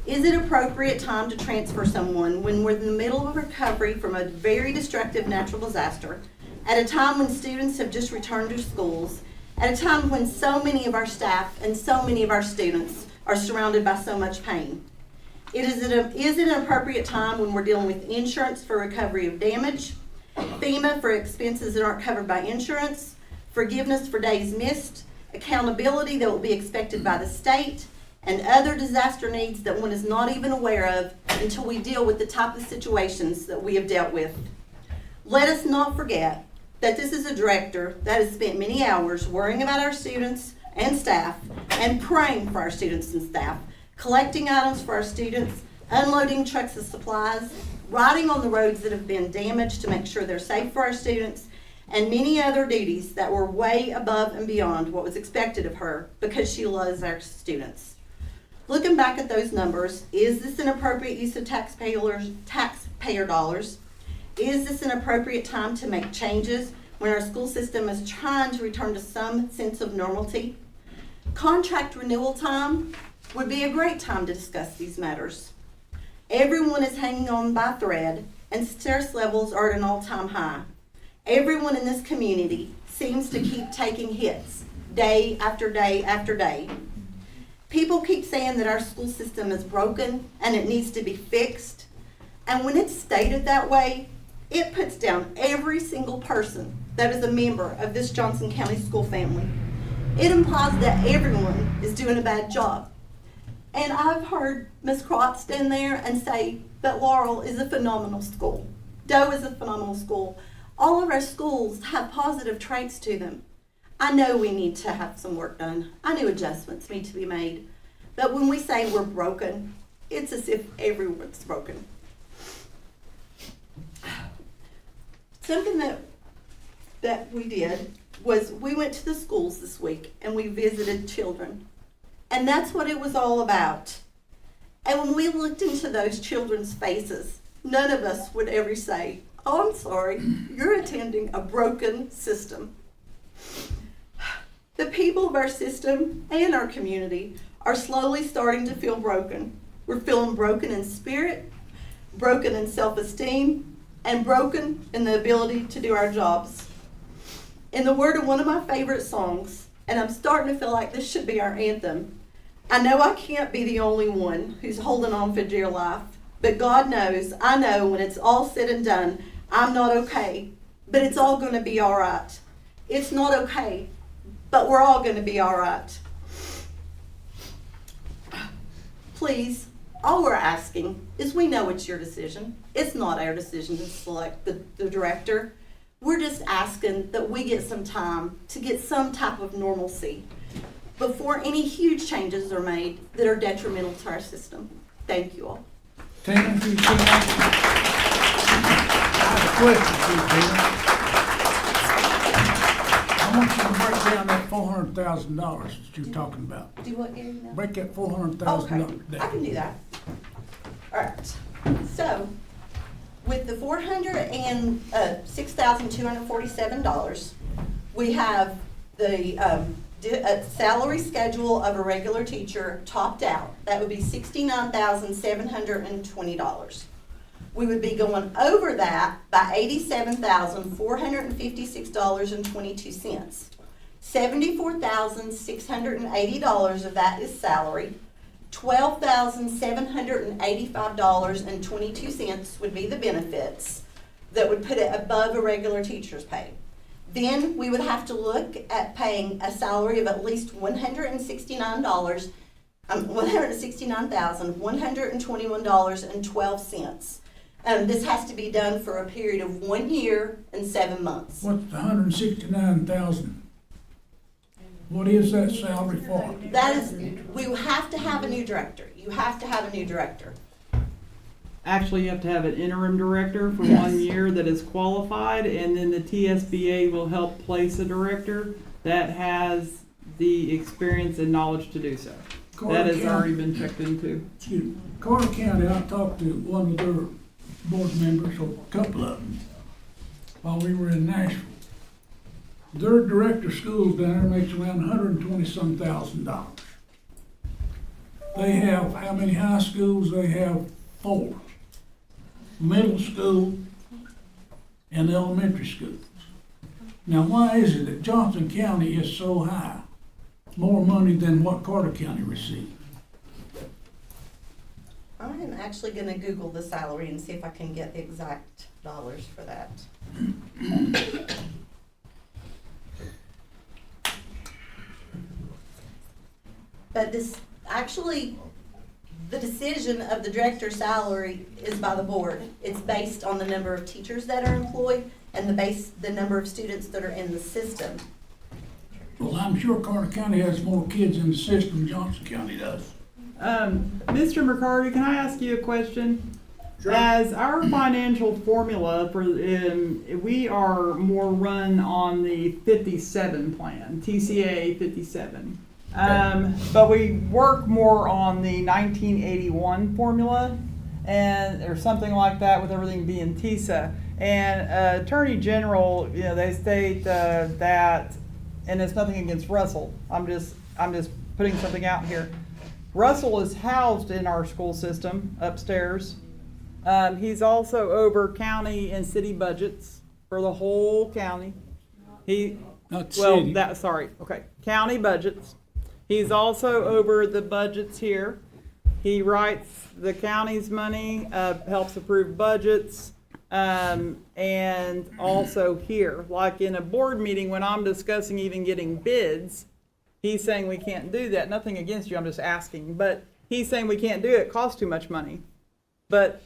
is it appropriate time to transfer someone when we're in the middle of a recovery from a very destructive natural disaster, at a time when students have just returned to schools, at a time when so many of our staff and so many of our students are surrounded by so much pain? Is it an appropriate time when we're dealing with insurance for recovery of damage, FEMA for expenses that aren't covered by insurance, forgiveness for days missed, accountability that will be expected by the state, and other disaster needs that one is not even aware of until we deal with the type of situations that we have dealt with? Let us not forget that this is a director that has spent many hours worrying about our students and staff and praying for our students and staff, collecting items for our students, unloading trucks of supplies, riding on the roads that have been damaged to make sure they're safe for our students, and many other duties that were way above and beyond what was expected of her because she loves our students. Looking back at those numbers, is this an appropriate use of taxpayer dollars? Is this an appropriate time to make changes when our school system is trying to return to some sense of normalcy? Contract renewal time would be a great time to discuss these matters. Everyone is hanging on by a thread, and stress levels are at an all-time high. Everyone in this community seems to keep taking hits day after day after day. People keep saying that our school system is broken and it needs to be fixed. And when it's stated that way, it puts down every single person that is a member of this Johnson County school family. It implies that everyone is doing a bad job. And I've heard Ms. Crott stand there and say that Laurel is a phenomenal school. Doe is a phenomenal school. All of our schools have positive traits to them. I know we need to have some work done. I know adjustments need to be made. But when we say we're broken, it's as if everyone's broken. Something that we did was we went to the schools this week and we visited children. And that's what it was all about. And when we looked into those children's faces, none of us would ever say, "Oh, I'm sorry, you're attending a broken system." The people of our system and our community are slowly starting to feel broken. We're feeling broken in spirit, broken in self-esteem, and broken in the ability to do our jobs. In the word of one of my favorite songs, and I'm starting to feel like this should be our anthem, I know I can't be the only one who's holding on for dear life, but God knows, I know when it's all said and done, I'm not okay, but it's all going to be all right. It's not okay, but we're all going to be all right. Please, all we're asking is we know it's your decision. It's not our decision to select the director. We're just asking that we get some time to get some type of normalcy before any huge changes are made that are detrimental to our system. Thank you all. Tina, if you see that? I have a question for you, Tina. I want you to break down that $400,000 that you're talking about. Do what, Gary? No? Break that $400,000 Okay, down. I can do that. All right. So, with the $6,247, we have the salary schedule of a regular teacher topped out. That would be $69,720. We would be going over that by $87,456.22. $74,680 of that is salary. $12,785.22 would be the benefits that would put it above a regular teacher's pay. Then we would have to look at paying a salary of at least $169,121.12. This has to be done for a period of 1 year and 7 months. What's the $169,000? What is that salary for? That is, we have to have a new director. You have to have a new director. Actually, you have to have an interim director for Yes. 1 year that is qualified, and then the TSBA will help place a director that has the experience and knowledge to do so. That has already been checked into. Carter County, I talked to one of their board members, or a couple of them, while we were in Nashville. Their director of schools down there makes around $120-some thousand. They have, how many high schools? They have 4. Middle school and elementary schools. Now, why is it that Johnson County is so high? More money than what Carter County received? I am actually going to Google the salary and see if I can get the exact dollars for that. But this, actually, the decision of the director's salary is by the board. It's based on the number of teachers that are employed and the number of students that are in the system. Well, I'm sure Carter County has more kids in the system than Johnson County does. Mr. McCarty, can I ask you a question? Sure. As our financial formula for, we are more run on the 57 plan, TCA 57. But we work more on the 1981 formula, or something like that, with everything being TISA. And Attorney General, they state that, and it's nothing against Russell. I'm just putting something out here. Russell is housed in our school system upstairs. He's also over county and city budgets for the whole county. County budgets. He's also over the budgets here. He writes the county's money, helps approve budgets, and also here. Like in a board meeting, when I'm discussing even getting bids, he's saying we can't do that. Nothing against you, I'm just asking. But he's saying we can't do it, it costs too much money. But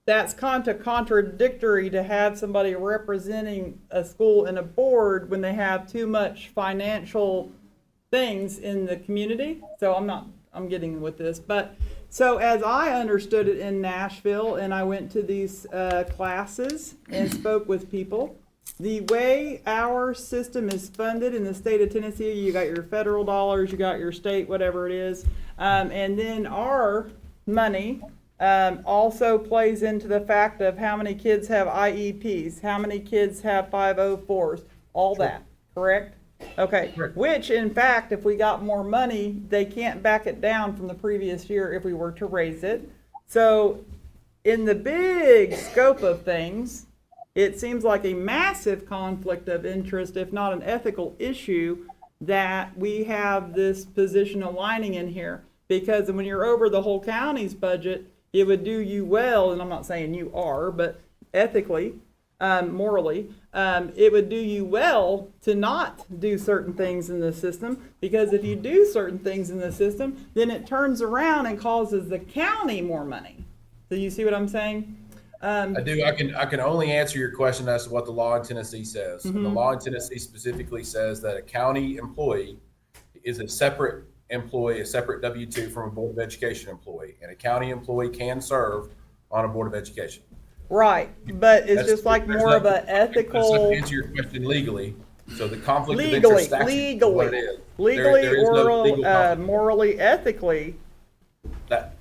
that's contradictory to have somebody representing a school in a board when they have too much financial things in the community. So I'm getting with this. But so as I understood it in Nashville, and I went to these classes and spoke with people, the way our system is funded in the state of Tennessee, you got your federal dollars, you got your state, whatever it is, and then our money also plays into the fact of how many kids have IEPs, how many kids have 504s, all that, correct? Okay, which in fact, if we got more money, they can't back it down from the previous year if we were to raise it. So in the big scope of things, it seems like a massive conflict of interest, if not an ethical issue, that we have this position aligning in here. Because when you're over the whole county's budget, it would do you well, and I'm not saying you are, but ethically, morally, it would do you well to not do certain things in the system, because if you do certain things in the system, then it turns around and causes the county more money. So you see what I'm saying? I do. I can only answer your question as to what the law in Tennessee says. And the law in Tennessee specifically says that a county employee is a separate employee, a separate W-2 from a Board of Education employee, and a county employee can serve on a Board of Education. Right, but it's just like more of an ethical. To answer your question legally, so the conflict of interest statute is what it is. Legally, there is no legal conflict. morally, ethically. That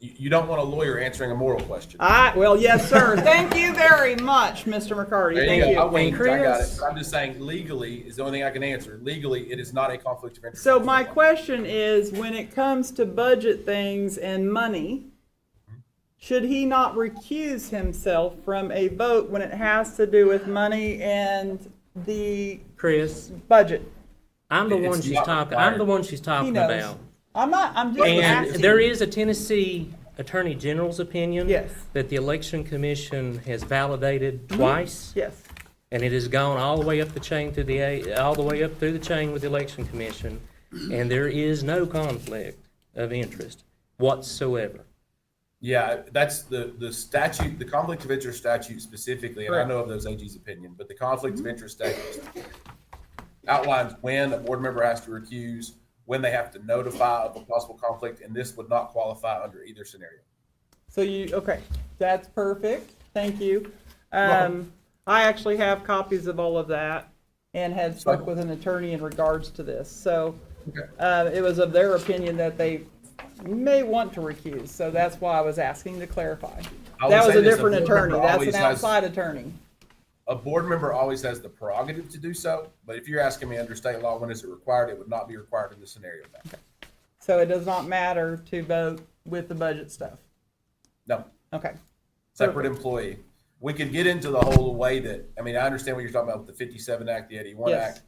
you don't want a lawyer answering a moral question. Well, yes, sir. Thank you very much, Mr. McCarty. There Thank you you. go. I got it. But I'm just saying, legally is the only thing I can answer. Legally, it is not a conflict of interest. So my question is, when it comes to budget things and money, should he not recuse himself from a vote when it has to do with money and the budget? I'm the one she's talking about. I'm just And asking. there is a Tennessee Attorney General's opinion Yes. that the Election Commission has validated twice. Yes. And it has gone all the way up the chain all the way up through the chain with the Election Commission, and there is no conflict of interest whatsoever. Yeah, that's the statute, the conflict of interest statute specifically, and I know of those AG's opinion, but the conflict of interest statute outlines when a board member has to recuse, when they have to notify of a possible conflict, and this would not qualify under either scenario. So okay, that's perfect. Thank you. I actually have copies of all of that and had spoke with an attorney in regards to this. So it was of their opinion that they may want to recuse. So that's why I was asking to clarify. That was a different attorney. That's an outside attorney. A board member always has the prerogative to do so, but if you're asking me under state law, when is it required, it would not be required in this scenario. Okay. So it does not matter to vote with the budget stuff? No. Okay. Separate employee. We could get into the whole way that, I mean, I understand what you're talking about with the 57 Act, the 81 Act,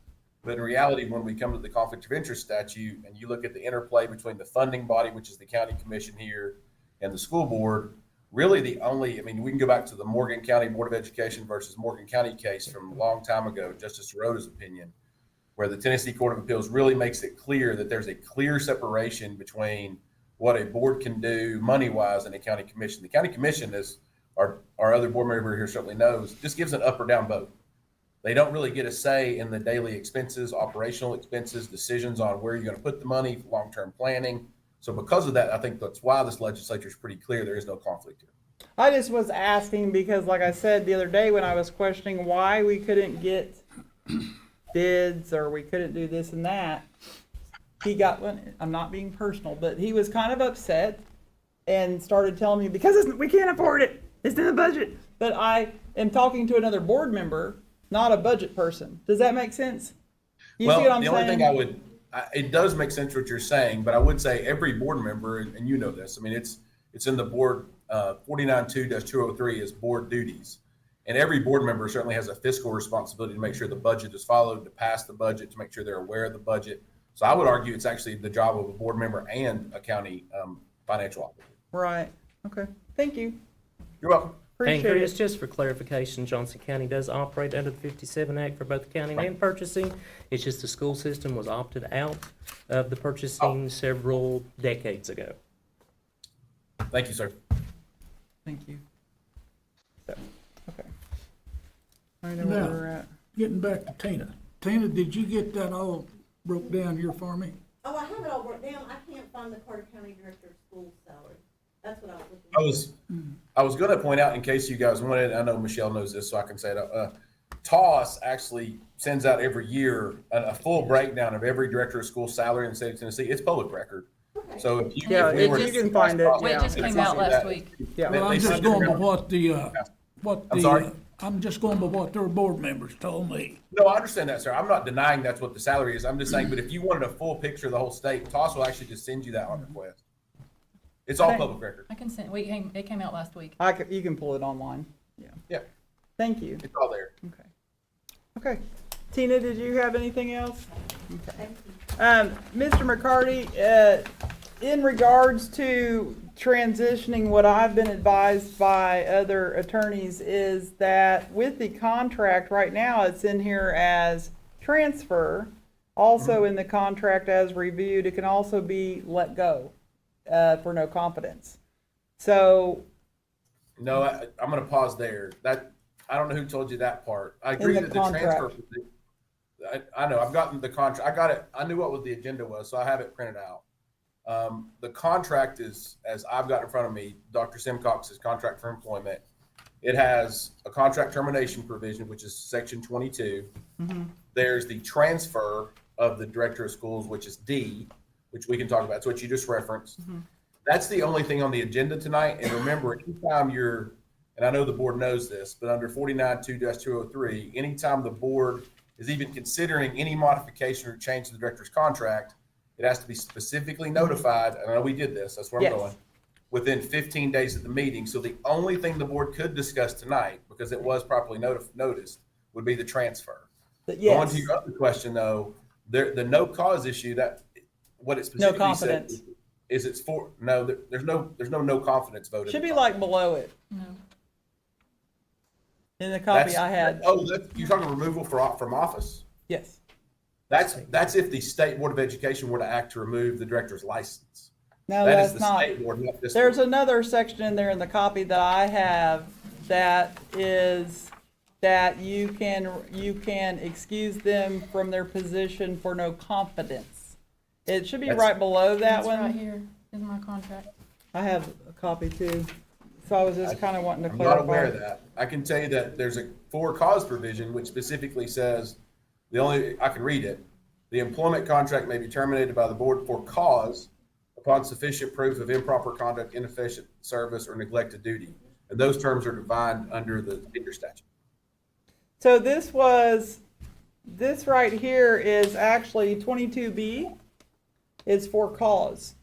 but in reality, when we come to the conflict of interest statute and you look at the interplay between the funding body, which is the county commission here, and the school board, really the only, I mean, we can go back to the Morgan County Board of Education versus Morgan County case from a long time ago, Justice Roda's opinion, where the Tennessee Court of Appeals really makes it clear that there's a clear separation between what a board can do money-wise and a county commission. The county commission, as our other board member here certainly knows, just gives an up or down vote. They don't really get a say in the daily expenses, operational expenses, decisions on where you're going to put the money, long-term planning. So because of that, I think that's why this legislature is pretty clear. There is no conflict here. I just was asking because, like I said the other day when I was questioning why we couldn't get bids or we couldn't do this and that, he got one. I'm not being personal, but he was kind of upset and started telling me because we can't afford it. It's in the budget. But I am talking to another board member, not a budget person. Does that make sense? You see what I'm saying? Only thing it does make sense what you're saying, but I would say every board member, and you know this, I mean, it's in the board 492-203 is board duties. And every board member certainly has a fiscal responsibility to make sure the budget is followed, to pass the budget, to make sure they're aware of the budget. So I would argue it's actually the job of a board member and a county financial officer. Right. Okay. Thank you. You're welcome. And Chris, just for clarification, Johnson County does operate under the 57 Act for both accounting and purchasing. It's just the school system was opted out of the purchasing several decades ago. Thank you, sir. Thank you. So, okay. I know where Now, we're at. getting back to Tina. Tina, did you get that all broke down here for me? Oh, I have it all worked down. I can't find the Carter County Director of Schools salary. That's what I was looking for. I was going to point out, in case you guys wanted, I know Michelle knows this, so I can say it. TOS actually sends out every year a full breakdown of every director of school salary in the state of Tennessee. It's public record. Okay. So if you, Yeah, if we were you to can find it. Well, it just came out last week. Yeah. Well, I'm They just send it going by around. I'm sorry? I'm just going by what their board members told me. No, I understand that, sir. I'm not denying that's what the salary is. I'm just saying, but if you wanted a full picture of the whole state, TOS will actually just send you that on request. It's all Okay. public record. I can send, it came out last week. You can pull it online. Yeah. Yeah, Thank you. it's all there. Okay. Okay. Tina, did you have anything else? Okay. Mr. McCarty, in regards to transitioning, what I've been advised by other attorneys is that with the contract right now, it's in here as transfer. Also in the contract as reviewed, it can also be let go for no competence. So No, I'm going to pause there. I don't know who told you that part. I agree the that the transfer. contract. I know, I've gotten the contract. I got it. I knew what the agenda was, so I have it printed out. The contract is, as I've got in front of me, Dr. Simcox's contract for employment. It has a contract termination provision, which is section 22. Mm-hmm. There's the transfer of the director of schools, which is D, which we can talk about. It's what you just referenced. Mm-hmm. That's the only thing on the agenda tonight. And remember, anytime you're, and I know the board knows this, but under 49-2-203, anytime the board is even considering any modification or change to the director's contract, it has to be specifically notified. And I know we did this, that's where Yes. I'm going, within 15 days of the meeting. So the only thing the board could discuss tonight, because it was properly noticed, would be the transfer. But Going yes, to your other question, though, the no cause issue, that what it no specifically said confidence. is it's for, no, there's no confidence vote. in Should the be contract. like below it No. in the copy That's- I had. You're talking removal from office? Yes. That's if the State Board of Education were to act to remove the director's license. No, That is that's the not. State Board, not this There's board. another section in there in the copy that I have that is that you can excuse them from their position for no competence. It should be That's- right below that It's one. right here in my contract. I have a copy too. So I was just kind of wanting to I'm clarify. not aware of that. I can tell you that there's a for cause provision which specifically says, I can read it. The employment contract may be terminated by the board for cause upon sufficient proof of improper conduct, inefficient service, or neglected duty. And those terms are defined under the state statute. So this right here is actually 22B. Is for cause.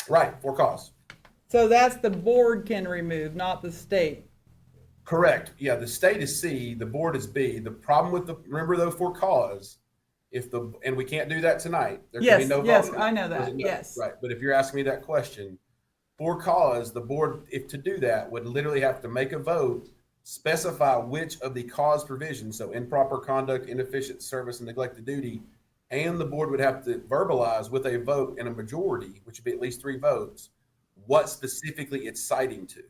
Right, for cause. So that's the board can remove, not the state. Correct. Yeah, the state is C, the board is B. The problem with remember though, for cause, and we can't do that tonight. There can be Yes, no yes, vote. I know that, No, yes. Right, but if you're asking me that question, for cause, the board, if to do that, would literally have to make a vote, specify which of the cause provisions, so improper conduct, inefficient service, and neglected duty, and the board would have to verbalize with a vote and a majority, which would be at least 3 votes, what specifically it's citing to.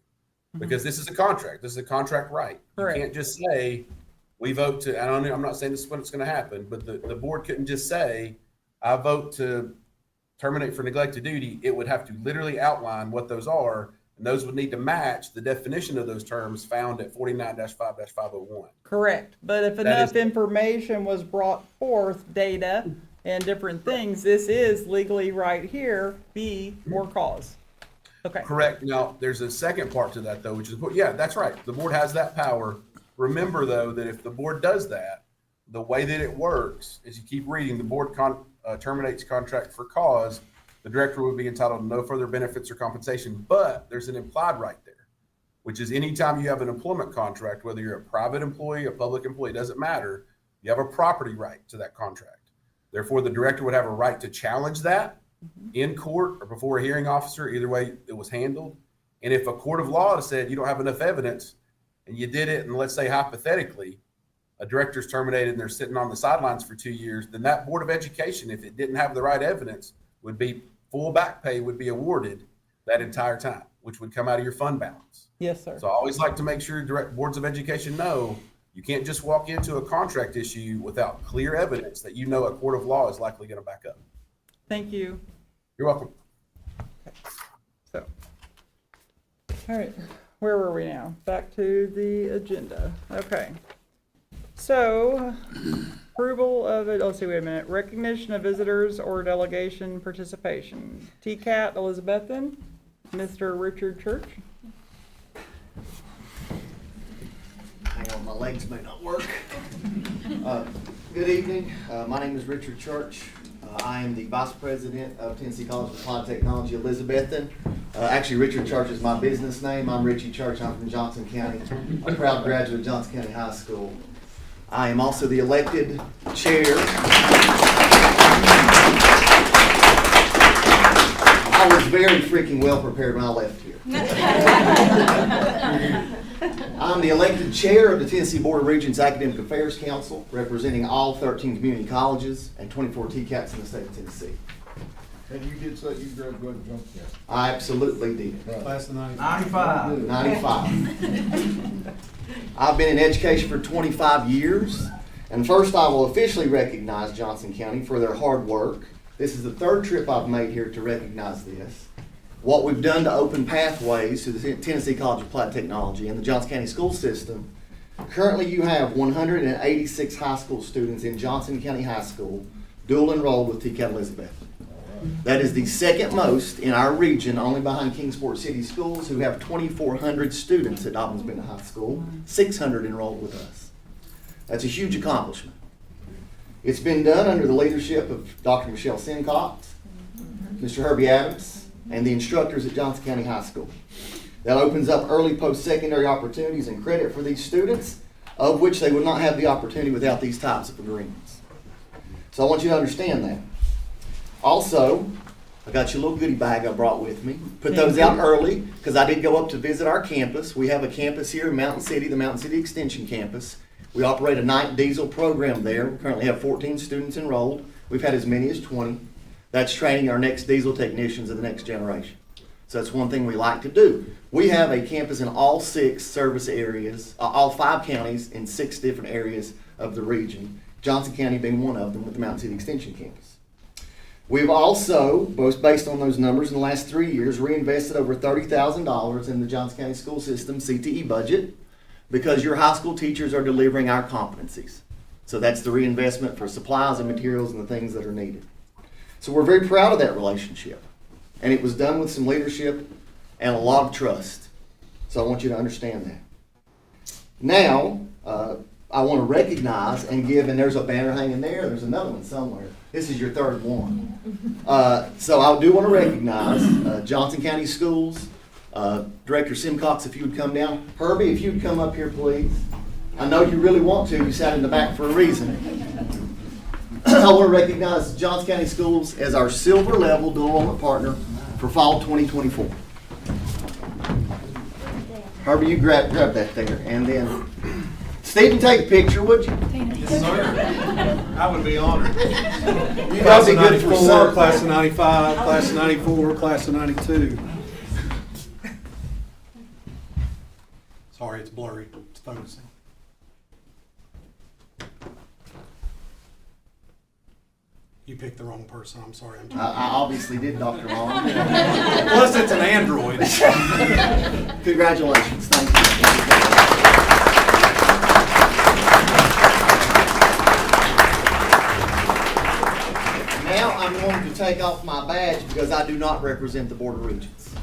Because this is a contract. This is a contract right. Correct. You can't just say, we vote to, I'm not saying this is when it's going to happen, but the board couldn't just say, I vote to terminate for neglected duty. It would have to literally outline what those are, and those would need to match the definition of those terms found at 49-5-501. Correct. But if That enough is- information was brought forth, data and different things, this is legally right here, B, for cause. Okay. Correct. Now, there's a second part to that, though, which is, yeah, that's right. The board has that power. Remember, though, that if the board does that, the way that it works is you keep reading, the board terminates contract for cause, the director would be entitled to no further benefits or compensation, but there's an implied right there, which is anytime you have an employment contract, whether you're a private employee, a public employee, it doesn't matter, you have a property right to that contract. Therefore, the director would have a right to challenge that in court or before a hearing officer, either way it was handled. And if a court of law said you don't have enough evidence and you did it, and let's say hypothetically, a director's terminated and they're sitting on the sidelines for 2 years, then that Board of Education, if it didn't have the right evidence, would be full back pay would be awarded that entire time. which would come out of your fund balance. Yes, sir. So I always like to make sure direct boards of education know you can't just walk into a contract issue without clear evidence that you know a court of law is likely going to back up. Thank you. You're welcome. So, all right, where were we now? Back to the agenda. Okay. So, approval of it, let's see, wait a minute. Recognition of visitors or delegation participation. TCAT Elizabethan, Mr. Richard Church. Hang on, my legs may not work. Good evening. My name is Richard Church. I am the Vice President of Tennessee College of Applied Technology, Elizabethan. Actually, Richard Church is my business name. I'm Richie Church. I'm from Johnson County, a proud graduate of Johnson County High School. I am also the elected chair. I was very freaking well prepared when I left here. I'm the elected chair of the Tennessee Board of Regents Academic Affairs Council, representing all 13 community colleges and 24 TCATs in the state of Tennessee. And you did say you graduated Johnson County? I absolutely did. Class of 95. 95. I've been in education for 25 years, and first I will officially recognize Johnson County for their hard work. This is the third trip I've made here to recognize this. What we've done to open pathways to the Tennessee College of Applied Technology and the Johnson County school system. Currently you have 186 high school students in Johnson County High School dual enrolled with TCAT Elizabeth. That is the second most in our region, only behind Kingsport City Schools, who have 2,400 students at Dobbins Bennett High School, 600 enrolled with us. That's a huge accomplishment. It's been done under the leadership of Dr. Michelle Simcox, Mr. Herbie Adams, and the instructors at Johnson County High School. That opens up early post-secondary opportunities and credit for these students, of which they would not have the opportunity without these types of agreements. So I want you to understand that. Also, I got you a little goodie bag I brought with me. Put those out early because I did go up to visit our campus. We have a campus here in Mountain City, the Mountain City Extension Campus. We operate a night diesel program there. We currently have 14 students enrolled. We've had as many as 20. That's training our next diesel technicians of the next generation. So that's one thing we like to do. We have a campus in all 6 service areas, all 5 counties in 6 different areas of the region, Johnson County being one of them with the Mountain City Extension Campus. We've also, both based on those numbers in the last 3 years, reinvested over $30,000 in the Johnson County school system CTE budget because your high school teachers are delivering our competencies. So that's the reinvestment for supplies and materials and the things that are needed. So we're very proud of that relationship. And it was done with some leadership and a lot of trust. So I want you to understand that. Now, I want to recognize and give, and there's a banner hanging there, there's another one somewhere. This is your third one. So I do want to recognize Johnson County Schools, Director Simcox, if you would come down. Herbie, if you would come up here, please. I know you really want to. You sat in the back for a reason. I want to recognize Johnson County Schools as our silver level dual enrollment partner for fall 2024. Herbie, you grab that there. And then, Stephen, take a picture, would you? Yes, sir. I would be honored. You guys be good for some. Class of 95, class of 94, class of 92. Sorry, it's blurry. It's focusing. You picked the wrong person. I'm sorry. I obviously did, Dr. Long. Plus, it's an Android. Congratulations. Thank you. Now I'm going to take off my badge because I do not represent the Board of Regents.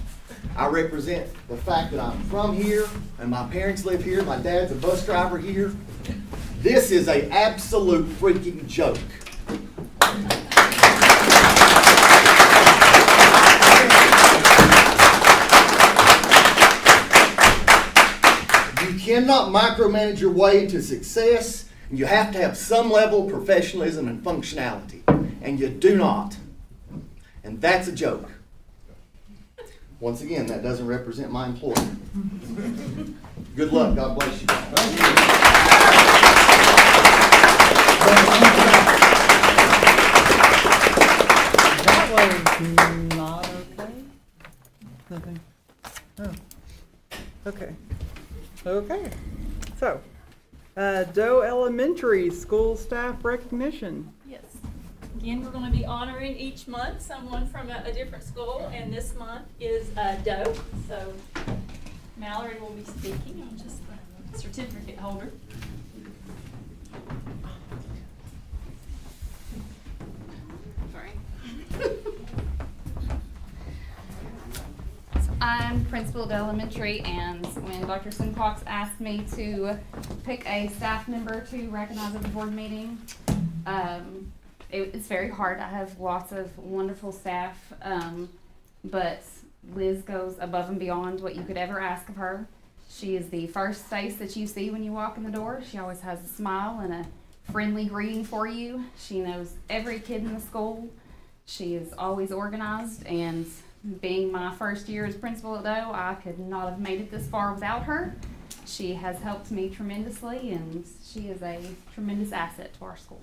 I represent the fact that I'm from here and my parents live here. My dad's a bus driver here. This is an absolute freaking joke. You cannot micromanage your way into success, and you have to have some level of professionalism and functionality, and you do not. And that's a joke. Once again, that doesn't represent my employer. Good luck. God bless you. That was not okay. Nothing. Okay, so, Doe Elementary School Staff Recognition. Yes. Again, we're going to be honoring each month someone from a different school, and this month is Doe. So Mallory will be speaking. I'm just the certificate holder. Sorry. I'm principal at elementary, and when Dr. Simcox asked me to pick a staff member to recognize at the board meeting, it's very hard. I have lots of wonderful staff, but Liz goes above and beyond what you could ever ask of her. She is the first face that you see when you walk in the door. She always has a smile and a friendly greeting for you. She knows every kid in the school. She is always organized, and being my first year as principal at Doe, I could not have made it this far without her. She has helped me tremendously, and she is a tremendous asset to our school.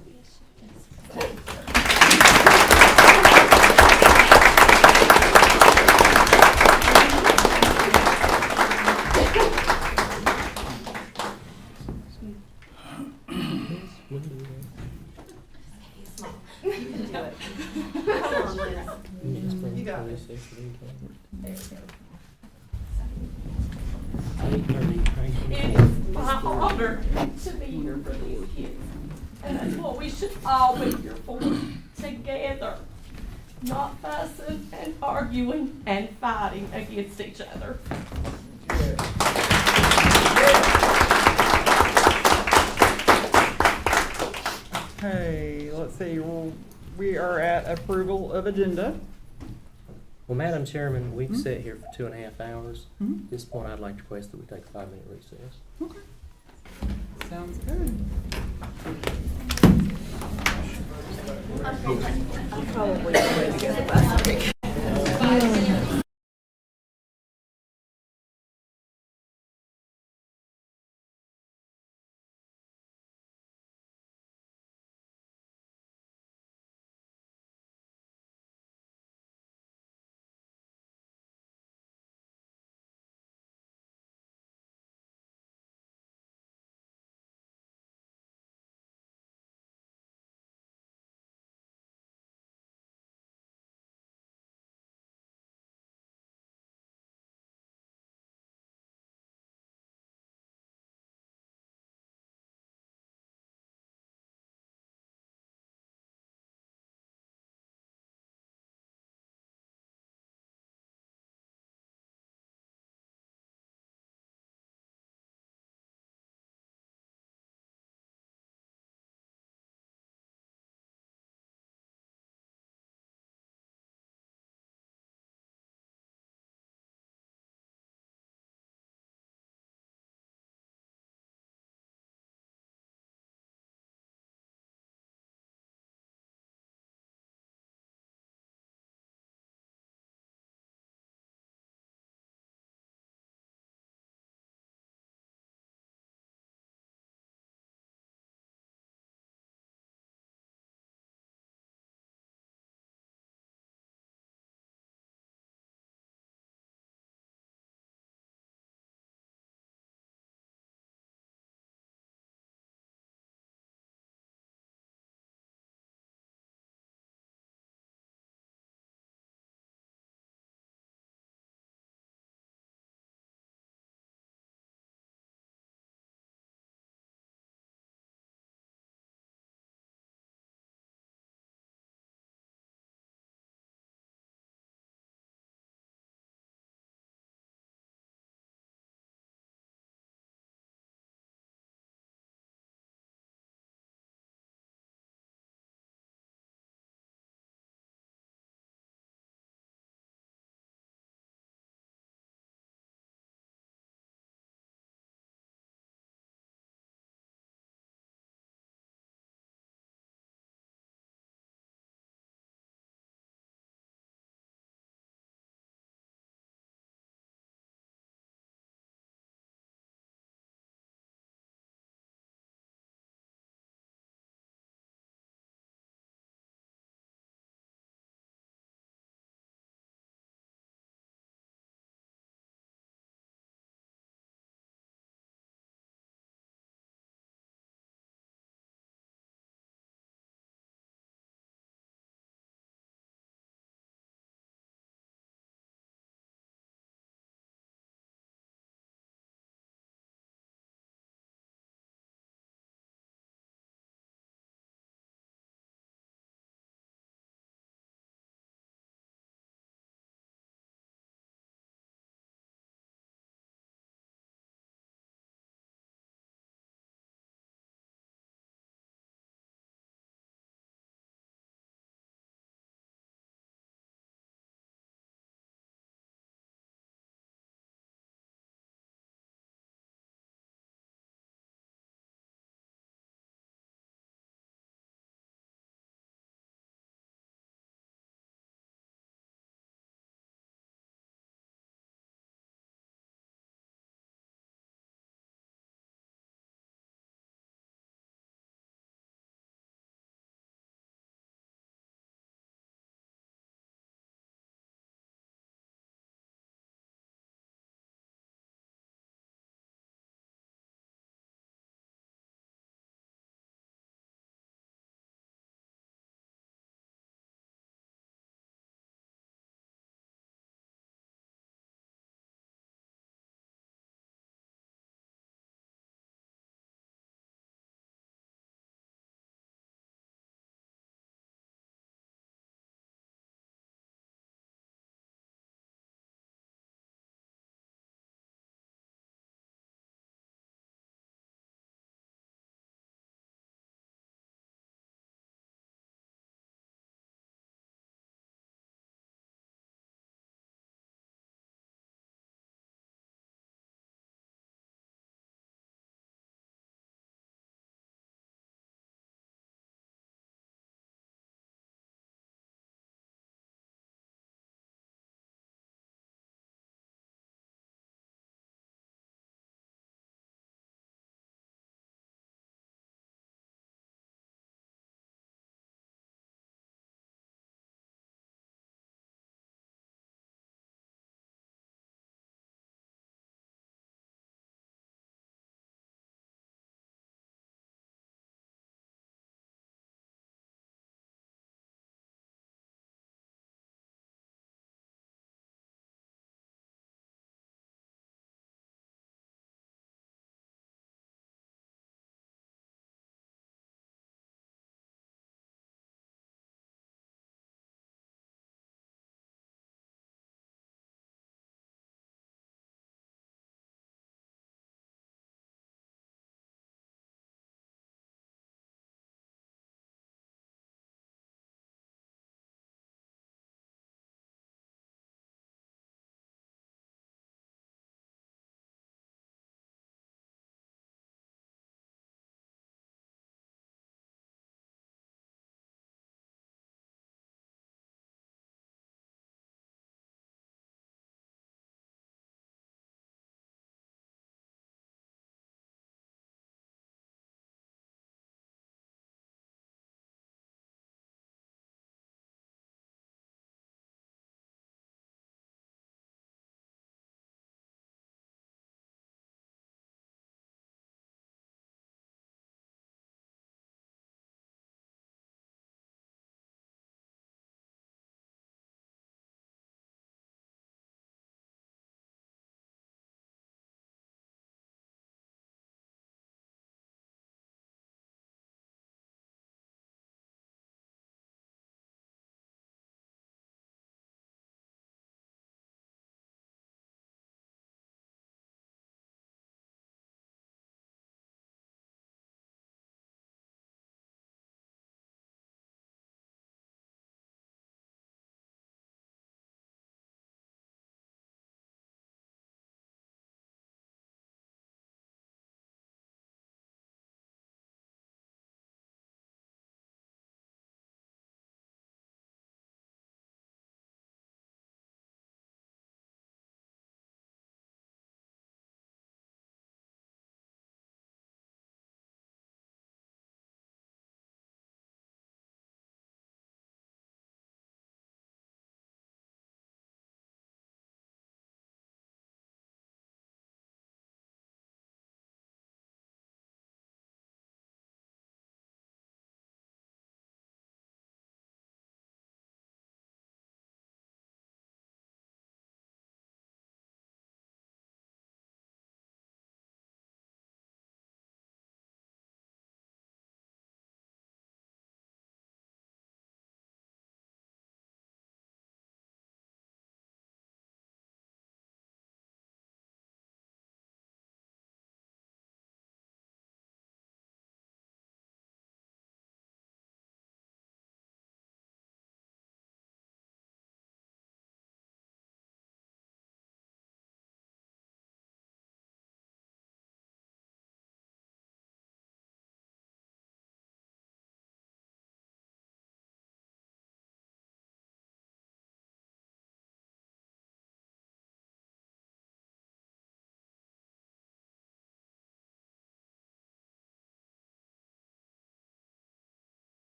You got it. It is my honor to be here for these kids. And that's what we should all be here for, together. Not fussing and arguing and fighting against each other. Okay, let's see, we are at approval of agenda. Well, Madam Chairman, we've sat here for 2.5 hours. Mhm. At this point, I'd like to request that we take a 5-minute recess. Okay. Sounds good. I'm probably going to go to the bus.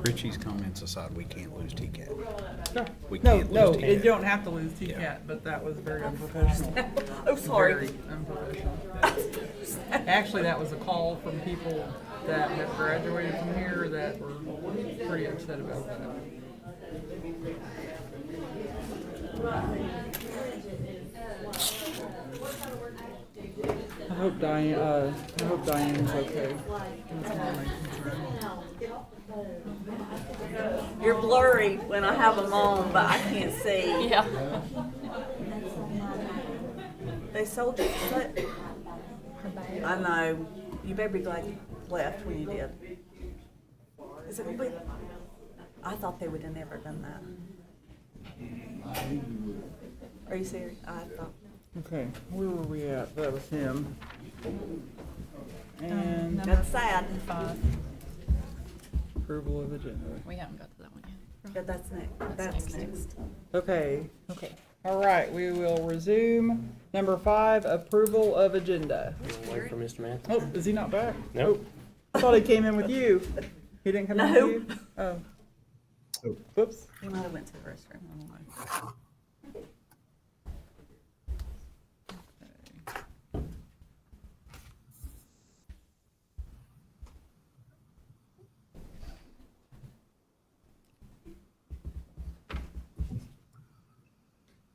Richie's comments aside, we can't lose TCAT. We No, can't no, lose you TCAT. don't have to lose TCAT, but that was very unprofessional. Oh, sorry. Very unprofessional. Actually, that was a call from people that have graduated from here that were pretty upset about that. I hope Diane's okay. That's my main concern. You're blurry when I have them on, but I can't see. Yeah. They sold you. I know. You better be glad you left when you did. Is it gonna be? I thought they would have never done that. Are you serious? I thought. Okay, where were we at? That was him. And That's sad. approval of agenda. We haven't got to that one yet. Yeah, that's next. That's next. Okay, all right, we will resume. Number 5, approval of agenda. Wait for Mr. Matthews. Oh, is he not back? Nope. I thought he came in with you. He didn't come in with you? Oh. Whoops. He might have went to the restroom. I don't know.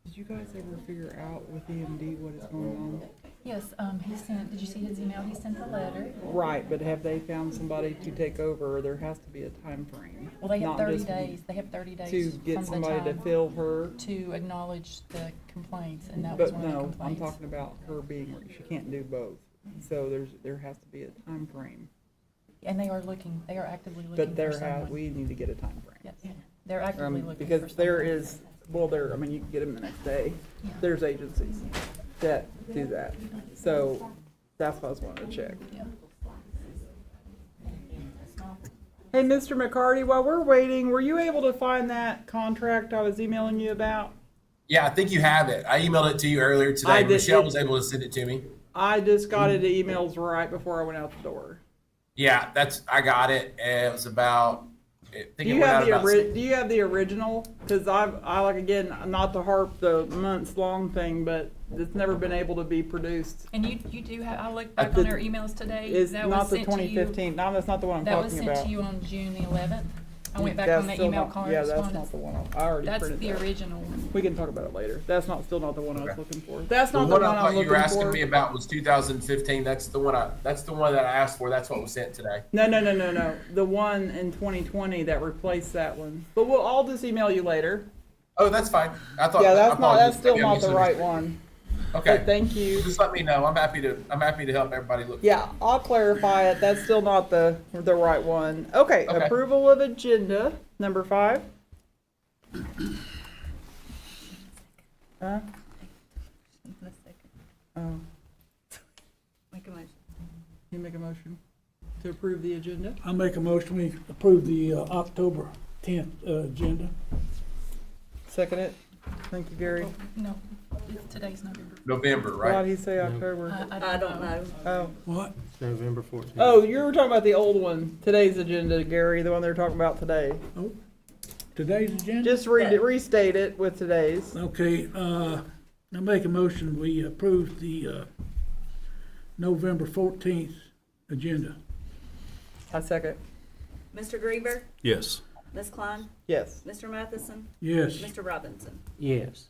Did you guys ever figure out with EMD what is going on? Yes, he sent, did you see his email? He sent the letter. Right, but have they found somebody to take over? There has to be a time frame. Well, they have not 30 just days. They have 30 days to get from the somebody to time fill her. to acknowledge the complaints, and that was But one of the no, I'm complaints. talking about her being, she can't do both. So there has to be a time frame. And they are actively looking But for someone. we need to get a time frame. Yes, they're actively looking for Because there someone. is, I mean, you can get them the next day. Yeah. There's agencies that do that. So that's what I was wanting to check. Yeah. Hey, Mr. McCarty, while we're waiting, were you able to find that contract I was emailing you about? Yeah, I think you have it. I emailed it to you earlier today. I did- Michelle was able to send it to me. I just got it emails right before I went out the door. Yeah, I got it. And it was about, I think Do it you went have out the about do you have the original? Because I like, again, not to harp the months long thing, but it's never been able to be produced. And you do have, I looked back the- on our emails today. It's That not was the sent to you- 2015. No, that's not the one I'm That was talking sent about. to you on June the 11th. I went back That's on the still email not- correspondence. Yeah, that's not the one. I already That's printed the that. original. We can talk about it later. That's still not the one I was looking for. That's The not the one one I I'm thought you looking were asking for. me about was 2015. That's the one that I asked for. That's what was sent today. No. The one in 2020 that replaced that one. But I'll just email you later. Oh, that's fine. I thought. Yeah, I that's apologize. still Maybe I not the right misunderstood. one. Okay. But thank you. Just let me know. I'm happy to help everybody look. Yeah, I'll clarify it. That's still not the right one. Okay, Okay. approval of agenda, number 5. Huh? Oh, Make a motion. you make a motion to approve the agenda? I make a motion, we approve the October 10th agenda. Second it. Thank you, Gary. No, today's November. November, Why right? did he say October? I don't know. Oh. What? It's November 14th. Oh, you were talking about the old one. Today's agenda, Gary, the one they were talking about today. Oh, today's agenda? Just restate it with today's. Okay, I make a motion, we approve the November 14th agenda. I second. Mr. Grieber, Yes. Ms. Klein, Yes. Mr. Matheson, Yes. Mr. Robinson. Yes.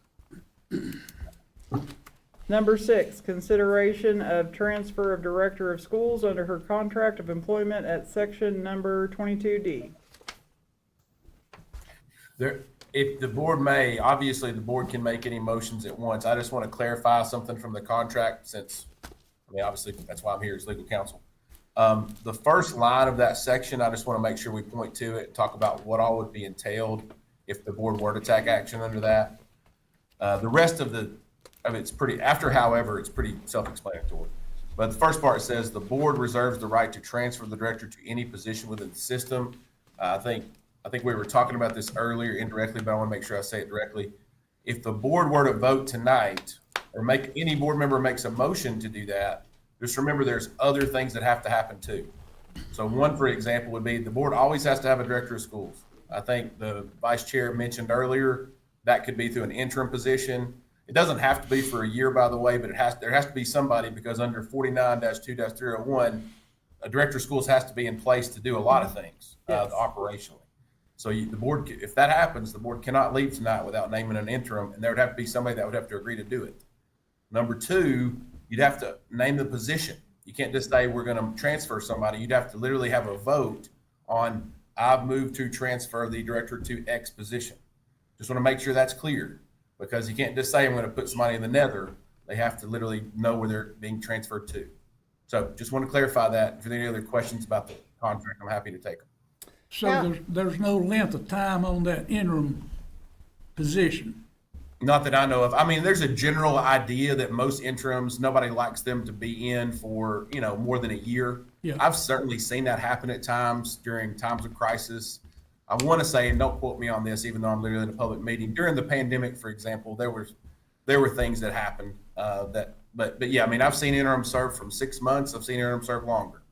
Number 6, consideration of transfer of director of schools under her contract of employment at section number 22D. If the board may, obviously the board can make any motions at once. I just want to clarify something from the contract since, obviously that's why I'm here as legal counsel. The first line of that section, I just want to make sure we point to it, talk about what all would be entailed if the board were to take action under that. The rest of it's however, it's pretty self-explanatory. But the first part says the board reserves the right to transfer the director to any position within the system. I think we were talking about this earlier indirectly, but I want to make sure I say it directly. If the board were to vote tonight or any board member makes a motion to do that, just remember there's other things that have to happen too. So one, for example, would be the board always has to have a director of schools. I think the vice chair mentioned earlier, that could be through an interim position. It doesn't have to be for a year, by the way, but there has to be somebody, because under 49-2-301, a director of schools has to be in place to do a lot of things operationally. So the board, if that happens, the board cannot leave tonight without naming an interim, and there would have to be somebody that would have to agree to do it. Number two, you'd have to name the position. You can't just say we're going to transfer somebody. You'd have to literally have a vote on, I've moved to transfer the director to X position. Just want to make sure that's clear, because you can't just say I'm going to put somebody in the nether. They have to literally know where they're being transferred to. So just want to clarify that. If there are any other questions about the contract, I'm happy to take them. So there's no length of time on that interim position? Not that I know of. I mean, there's a general idea that most interims, nobody likes them to be in for, more than a year. Yeah. I've certainly seen that happen at times during times of crisis. I want to say, and don't quote me on this, even though I'm literally in a public meeting, during the pandemic, for example, there were things that happened but yeah, I mean, I've seen interims serve from 6 months. I've seen interims serve longer.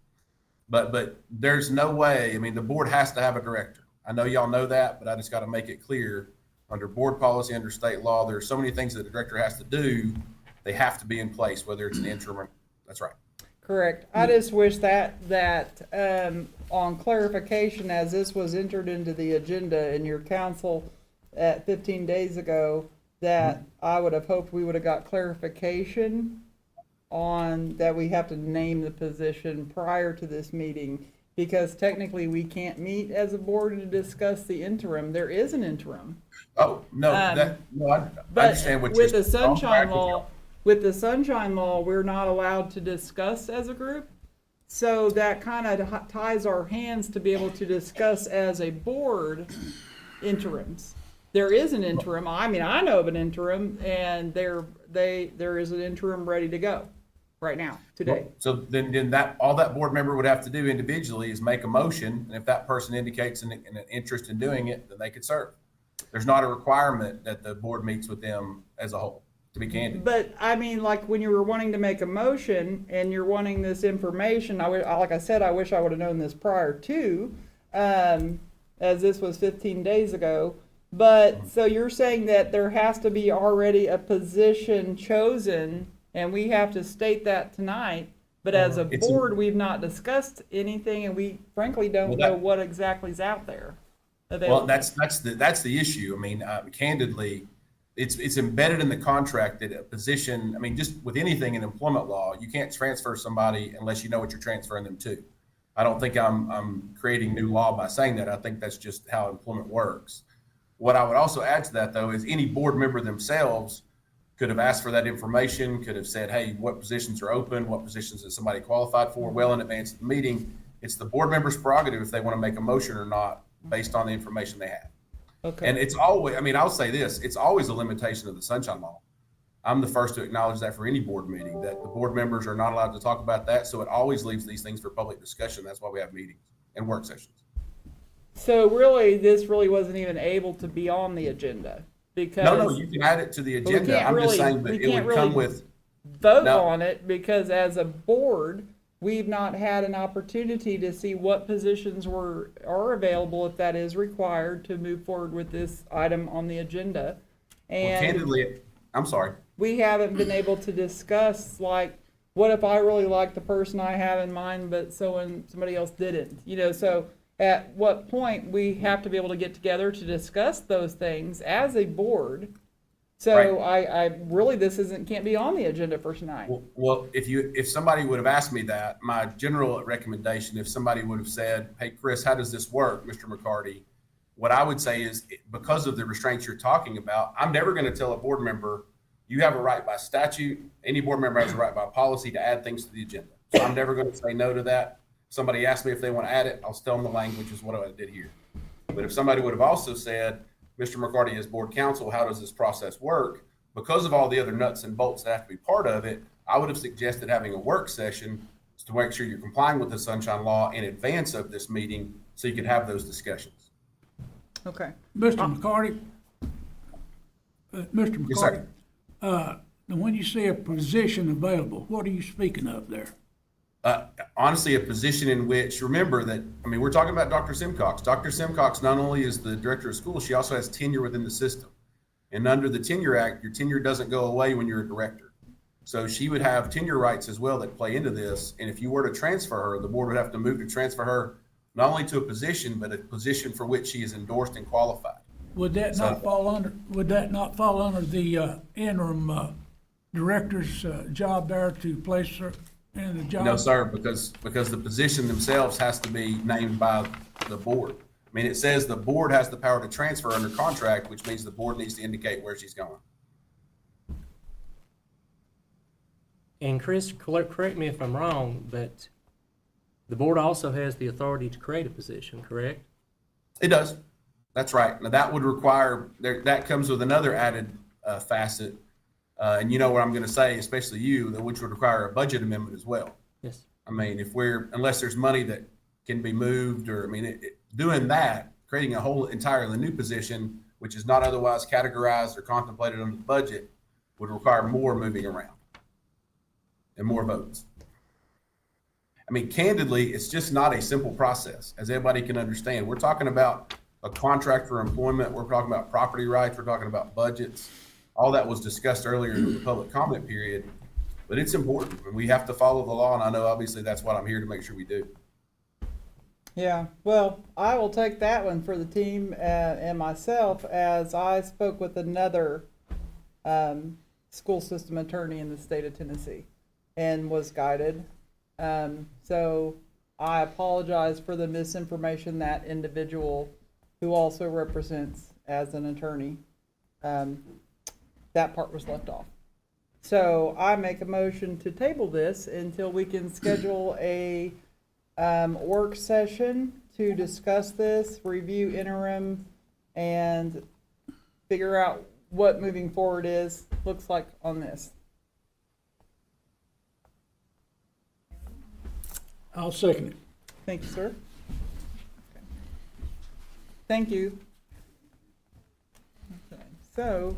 But there's no way. I mean, the board has to have a director. I know y'all know that, but I just got to make it clear. Under board policy, under state law, there are so many things that the director has to do. They have to be in place, whether it's an interim or, that's right. Correct. I just wish that on clarification, as this was entered into the agenda in your council at 15 days ago, that I would have hoped we would have got clarification on that we have to name the position prior to this meeting, because technically we can't meet as a board to discuss the interim. There is an interim. Oh, no, I understand what with the sunshine law. With the sunshine law, we're not allowed to discuss as a group. So that kind of ties our hands to be able to discuss as a board interims. There is an interim. I mean, I know of an interim, and there is an interim ready to go right now, today. So then that all that board member would have to do individually is make a motion, and if that person indicates an interest in doing it, then they could serve. There's not a requirement that the board meets with them as a whole, to be candid. But I mean, like when you were wanting to make a motion and you're wanting this information, like I said, I wish I would have known this prior to, as this was 15 days ago. But so you're saying that there has to be already a position chosen, and we have to state that tonight. But as a board, we've not discussed anything, and we frankly don't know what exactly is out there. Well, that's the issue. I mean, candidly, it's embedded in the contract that a position. I mean, just with anything in employment law, you can't transfer somebody unless you know what you're transferring them to. I don't think I'm creating new law by saying that. I think that's just how employment works. What I would also add to that, though, is any board member themselves could have asked for that information, could have said, hey, what positions are open, what positions is somebody qualified for, well in advance of the meeting. It's the board member's prerogative if they want to make a motion or not based on the information they have. Okay. And it's always, I mean, I'll say this, it's always a limitation of the sunshine law. I'm the first to acknowledge that for any board meeting, that the board members are not allowed to talk about that. So it always leaves these things for public discussion. That's why we have meetings and work sessions. So really, this really wasn't even able to be on the agenda because no, you can add it to the agenda. I'm just saying that it would come with vote on it because as a board, we've not had an opportunity to see what positions are available if that is required to move forward with this item on the agenda. And well, candidly, I'm sorry. We haven't been able to discuss like, what if I really like the person I have in mind, but somebody else didn't, so at what point we have to be able to get together to discuss those things as a board. So right. I really, this can't be on the agenda for tonight. Well, if somebody would have asked me that, my general recommendation, if somebody would have said, hey, Chris, how does this work, Mr. McCarty? What I would say is because of the restraints you're talking about, I'm never going to tell a board member, you have a right by statute. Any board member has a right by policy to add things to the agenda. So I'm never going to say no to that. Somebody asked me if they want to add it, I'll tell them the language is what I did here. But if somebody would have also said, Mr. McCarty is board counsel, how does this process work? Because of all the other nuts and bolts that have to be part of it, I would have suggested having a work session to make sure you're complying with the Sunshine Law in advance of this meeting so you can have those discussions. Okay. Mr. McCarty, Yes, sir. when you say a position available, what are you speaking of there? Honestly, a position in which, remember that, I mean, we're talking about Dr. Simcox. Dr. Simcox not only is the director of school, she also has tenure within the system. And under the Tenure Act, your tenure doesn't go away when you're a director. So she would have tenure rights as well that play into this. And if you were to transfer her, the board would have to move to transfer her not only to a position, but a position for which she is endorsed and qualified. Would that not fall under the interim director's job there to place her in the job? No, sir, because the position themselves has to be named by the board. I mean, it says the board has the power to transfer under contract, which means the board needs to indicate where she's going. And Chris, correct me if I'm wrong, but the board also has the authority to create a position, correct? It does. That's right. Now that would require, that comes with another added facet. And you know what I'm going to say, especially you, which would require a budget amendment as well. Yes. I mean, unless there's money that can be moved, or, I mean, doing that, creating a whole entirely new position, which is not otherwise categorized or contemplated under the budget, would require more moving around and more votes. I mean, candidly, it's just not a simple process, as everybody can understand. We're talking about a contract for employment. We're talking about property rights. We're talking about budgets. All that was discussed earlier in the public comment period, but it's important. And we have to follow the law, and I know obviously that's what I'm here to make sure we do. Yeah, well, I will take that one for the team and myself, as I spoke with another school system attorney in the state of Tennessee and was guided. So I apologize for the misinformation that individual, who also represents as an attorney, that part was left off. So I make a motion to table this until we can schedule a work session to discuss this, review interim, and figure out what moving forward looks like on this. I'll second it. Thank you, sir. Okay. Thank you. Okay, so.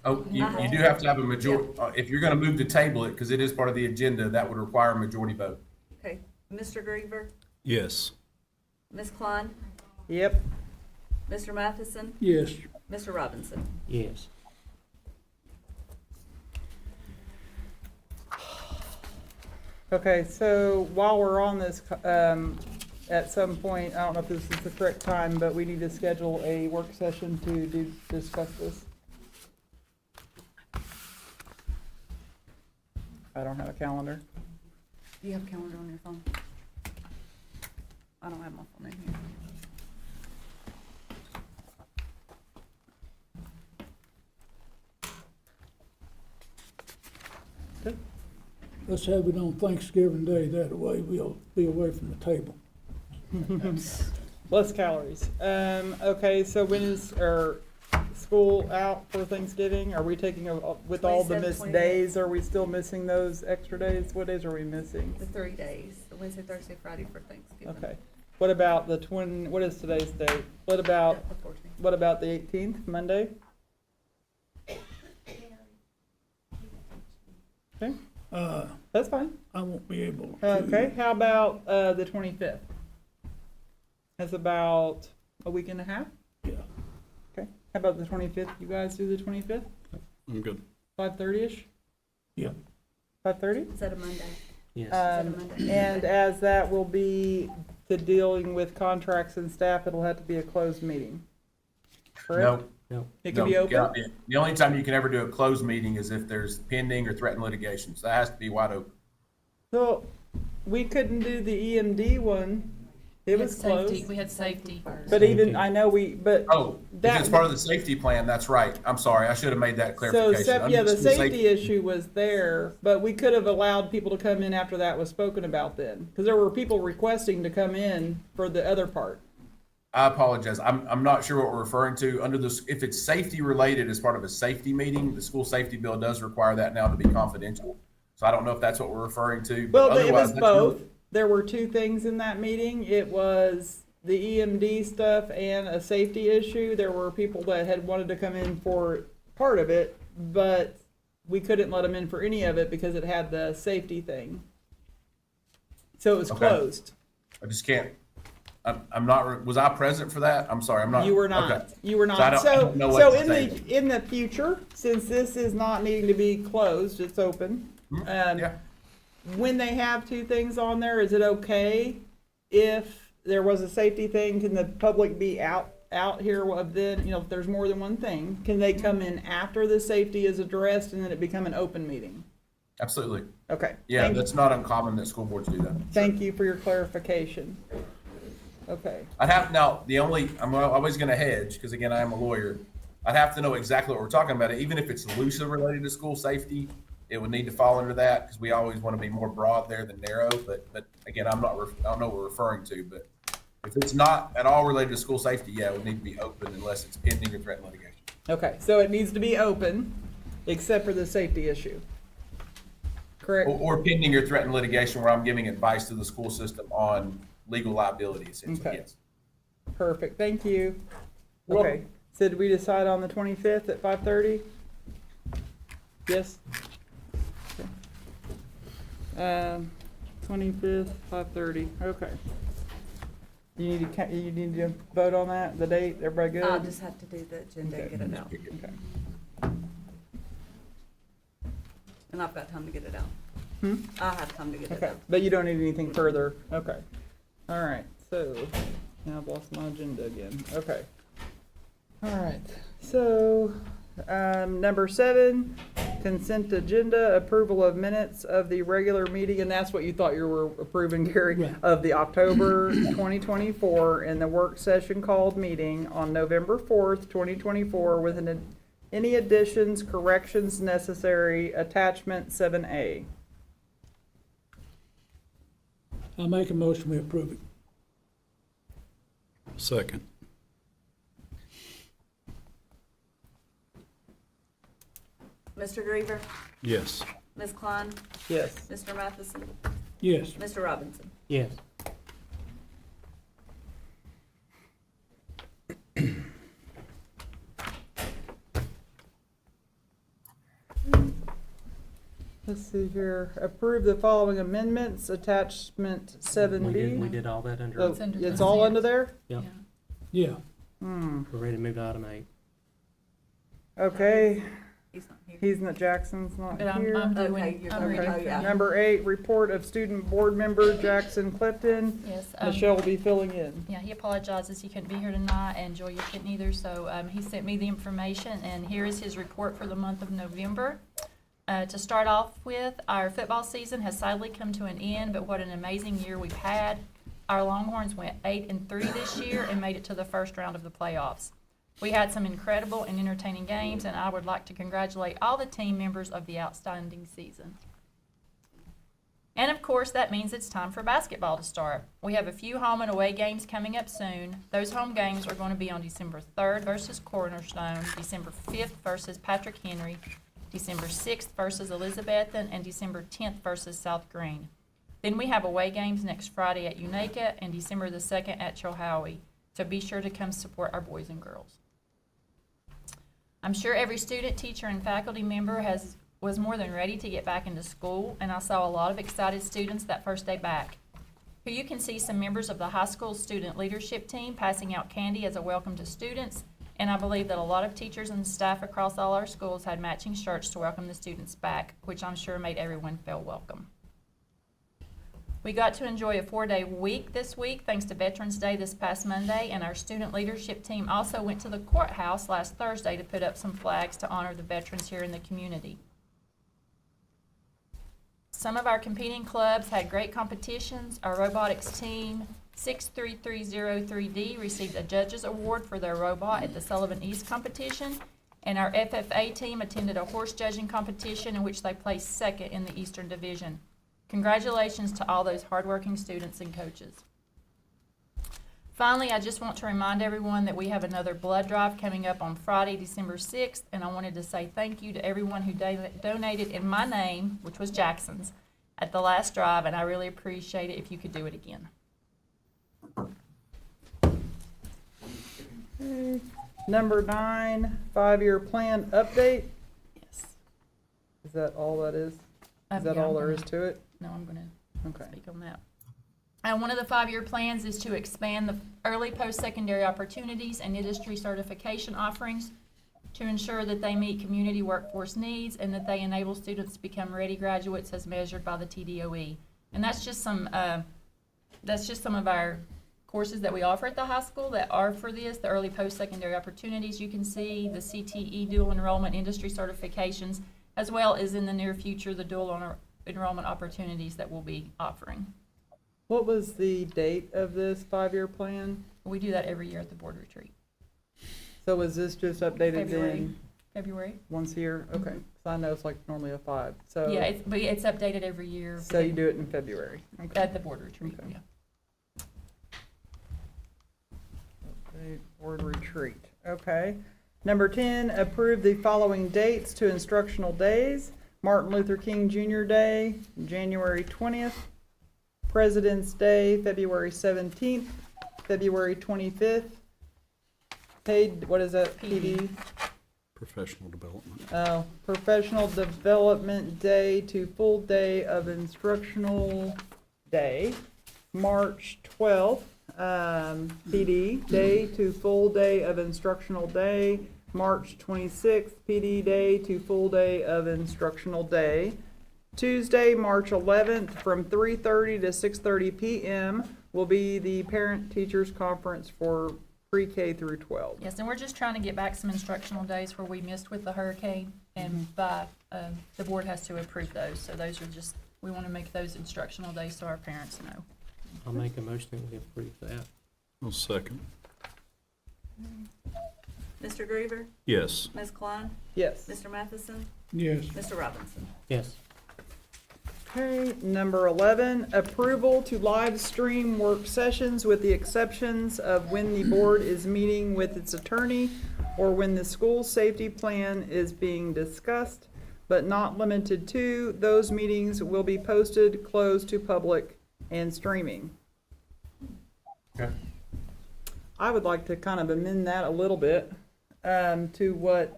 Oh, you do have to have a majority, if you're gonna move to table it, because it is part of the agenda, that would require a majority vote. Okay, Mr. Griever, Yes. Ms. Klein, Yep. Mr. Matheson, Yes. Mr. Robinson. Yes. Okay, so while we're on this, at some point, I don't know if this is the correct time, but we need to schedule a work session to discuss this. I don't have a calendar. Do you have a calendar on your phone? I don't have my phone in here. Let's have it on Thanksgiving Day, that way we'll be away from the table. Less calories. Okay, so when is our school out for Thanksgiving? Are we taking, with all the 27th, missed 28th. days, are we still missing those extra days? What days are we missing? The 3 days, Wednesday, Thursday, Friday for Thanksgiving. Okay. What about the what is today's date? What about, The 14th. what about the 18th, Monday? Okay, that's fine. I won't be able to. Okay, how about, the 25th? That's about a week and a half? Yeah. Okay, how about the 25th? You guys do the 25th? I'm good. 5:30-ish? Yeah. 5:30? Is that a Monday? Yes. And as that will be to dealing with contracts and staff, it'll have to be a closed meeting. Correct? No. It can No, be open? The only time you can ever do a closed meeting is if there's pending or threatened litigation. So that has to be wide open. So, we couldn't do the EMD one. It was closed. We had safety first. But even, I know but. Oh, if it's part of the safety plan, that's right. I'm sorry, I should have made that So, clarification. yeah, the Understood safety issue was there, but we could have allowed people to come in after that was spoken about then. Because there were people requesting to come in for the other part. I apologize. I'm not sure what we're referring to. Under this, if it's safety related as part of a safety meeting, the school safety bill does require that now to be confidential. So I don't know if that's what we're referring to. But Well, it was otherwise, that's both. really- There were two things in that meeting. It was the EMD stuff and a safety issue. There were people that had wanted to come in for part of it, but we couldn't let them in for any of it because it had the safety thing. So it was Okay. closed. I just can't, I'm not, was I present for that? I'm sorry, I'm not. You were not. Okay. You were So I not. don't- I So, don't know so what in to say. in the future, since this is not needing to be closed, it's open. Yeah. When they have two things on there, is it okay if there was a safety thing? Can the public be out here of then, if there's more than one thing, can they come in after the safety is addressed and then it become an open meeting? Absolutely. Okay. Yeah, that's not uncommon that school boards do that. Thank you for your clarification. Okay. I'm always gonna hedge, because again, I am a lawyer. I'd have to know exactly what we're talking about. Even if it's loosely related to school safety, it would need to fall under that, because we always want to be more broad there than narrow. But again, I don't know what we're referring to, but if it's not at all related to school safety, yeah, it would need to be open unless it's pending or threatened litigation. Okay, so it needs to be open, except for the safety issue. Correct? Or pending or threatened litigation where I'm giving advice to the school system on legal liability, essentially, Okay. yes. Perfect, thank you. Okay, so did we decide on the 25th at 5:30? Yes? Okay. 25th, 5:30, okay. You need to vote on that, the date, everybody good? I'll just have to do the agenda and get it out. Okay. And I've got time to get it out. Hmm? I'll have time to get it Okay, out. but you don't need anything further, okay. All right, so, now I've lost my agenda again, okay. All right, so, number 7, consent agenda, approval of minutes of the regular meeting, and that's what you thought you were approving, Gary, of the October 2024, and the work session called meeting on November 4th, 2024, with any additions, corrections necessary, attachment 7A. I make a motion, we approve it. Second. Mr. Griever, Yes. Ms. Klein, Yes. Mr. Matheson, Yes. Mr. Robinson. Yes. Let's see here, approve the following amendments, attachment 7B. We did all that under. Oh, it's all under there? Yep. Yeah. Hmm, We're ready to move to item 8. okay. He's not here. He's not, Jackson's not But here. I'm doing, Okay, you're I'm going- reading oh, for yeah. you. Number 8, report of student board member Jackson Clifton. Yes. Michelle will be filling in. Yeah, he apologizes he couldn't be here tonight, and Julia couldn't either, so he sent me the information, and here is his report for the month of November. To start off with, our football season has sadly come to an end, but what an amazing year we've had. Our Longhorns went 8-3 this year and made it to the first round of the playoffs. We had some incredible and entertaining games, and I would like to congratulate all the team members of the outstanding season. And of course, that means it's time for basketball to start. We have a few home and away games coming up soon. Those home games are going to be on December 3rd versus Cornerstone, December 5th versus Patrick Henry, December 6th versus Elizabethton, and December 10th versus South Green. Then we have away games next Friday at Unaka and December the 2nd at Chilhowie. So be sure to come support our boys and girls. I'm sure every student, teacher, and faculty member was more than ready to get back into school, and I saw a lot of excited students that first day back. Here you can see some members of the high school student leadership team passing out candy as a welcome to students, and I believe that a lot of teachers and staff across all our schools had matching shirts to welcome the students back, which I'm sure made everyone feel welcome. We got to enjoy a 4-day week this week thanks to Veterans Day this past Monday, and our student leadership team also went to the courthouse last Thursday to put up some flags to honor the veterans here in the community. Some of our competing clubs had great competitions. Our robotics team, 63303D, received a judge's award for their robot at the Sullivan East competition, and our FFA team attended a horse judging competition in which they placed second in the Eastern Division. Congratulations to all those hardworking students and coaches. Finally, I just want to remind everyone that we have another blood drive coming up on Friday, December 6th, and I wanted to say thank you to everyone who donated in my name, which was Jackson's, at the last drive, and I really appreciate it if you could do it again. Okay. Number 9, 5-year plan update. Yes. Is that all that is? Is that Yeah, all I'm there gonna- is to it? No, I'm going to Okay. speak on that. One of the 5-year plans is to expand the early post-secondary opportunities and industry certification offerings to ensure that they meet community workforce needs and that they enable students to become ready graduates as measured by the TDOE. And that's just some of our courses that we offer at the high school that are for this, the early post-secondary opportunities. You can see the CTE dual enrollment industry certifications, as well as in the near future, the dual enrollment opportunities that we'll be offering. What was the date of this 5-year plan? We do that every year at the board retreat. So was this just updated February. once a year? Okay, so I know it's like normally a 5, so. Yeah, it's updated every year. So you do it in February? Okay. At the board retreat, Okay. yeah. Okay, board retreat, okay. Number 10, approve the following dates to instructional days. Martin Luther King Jr. Day, January 20th. President's Day, February 17th, February 25th. Paid, what is that, PD? Professional development. Oh, Professional Development Day to full day of instructional day. March 12th, PD, day to full day of instructional day. March 26th, PD day to full day of instructional day. Tuesday, March 11th, from 3:30 to 6:30 p.m. will be the Parent-Teachers Conference for pre-K through 12. Yes, and we're just trying to get back some instructional days where we missed with the hurricane, and by, the board has to approve those. So those are just, we want to make those instructional days so our parents know. I'll make a motion that we approve that. I'll second. Mr. Griever? Yes. Ms. Klein? Yes. Mr. Matheson? Yes. Mr. Robinson? Yes. Okay, number 11, approval to live stream work sessions with the exceptions of when the board is meeting with its attorney or when the school safety plan is being discussed, but not limited to. Those meetings will be posted, closed to public, and streaming. Okay. I would like to kind of amend that a little bit to what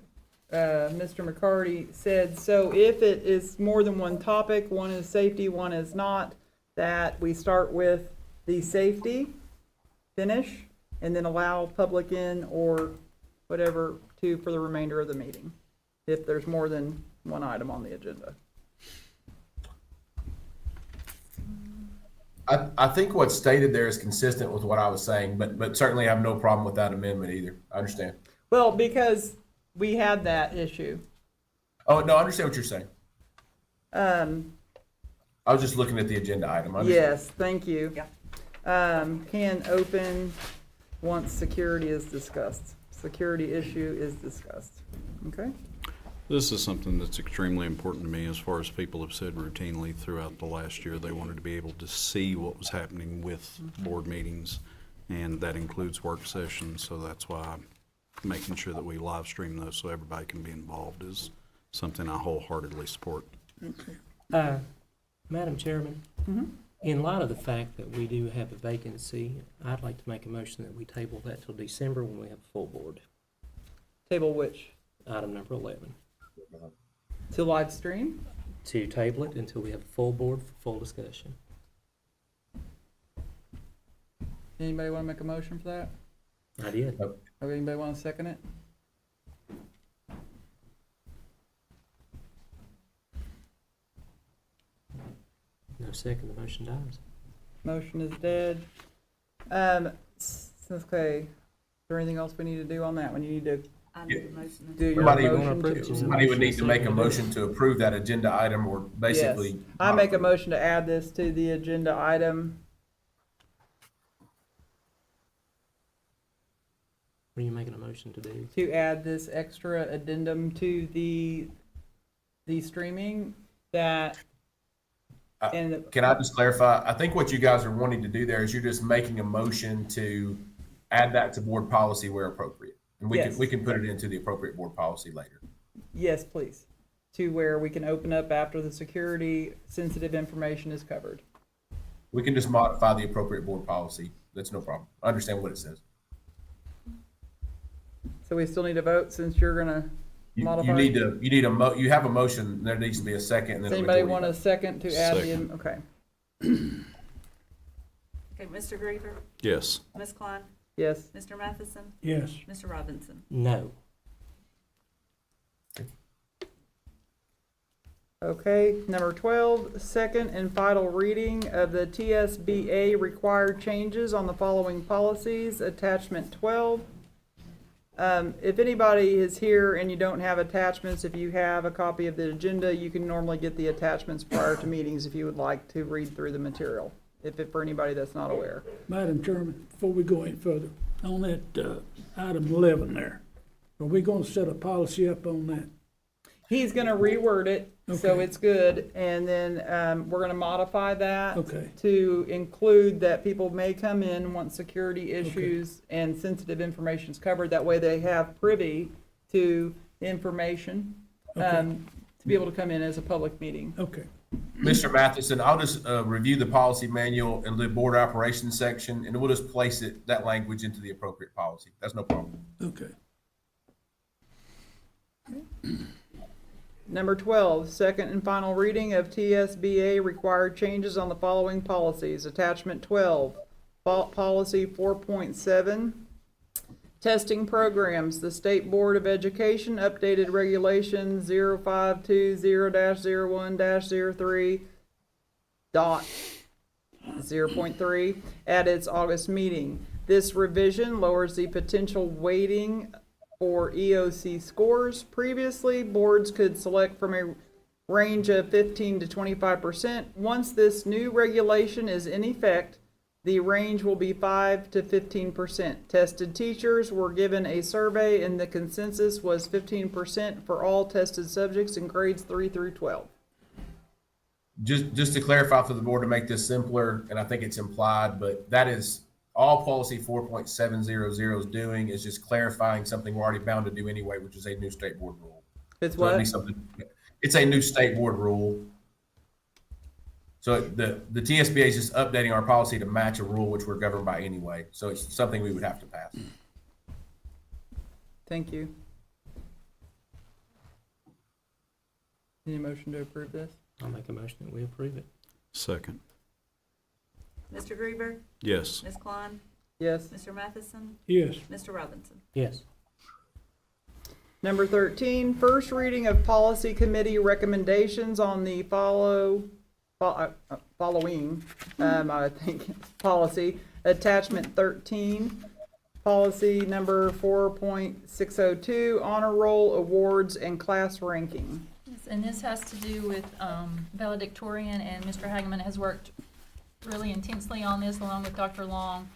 Mr. McCarty said. So if it is more than one topic, one is safety, one is not, that we start with the safety, finish, and then allow public in or whatever for the remainder of the meeting, if there's more than one item on the agenda. I think what's stated there is consistent with what I was saying, but certainly I have no problem with that amendment either. I understand. Well, because we had that issue. Oh, no, I understand what you're saying. I was just looking at the agenda item. Yes, thank you. Can open once security is discussed. Security issue is discussed. Okay? This is something that's extremely important to me, as far as people have said routinely throughout the last year. They wanted to be able to see what was happening with board meetings, and that includes work sessions. So that's why making sure that we live stream those so everybody can be involved is something I wholeheartedly support. Madam Chairman, in light of the fact that we do have a vacancy, I'd like to make a motion that we table that till December when we have a full board. Table which? Item number 11. To live stream? To table it until we have a full board for full discussion. Anybody want to make a motion for that? I did. Okay, anybody want to second it? No second, the motion dies. Motion is dead. Okay, is there anything else we need to do on that one? You need to do your motion. Somebody would need to make a motion to approve that agenda item, or basically. Yes. I make a motion to add this to the agenda item. What are you making a motion to do? To add this extra addendum to the streaming that. Can I just clarify? I think what you guys are wanting to do there is you're just making a motion to add that to board policy where appropriate. And we can put it into the appropriate board policy later. Yes, please. To where we can open up after the security sensitive information is covered. We can just modify the appropriate board policy. That's no problem. I understand what it says. So we still need a vote since you're gonna modify? You have a motion, there needs to be a second. And then does anybody want a second to add the, okay. Okay, Mr. Griever, Yes. Ms. Klein, Yes. Mr. Matheson, Yes. Mr. Robinson. No. Okay, number 12, second and final reading of the TSBA required changes on the following policies, attachment 12. If anybody is here and you don't have attachments, if you have a copy of the agenda, you can normally get the attachments prior to meetings if you would like to read through the material, for anybody that's not aware. Madam Chairman, before we go any further, on that item 11 there, are we going to set a policy up on that? He's gonna reword it, so Okay. it's good, and then, we're gonna modify that Okay. to include that people may come in once security issues and sensitive information is covered. That way they have privy to information, to be able to come in as a public meeting. Okay. Mr. Matheson, I'll just review the policy manual and the board operations section, and we'll just place that language into the appropriate policy. That's no problem. Okay. Number 12, second and final reading of TSBA required changes on the following policies. Attachment 12, policy 4.7, testing programs. The State Board of Education updated regulation 0520-01-03.0.3 at its August meeting. This revision lowers the potential weighting for EOC scores. Previously, boards could select from a range of 15 to 25%. Once this new regulation is in effect, the range will be 5 to 15%. Tested teachers were given a survey and the consensus was 15% for all tested subjects in grades 3 through 12. Just to clarify for the board to make this simpler, and I think it's implied, but that is all policy 4.700 is doing is just clarifying something we're already bound to do anyway, which is a new state board rule. It's So it'd what? be something, it's a new state board rule. So the TSBA is just updating our policy to match a rule which we're governed by anyway. So it's something we would have to pass. Thank you. Any motion to approve this? I'll make a motion that we approve it. Second. Mr. Griever, Yes. Ms. Klein, Yes. Mr. Matheson, Yes. Mr. Robinson. Yes. Number 13, first reading of policy committee recommendations on the following, I think, policy. Attachment 13, policy number 4.602, honor roll awards and class ranking. Yes, and this has to do with valedictorian, and Mr. Hageman has worked really intensely on this along with Dr. Long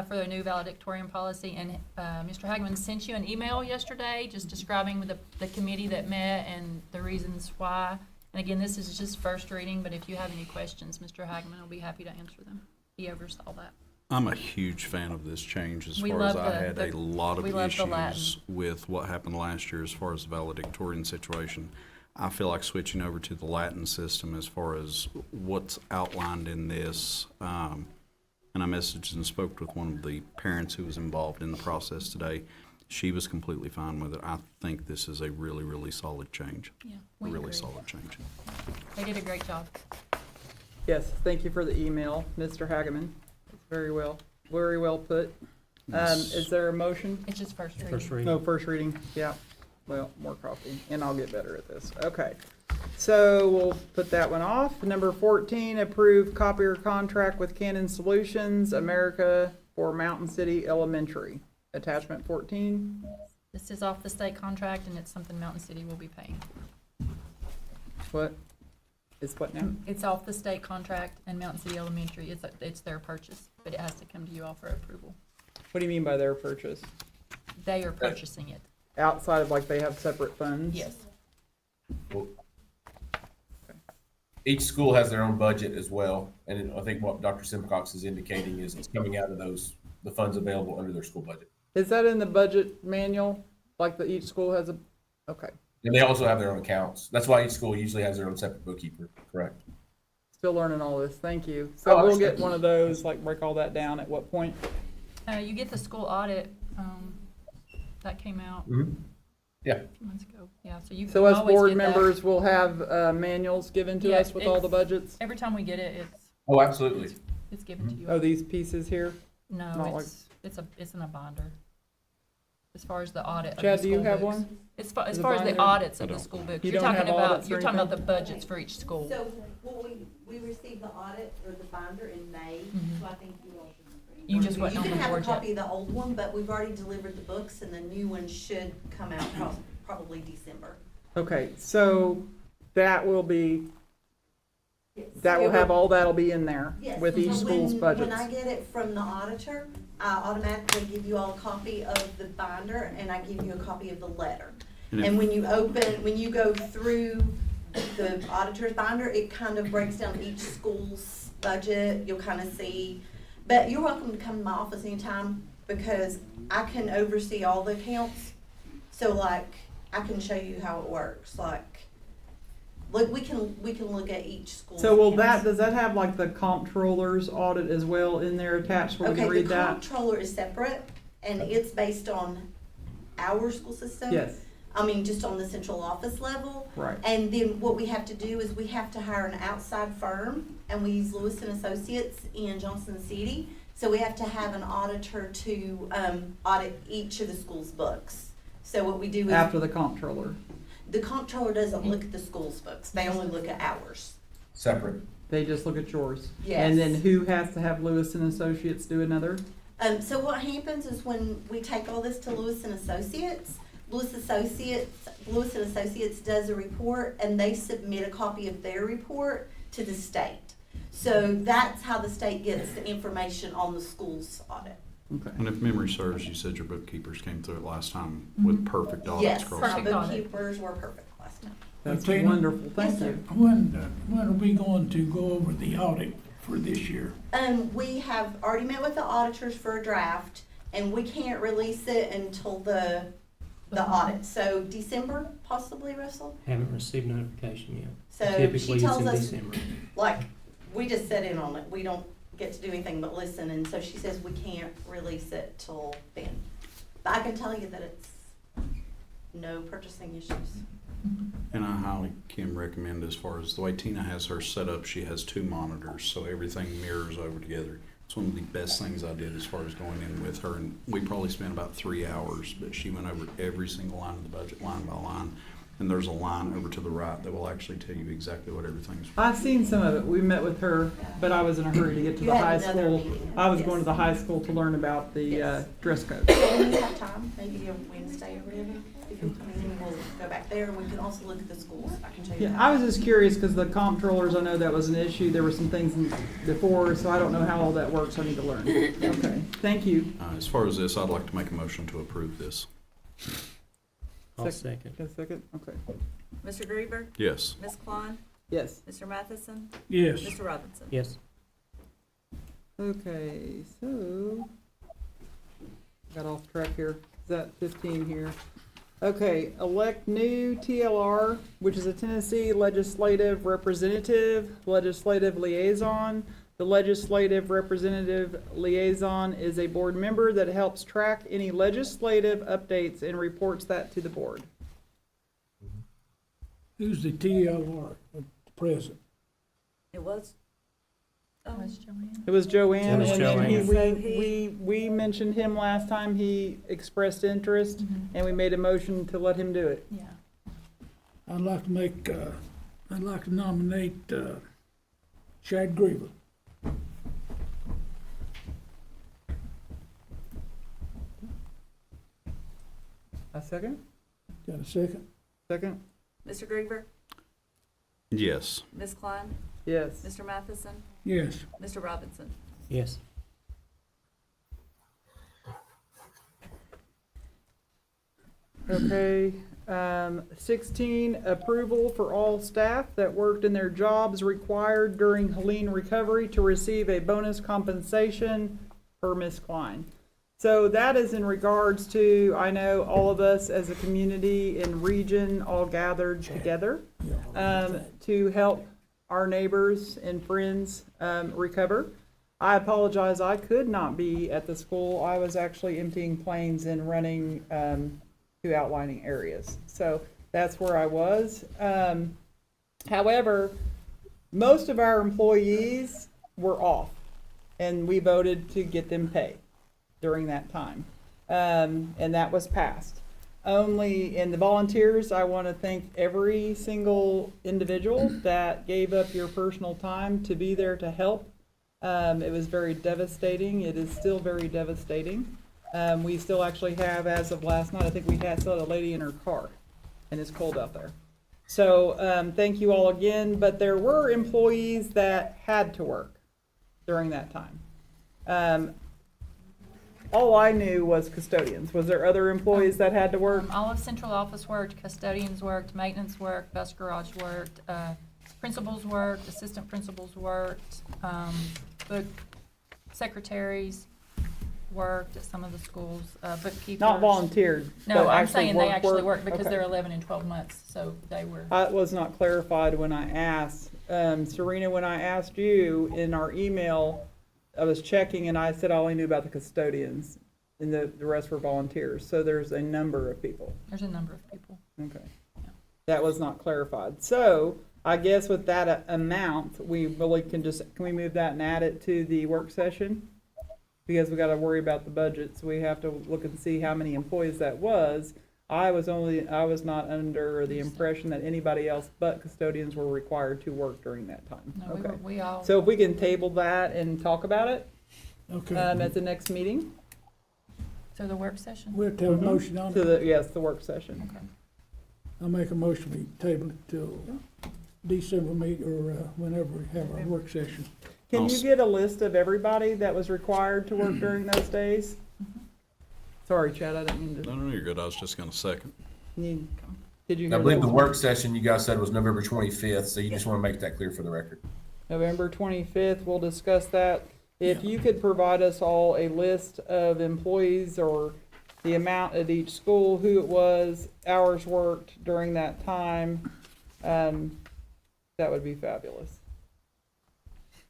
for the new valedictorian policy. And Mr. Hageman sent you an email yesterday just describing the committee that met and the reasons why. And again, this is just first reading, but if you have any questions, Mr. Hageman will be happy to answer them. He oversaw that. I'm a huge fan of this change as We far as love I the- had a lot of we love the issues Latin. with what happened last year as far as the valedictorian situation. I feel like switching over to the Latin system as far as what's outlined in this. And I messaged and spoke with one of the parents who was involved in the process today. She was completely fine with it. I think this is a really, really solid change. Yeah, A we really agree. solid change. They did a great job. Yes, thank you for the email, Mr. Hageman. It's very well put. Is there a motion? It's just first reading. First reading. No, first reading, yeah. Well, more coffee, and I'll get better at this. Okay. So we'll put that one off. Number 14, approve copier contract with Canon Solutions America for Mountain City Elementary. Attachment 14. This is off the state contract, and it's something Mountain City will be paying. What? It's what now? It's off the state contract, and Mountain City Elementary, it's their purchase, but it has to come to you all for approval. What do you mean by their purchase? They are purchasing it. Outside of like they have separate funds? Yes. Well, each school has their own budget as well, and I think what Dr. Simcox is indicating is it's coming out of the funds available under their school budget. Is that in the budget manual? Like each school has a, okay. And they also have their own accounts. That's why each school usually has their own separate bookkeeper, correct? Still learning all this, thank you. So Oh, we'll understand. get one of those, like break all that down at what point? You get the school audit, that came out Yeah. a few months ago. Yeah, so you So can us always board get that. members will have manuals given to Yeah, us with all the it's- budgets? Every time we get it, it's, Oh, absolutely. It's given to you. Oh, these pieces here? No, not like- it's in a binder. As far as the audit of the Chad, do you school have books. one? As Is far it as the binder? audits I of the don't. school books, You you're don't talking have about, audits or you're talking about the anything? budgets for each school. So, well, we received the audit or the binder in May, Mhm. so I think you all should. You just wasn't on the You can have board a yet. copy of the old one, but we've already delivered the books and the new one should come out probably December. Okay, so that will be, that will It have, all that'll be in there Yes, with each so school's when budgets. I get it from the auditor, I automatically give you all a copy of the binder and I give you a copy of the letter. And if- And when you go through the auditor's binder, it kind of breaks down each school's budget, you'll kind of see. But you're welcome to come to my office anytime because I can oversee all the accounts. So like, I can show you how it works, like, look, we can look at each school's So will accounts. does that have like the comptroller's audit as well in there attached where we can Okay, read the that? comptroller is separate, and it's based on our school system. Yes. I mean, just on the central office level. Right. And then what we have to do is we have to hire an outside firm, and we use Lewis and Associates in Johnson City. So we have to have an auditor to audit each of the school's books. So what we do is. After the comptroller. The comptroller doesn't look at the school's books, they only look at ours. Separate. They just look at yours. Yes. And then who has to have Lewis and Associates do another? So what happens is when we take all this to Lewis and Associates, Lewis and Associates does a report and they submit a copy of their report to the state. So that's how the state gets the information on the school's audit. Okay. And if memory serves, you said your bookkeepers came through it last time with perfect audits Yes, across. our Perfect audit. bookkeepers were perfect last time. That's Tina? wonderful, thank Yes, sir. you. When are we going to go over the audit for this year? We have already met with the auditors for a draft and we can't release it until the audit. So December possibly, Russell? Haven't received notification yet. So Typically, she it's tells in us, December. like, we just set in on it. We don't get to do anything but listen, and so she says we can't release it till then. But I can tell you that it's no purchasing issues. And I highly can recommend, as far as the way Tina has her set up, she has 2 monitors, so everything mirrors over together. It's one of the best things I did as far as going in with her, and we probably spent about 3 hours, but she went over every single line of the budget, line by line. And there's a line over to the right that will actually tell you exactly what everything's for. I've seen some of it. We met with her, but I was in a hurry to get to You the had high another school. meeting. I was Yes. going to the high school to learn about the Yes. dress code. So when you have time, maybe a Wednesday or whatever, if you come in, we'll go back there. We can also look at the schools. I can show you Yeah, that. I was just curious because the comptrollers, I know that was an issue. There were some things before, so I don't know how all that works. I need to learn. Okay, thank you. As far as this, I'd like to make a motion to approve this. I'll second. A second, okay. Mr. Griever? Yes. Ms. Klein? Yes. Mr. Matheson? Yes. Mr. Robinson? Yes. Okay, so, got off track here. Is that 15 here? Okay, elect new TLR, which is a Tennessee Legislative Representative, Legislative Liaison. The Legislative Representative Liaison is a board member that helps track any legislative updates and reports that to the board. Who's the TLR, the president? It was? Where's Joanne? It was Joanne, It was and then Joanne. we mentioned him last time. He expressed interest, and we made a motion to let him do it. Yeah. I'd like to nominate Chad Griever. A second? Got a second? Second? Mr. Griever? Yes. Ms. Klein? Yes. Mr. Matheson? Yes. Mr. Robinson? Yes. Okay, 16, approval for all staff that worked in their jobs required during Helene recovery to receive a bonus compensation per Ms. Klein. So that is in regards to, I know all of us as a community and region all gathered together to help our neighbors and friends recover. I apologize, I could not be at the school. I was actually emptying planes and running to outlining areas. So that's where I was. However, most of our employees were off. and we voted to get them pay during that time. And that was passed. Only in the volunteers, I want to thank every single individual that gave up your personal time to be there to help. It was very devastating. It is still very devastating. We still actually have, as of last night, I think we still had a lady in her car, and it's cold out there. So thank you all again, but there were employees that had to work during that time. All I knew was custodians. Was there other employees that had to work? All of central office worked, custodians worked, maintenance worked, bus garage worked, principals worked, assistant principals worked, book secretaries worked at some of the schools, bookkeepers. Not volunteered. No, but I'm saying they actually work? worked because Okay. they're 11 and 12 months, so they were. That was not clarified when I asked. Serena, when I asked you in our email, I was checking and I said I only knew about the custodians and the rest were volunteers. So there's a number of people. There's a number of people. Okay. That was not clarified. So I guess with that amount, we really can we move that and add it to the work session? Because we got to worry about the budget, so we have to look and see how many employees that was. I was not under the impression that anybody else but custodians were required to work during that time. No, Okay. we all. So if we can table that and talk about it, Okay. at the next meeting? So the work session? We'll have a motion on it. Yes, the work session. Okay. I'll make a motion, we table it till December meet, or whenever we have our work session. Can you get a list of everybody that was required to work during those days? Sorry, Chad, I didn't mean to. No, you're good. I was just gonna second. Did you I hear believe those? the work session you guys said was November 25th, so you just want to make that clear for the record. November 25th, we'll discuss that. If you could provide us all a list of employees or the amount at each school, who it was, hours worked during that time, that would be fabulous.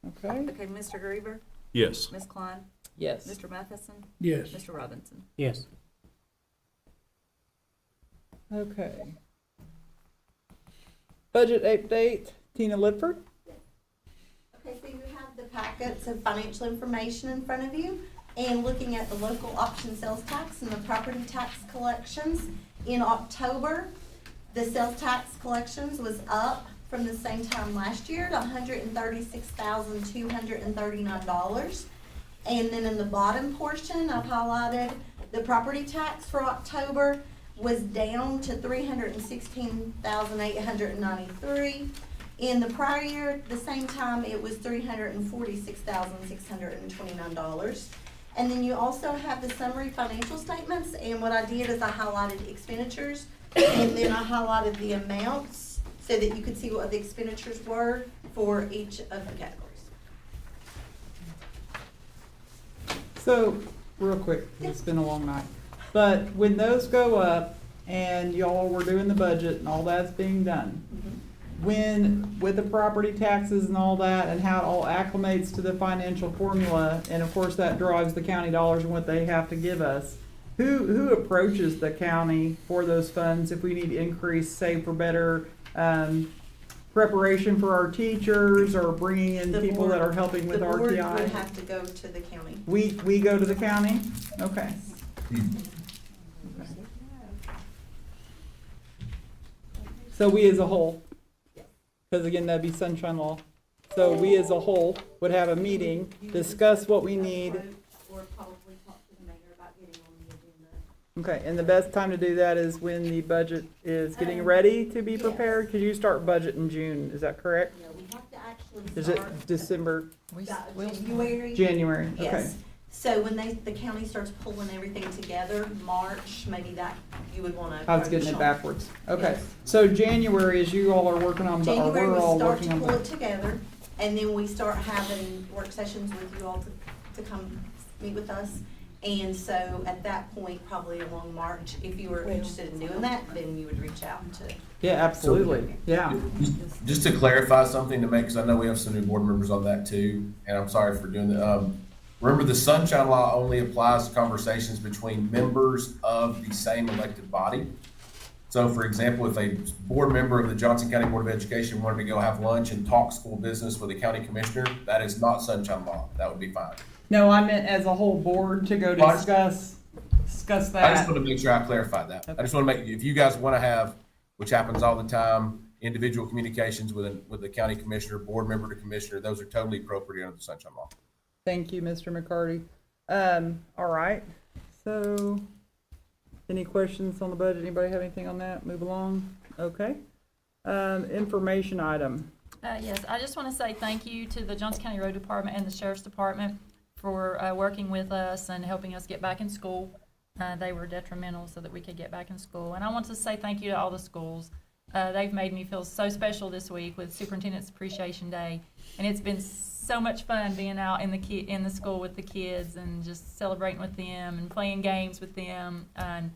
Okay? Okay, Mr. Griever? Yes. Ms. Klein? Yes. Mr. Matheson? Yes. Mr. Robinson? Yes. Okay. Budget update, Tina Lipford. Okay, so you have the packets of financial information in front of you, and looking at the local option sales tax and the property tax collections. In October, the sales tax collections was up from the same time last year to $136,239. And then in the bottom portion, I've highlighted the property tax for October was down to $316,893. In the prior year, the same time, it was $346,629. And then you also have the summary financial statements, and what I did is I highlighted expenditures, and then I highlighted the amounts so that you could see what the expenditures were for each of the categories. So, real quick, it's been a long night. But when those go up and y'all were doing the budget and all that's being done, when, with the property taxes and all that and how it all acclimates to the financial formula, and of course that drives the county dollars and what they have to give us, who approaches the county for those funds if we need to increase, say, for better preparation for our teachers or bringing in The people board- that are helping with The board RTI? would have to go to the county. We go to the county? Okay. So we as a whole, because again, that'd be sunshine law. So we as a whole would have a meeting, discuss what we need. Or probably talk to the mayor about getting on the agenda. Okay, and the best time to do that is when the budget is getting ready to be prepared, because you start budget in June, is that correct? No, we have to actually Is it start December? January. January, okay. Yes. So when the county starts pulling everything together, March, maybe that, you would wanna. I was getting it approach on. backwards. Okay, so January is you all are working on, or January, we're we all start working to on. pull it together, and then we start having work sessions with you all to come meet with us. And so at that point, probably along March, if you were interested in doing that, then you would reach out to. Yeah, absolutely, yeah. Just to clarify something to make, because I know we have some new board members on that too, and I'm sorry for doing that. Remember, the sunshine law only applies to conversations between members of the same elected body. So for example, if a board member of the Johnson County Board of Education wanted to go have lunch and talk school business with a county commissioner, that is not sunshine law. That would be fine. No, I meant as a whole board to go Well, discuss I just that. want to make sure I clarified that. I just want to make, if you guys want to have, which happens all the time, individual communications with the county commissioner, board member to commissioner, those are totally appropriate under the sunshine law. Thank you, Mr. McCarty. All right, so any questions on the budget? Anybody have anything on that? Move along. Okay. Information item. Yes, I just want to say thank you to the Johnson County Road Department and the Sheriff's Department for working with us and helping us get back in school. They were detrimental so that we could get back in school. And I want to say thank you to all the schools. They've made me feel so special this week with Superintendent's Appreciation Day. And it's been so much fun being out in the school with the kids and just celebrating with them and playing games with them and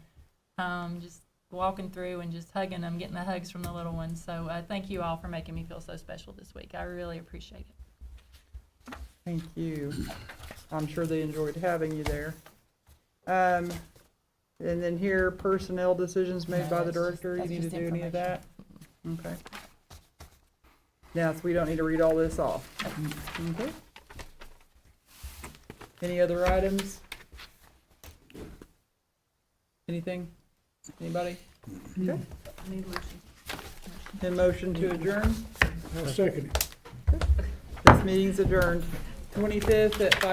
just walking through and just hugging them, getting the hugs from the little ones. So thank you all for making me feel so special this week. I really appreciate it. Thank you. I'm sure they enjoyed having you there. And then here, personnel decisions made by the director. You need to do any of that? Okay. Now, so we don't need to read all this off. Okay. Any other items? Anything? Anybody? Okay. Then motion to adjourn. I'll second it. This meeting's adjourned. 25th at 5.